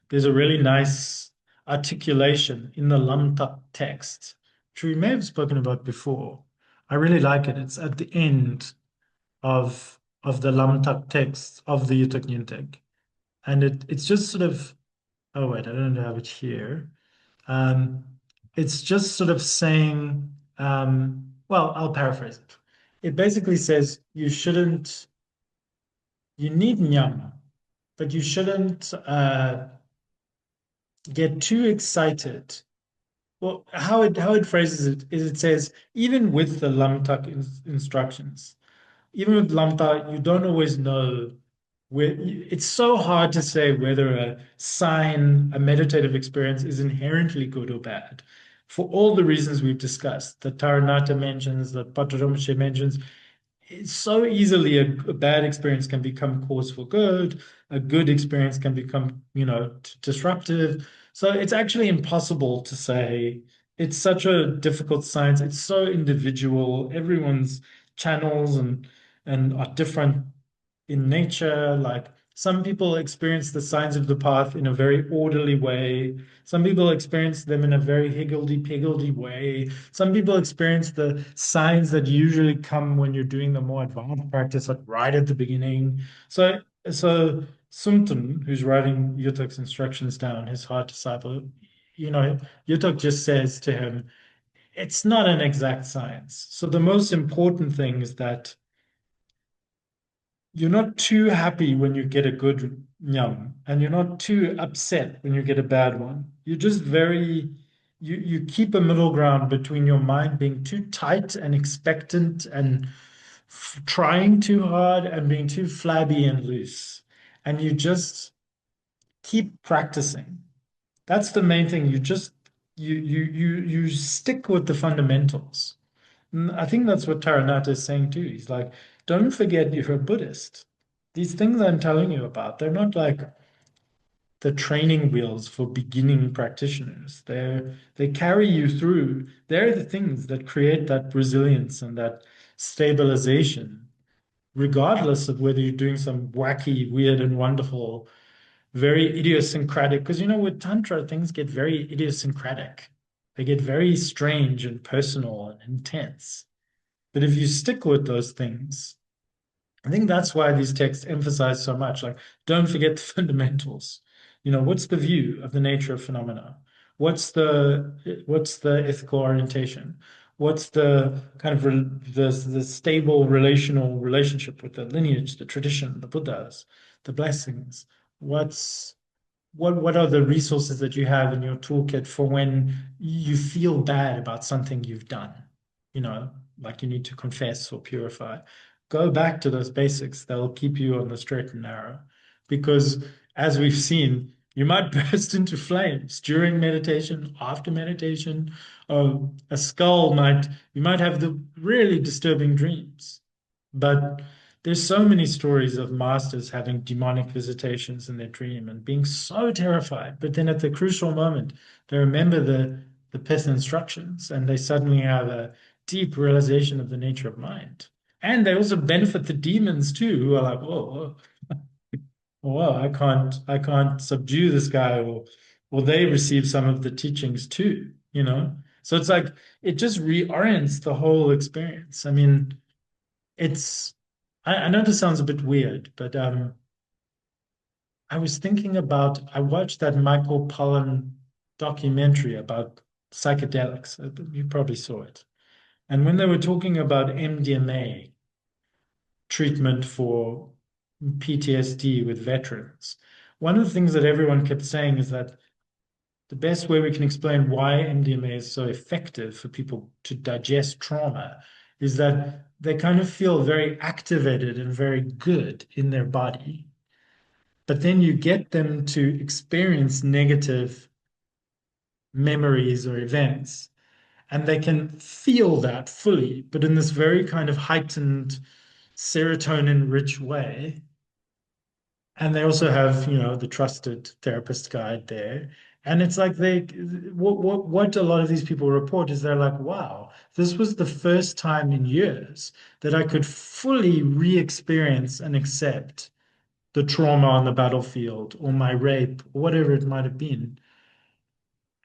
there's a really nice articulation in the Lamtak text, which we may have spoken about before. I really like it. It's at the end of the Lamtak text of the Yutak Nyintik. And it's just sort of, oh wait, I don't have it here. Um, it's just sort of saying, well, I'll paraphrase it. It basically says you need nyam, but you shouldn't get too excited. Well, how it phrases it is it says, even with the Lamtak instructions, even with Lamtak, you don't always know where it's so hard to say whether a meditative experience is inherently good or bad. For all the reasons we've discussed, that Taranatha mentions, that Patrul mentions, so easily a bad experience can become cause for good, a good experience can become, disruptive. So it's actually impossible to say. It's such a difficult science. It's so individual. Everyone's channels and are different in nature. Like some people experience the signs of the path in a very orderly way. Some people experience them in a very higgledy-piggledy way. Some people experience the signs that usually come when you're doing the more advanced practice, like right at the beginning. So Sumtun, who's writing Yutak's instructions down, his heart disciple, Yutak just says to him, it's not an exact science. So the most important thing is that you're not too happy when you get a good nyam, and you're not too upset when you get a bad one. You're just you keep a middle ground between your mind being too tight and expectant and trying too hard and being too flabby and loose. And you just keep practicing. That's the main thing. You stick with the fundamentals. I think that's what Taranatha is saying too. He's like, don't forget you're a Buddhist. These things I'm telling you about, they're not like the training wheels for beginning practitioners. They carry you through. They're the things that create that resilience and that stabilization, regardless of whether you're doing some wacky, weird, and wonderful, very idiosyncratic. Because with Tantra, things get very idiosyncratic. They get very strange and personal and intense. But if you stick with those things, I think that's why these texts emphasize so much. Like, don't forget the fundamentals. What's the view of the nature of phenomena? What's the ethical orientation? What's the kind of the stable relational relationship with the lineage, the tradition, the Buddhas, the blessings? What are the resources that you have in your toolkit for when you feel bad about something you've done? You know, like you need to confess or purify. Go back to those basics. They'll keep you on the straight and narrow. Because as we've seen, you might burst into flames during meditation, after meditation. You might have the really disturbing dreams. But there's so many stories of masters having demonic visitations in their dream and being so terrified. But then at the crucial moment, they remember the pith instructions and they suddenly have a deep realization of the nature of mind. And they also benefit the demons too, who are like, whoa, whoa, I can't subdue this guy, or they receive some of the teachings too. So it's like it just reorients the whole experience. I mean, it's I know this sounds a bit weird, but I watched that Michael Pollan documentary about psychedelics. You probably saw it. And when they were talking about MDMA treatment for PTSD with veterans, one of the things that everyone kept saying is that the best way we can explain why MDMA is so effective for people to digest trauma is that they kind of feel very activated and very good in their body. But then you get them to experience negative memories or events, and they can feel that fully, but in this very kind of heightened serotonin rich way. And they also have, the trusted therapist guide there. And it's like what a lot of these people report is they're like, wow, this was the first time in years that I could fully re-experience and accept the trauma on the battlefield or my rape or whatever it might have been.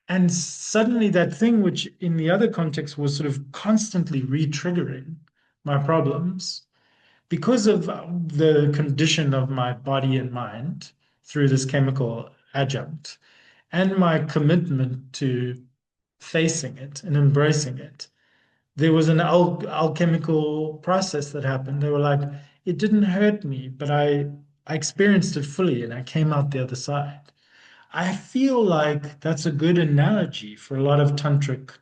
And suddenly that thing, which in the other context was sort of constantly re-triggering my problems, because of the condition of my body and mind through this chemical adjunct and my commitment to facing it and embracing it, there was an alchemical process that happened. They were like, it didn't hurt me, but I experienced it fully and I came out the other side. I feel like that's a good analogy for a lot of tantric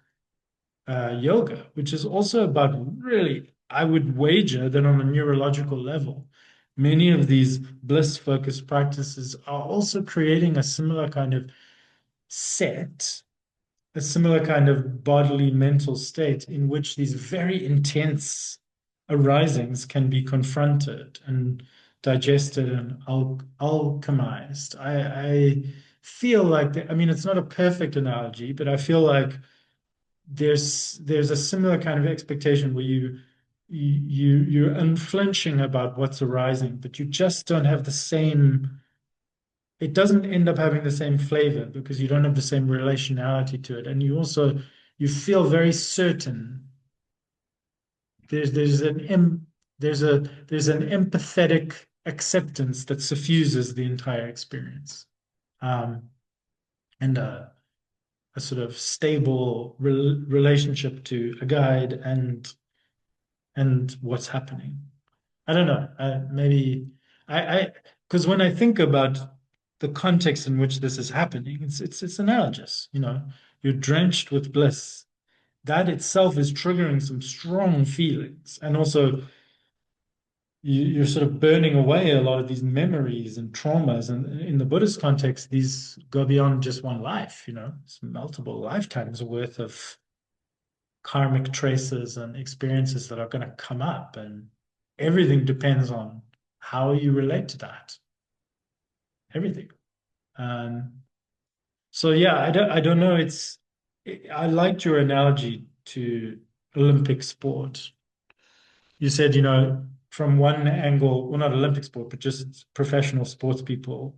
yoga, which is also about really, I would wager that on a neurological level, many of these bliss focused practices are also creating a similar kind of set, a similar kind of bodily mental state in which these very intense arisings can be confronted and digested and alchemized. I feel like, I mean, it's not a perfect analogy, but I feel like there's a similar kind of expectation where you're unflinching about what's arising, but you just don't have the same. It doesn't end up having the same flavor because you don't have the same relationality to it, and you feel very certain. There's an there's an empathetic acceptance that suffuses the entire experience, um, and a sort of stable relationship to a guide and what's happening. I don't know. Maybe I because when I think about the context in which this is happening, it's analogous. You're drenched with bliss. That itself is triggering some strong feelings, and also you're sort of burning away a lot of these memories and traumas. And in the Buddhist context, these go beyond just one life. It's multiple lifetimes worth of karmic traces and experiences that are going to come up, and everything depends on how you relate to that. Everything. um so yeah, I don't know. I liked your analogy to Olympic sport. You said, from one angle, well, not Olympic sport but just professional sports people,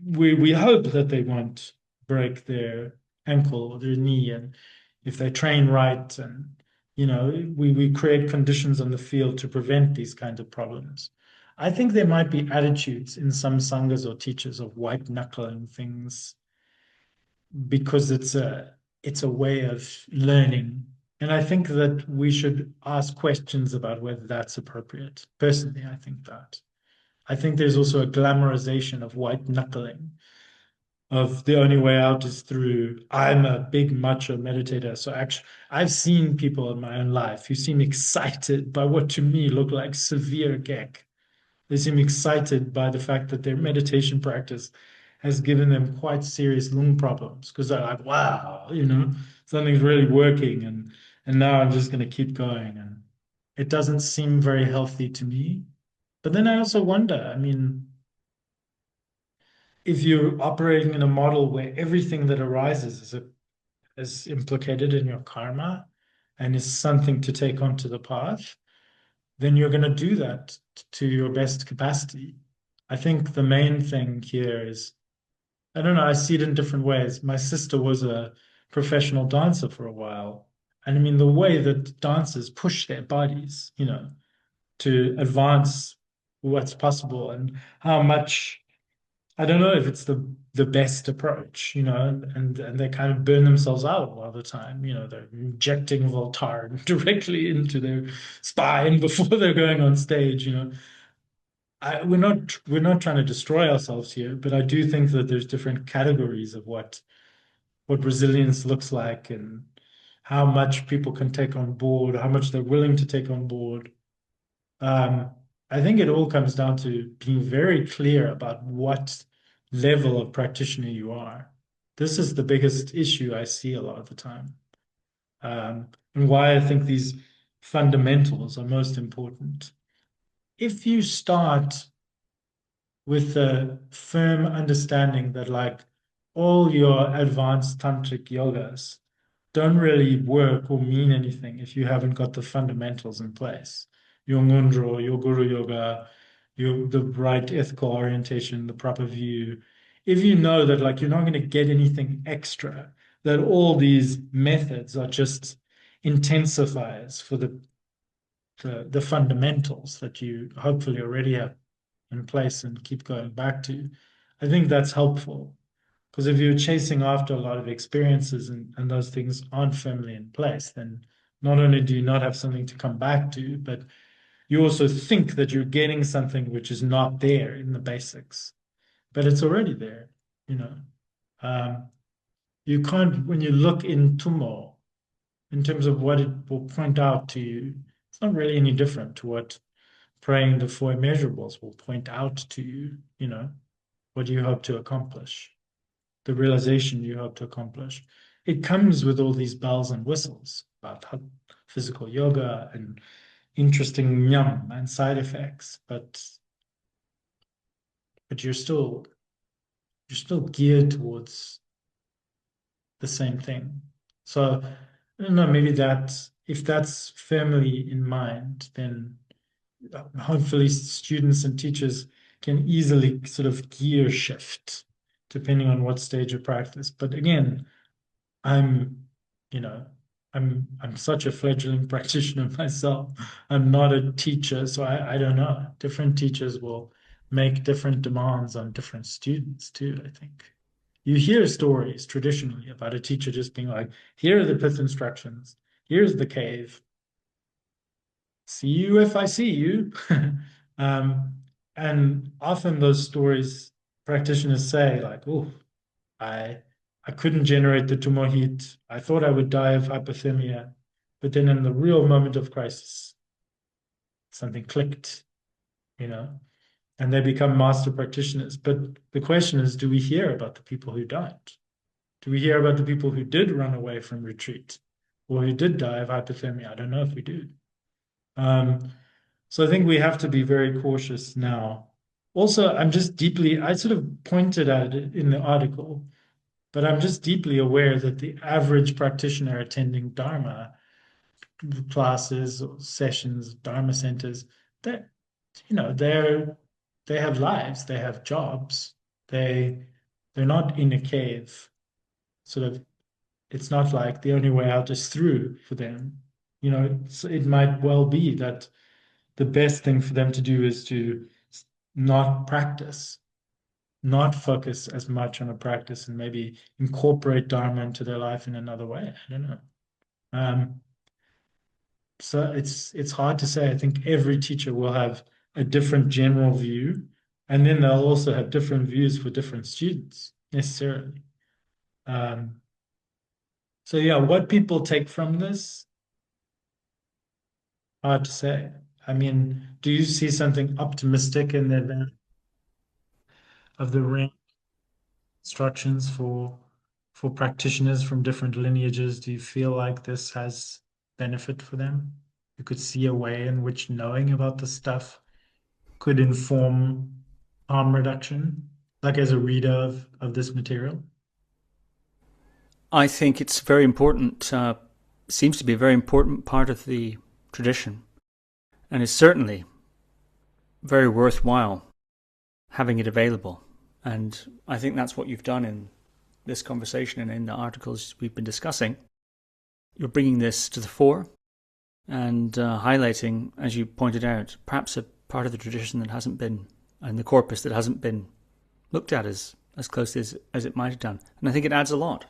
we hope that they won't break their ankle or their knee, and if they train right, and we create conditions on the field to prevent these kinds of problems. I think there might be attitudes in some sanghas or teachers of white knuckling things because it's a way of learning. And I think that we should ask questions about whether that's appropriate. Personally, I think that. I think there's also a glamorization of white knuckling, of the only way out is through, I'm a big macho meditator. So actually, I've seen people in my own life who seem excited by what to me look like severe gag. They seem excited by the fact that their meditation practice has given them quite serious lung problems because they're like, wow, something's really working, and now I'm just going to keep going. And it doesn't seem very healthy to me. But then I also wonder, I mean, if you're operating in a model where everything that arises is implicated in your karma and is something to take onto the path, then you're going to do that to your best capacity. I think the main thing here is, I don't know, I see it in different ways. My sister was a professional dancer for a while. And I mean, the way that dancers push their bodies, to advance what's possible, and how much, I don't know if it's the best approach, and they kind of burn themselves out a lot of the time. They're injecting Voltaren directly into their spine before they're going on stage. We're not trying to destroy ourselves here, but I do think that there's different categories of what resilience looks like, and how much people can take on board, how much they're willing to take on board. Um, I think it all comes down to being very clear about what level of practitioner you are. This is the biggest issue I see a lot of the time, and why I think these fundamentals are most important. If you start with a firm understanding that like all your advanced tantric yogas don't really work or mean anything if you haven't got the fundamentals in place. Your mudra, your guru yoga, the right ethical orientation, the proper view. If you know that like you're not going to get anything extra, that all these methods are just intensifiers for the fundamentals that you hopefully already have in place and keep going back to, I think that's helpful. Because if you're chasing after a lot of experiences and those things aren't firmly in place, then not only do you not have something to come back to, but you also think that you're getting something which is not there in the basics, but it's already there, you know. Um, you can't, when you look in Tumo, in terms of what it will point out to you, it's not really any different to what praying the four immeasurables will point out to you, you know, what you hope to accomplish, the realization you hope to accomplish. It comes with all these bells and whistles about physical yoga and interesting yum and side effects, but you're still geared towards the same thing. So I don't know, maybe that if that's firmly in mind, then hopefully students and teachers can easily sort of gear shift depending on what stage of practice. But again, I'm, you know, I'm such a fledgling practitioner myself. I'm not a teacher, so I don't know. Different teachers will make different demands on different students too, I think. You hear stories traditionally about a teacher just being like, here are the pith instructions, here's the cave. See you if I see you. um, and often those stories practitioners say, like, oh, I I couldn't generate the tumor heat. I thought I would die of hypothermia, but then in the real moment of crisis, something clicked, you know, and they become master practitioners. But the question is, do we hear about the people who don't? Do we hear about the people who did run away from retreat or who did die of hypothermia? I don't know if we do. Um, so I think we have to be very cautious now. Also, I sort of pointed at it in the article, but I'm just deeply aware that the average practitioner attending Dharma classes or sessions, Dharma centers, that they have lives, they have jobs, they they're not in a cave. Sort of, it's not like the only way out is through for them. It might well be that the best thing for them to do is to not practice, not focus as much on a practice and maybe incorporate Dharma into their life in another way. I don't know. Um, so it's hard to say. I think every teacher will have a different general view, and then they'll also have different views for different students necessarily. Um, so yeah, what people take from this, hard to say. I mean, do you see something optimistic in the of the ring instructions for practitioners from different lineages? Do you feel like this has benefit for them? You could see a way in which knowing about the stuff could inform harm reduction, like as a reader of this material? I think it's very important, seems to be a very important part of the tradition, and is certainly very worthwhile having it available. And I think that's what you've done in this conversation and in the articles we've been discussing. You're bringing this to the fore and highlighting, as you pointed out, perhaps a part of the tradition that hasn't been, and the corpus that hasn't been looked at as closely as it might have done. And I think it adds a lot.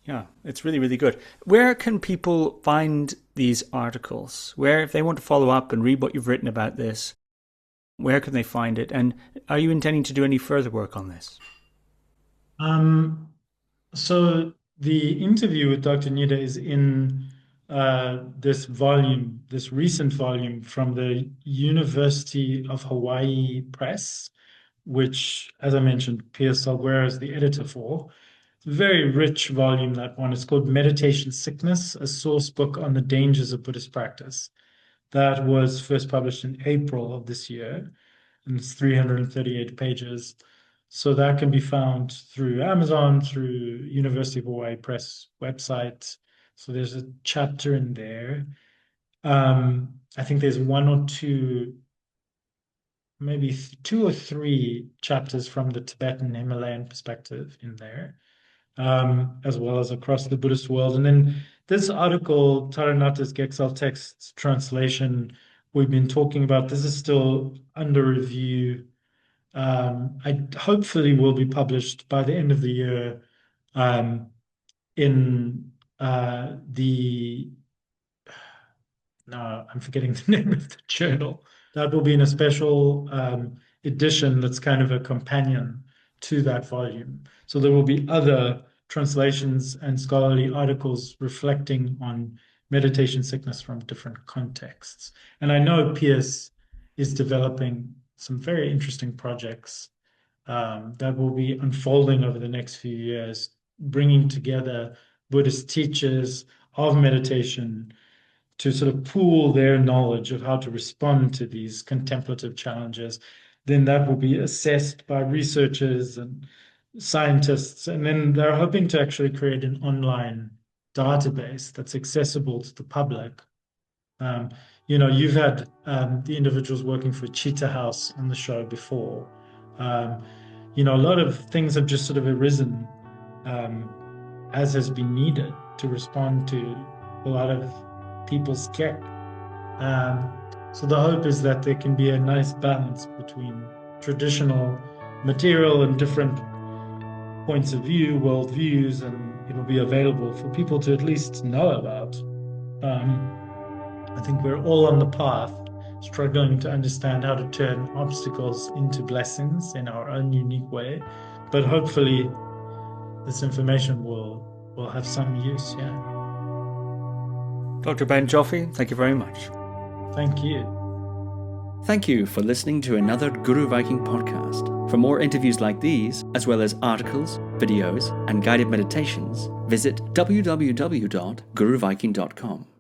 Yeah, it's really, really good. Where can people find these articles? Where, if they want to follow up and read what you've written about this, where can they find it? And are you intending to do any further work on this? Um, so the interview with Dr. Nida is in this volume, this recent volume from the University of Hawaii Press, which, as I mentioned, Pierce Salguero is the editor for. It's a very rich volume, that one. It's called Meditation Sickness, a source book on the dangers of Buddhist practice. That was first published in April of this year. and it's 338 pages. So that can be found through Amazon, through University of Hawaii Press website. So there's a chapter in there. I think there's one or two, maybe two or three chapters from the Tibetan Himalayan perspective in there, as well as across the Buddhist world. And then this article, Taranatha's gsel text translation, we've been talking about, this is still under review. I hopefully will be published by the end of the year in the no, I'm forgetting the name of the journal. That will be in a special edition that's kind of a companion to that volume. So there will be other translations and scholarly articles reflecting on meditation sickness from different contexts. And I know Pierce is developing some very interesting projects that will be unfolding over the next few years, bringing together Buddhist teachers of meditation to sort of pool their knowledge of how to respond to these contemplative challenges. Then that will be assessed by researchers and scientists. And then they're hoping to actually create an online database that's accessible to the public. You've had the individuals working for Cheetah House on the show before. A lot of things have just sort of arisen as has been needed to respond to a lot of people's care. So the hope is that there can be a nice balance between traditional material and different points of view, worldviews, and it will be available for people to at least know about. I think we're all on the path, struggling to understand how to turn obstacles into blessings in our own unique way. But hopefully this information will have some use, yeah. Dr. Ben Joffe, thank you very much. Thank you. Thank you for listening to another Guru Viking podcast. For more interviews like these, as well as articles, videos, and guided meditations, visit www.guruviking.com.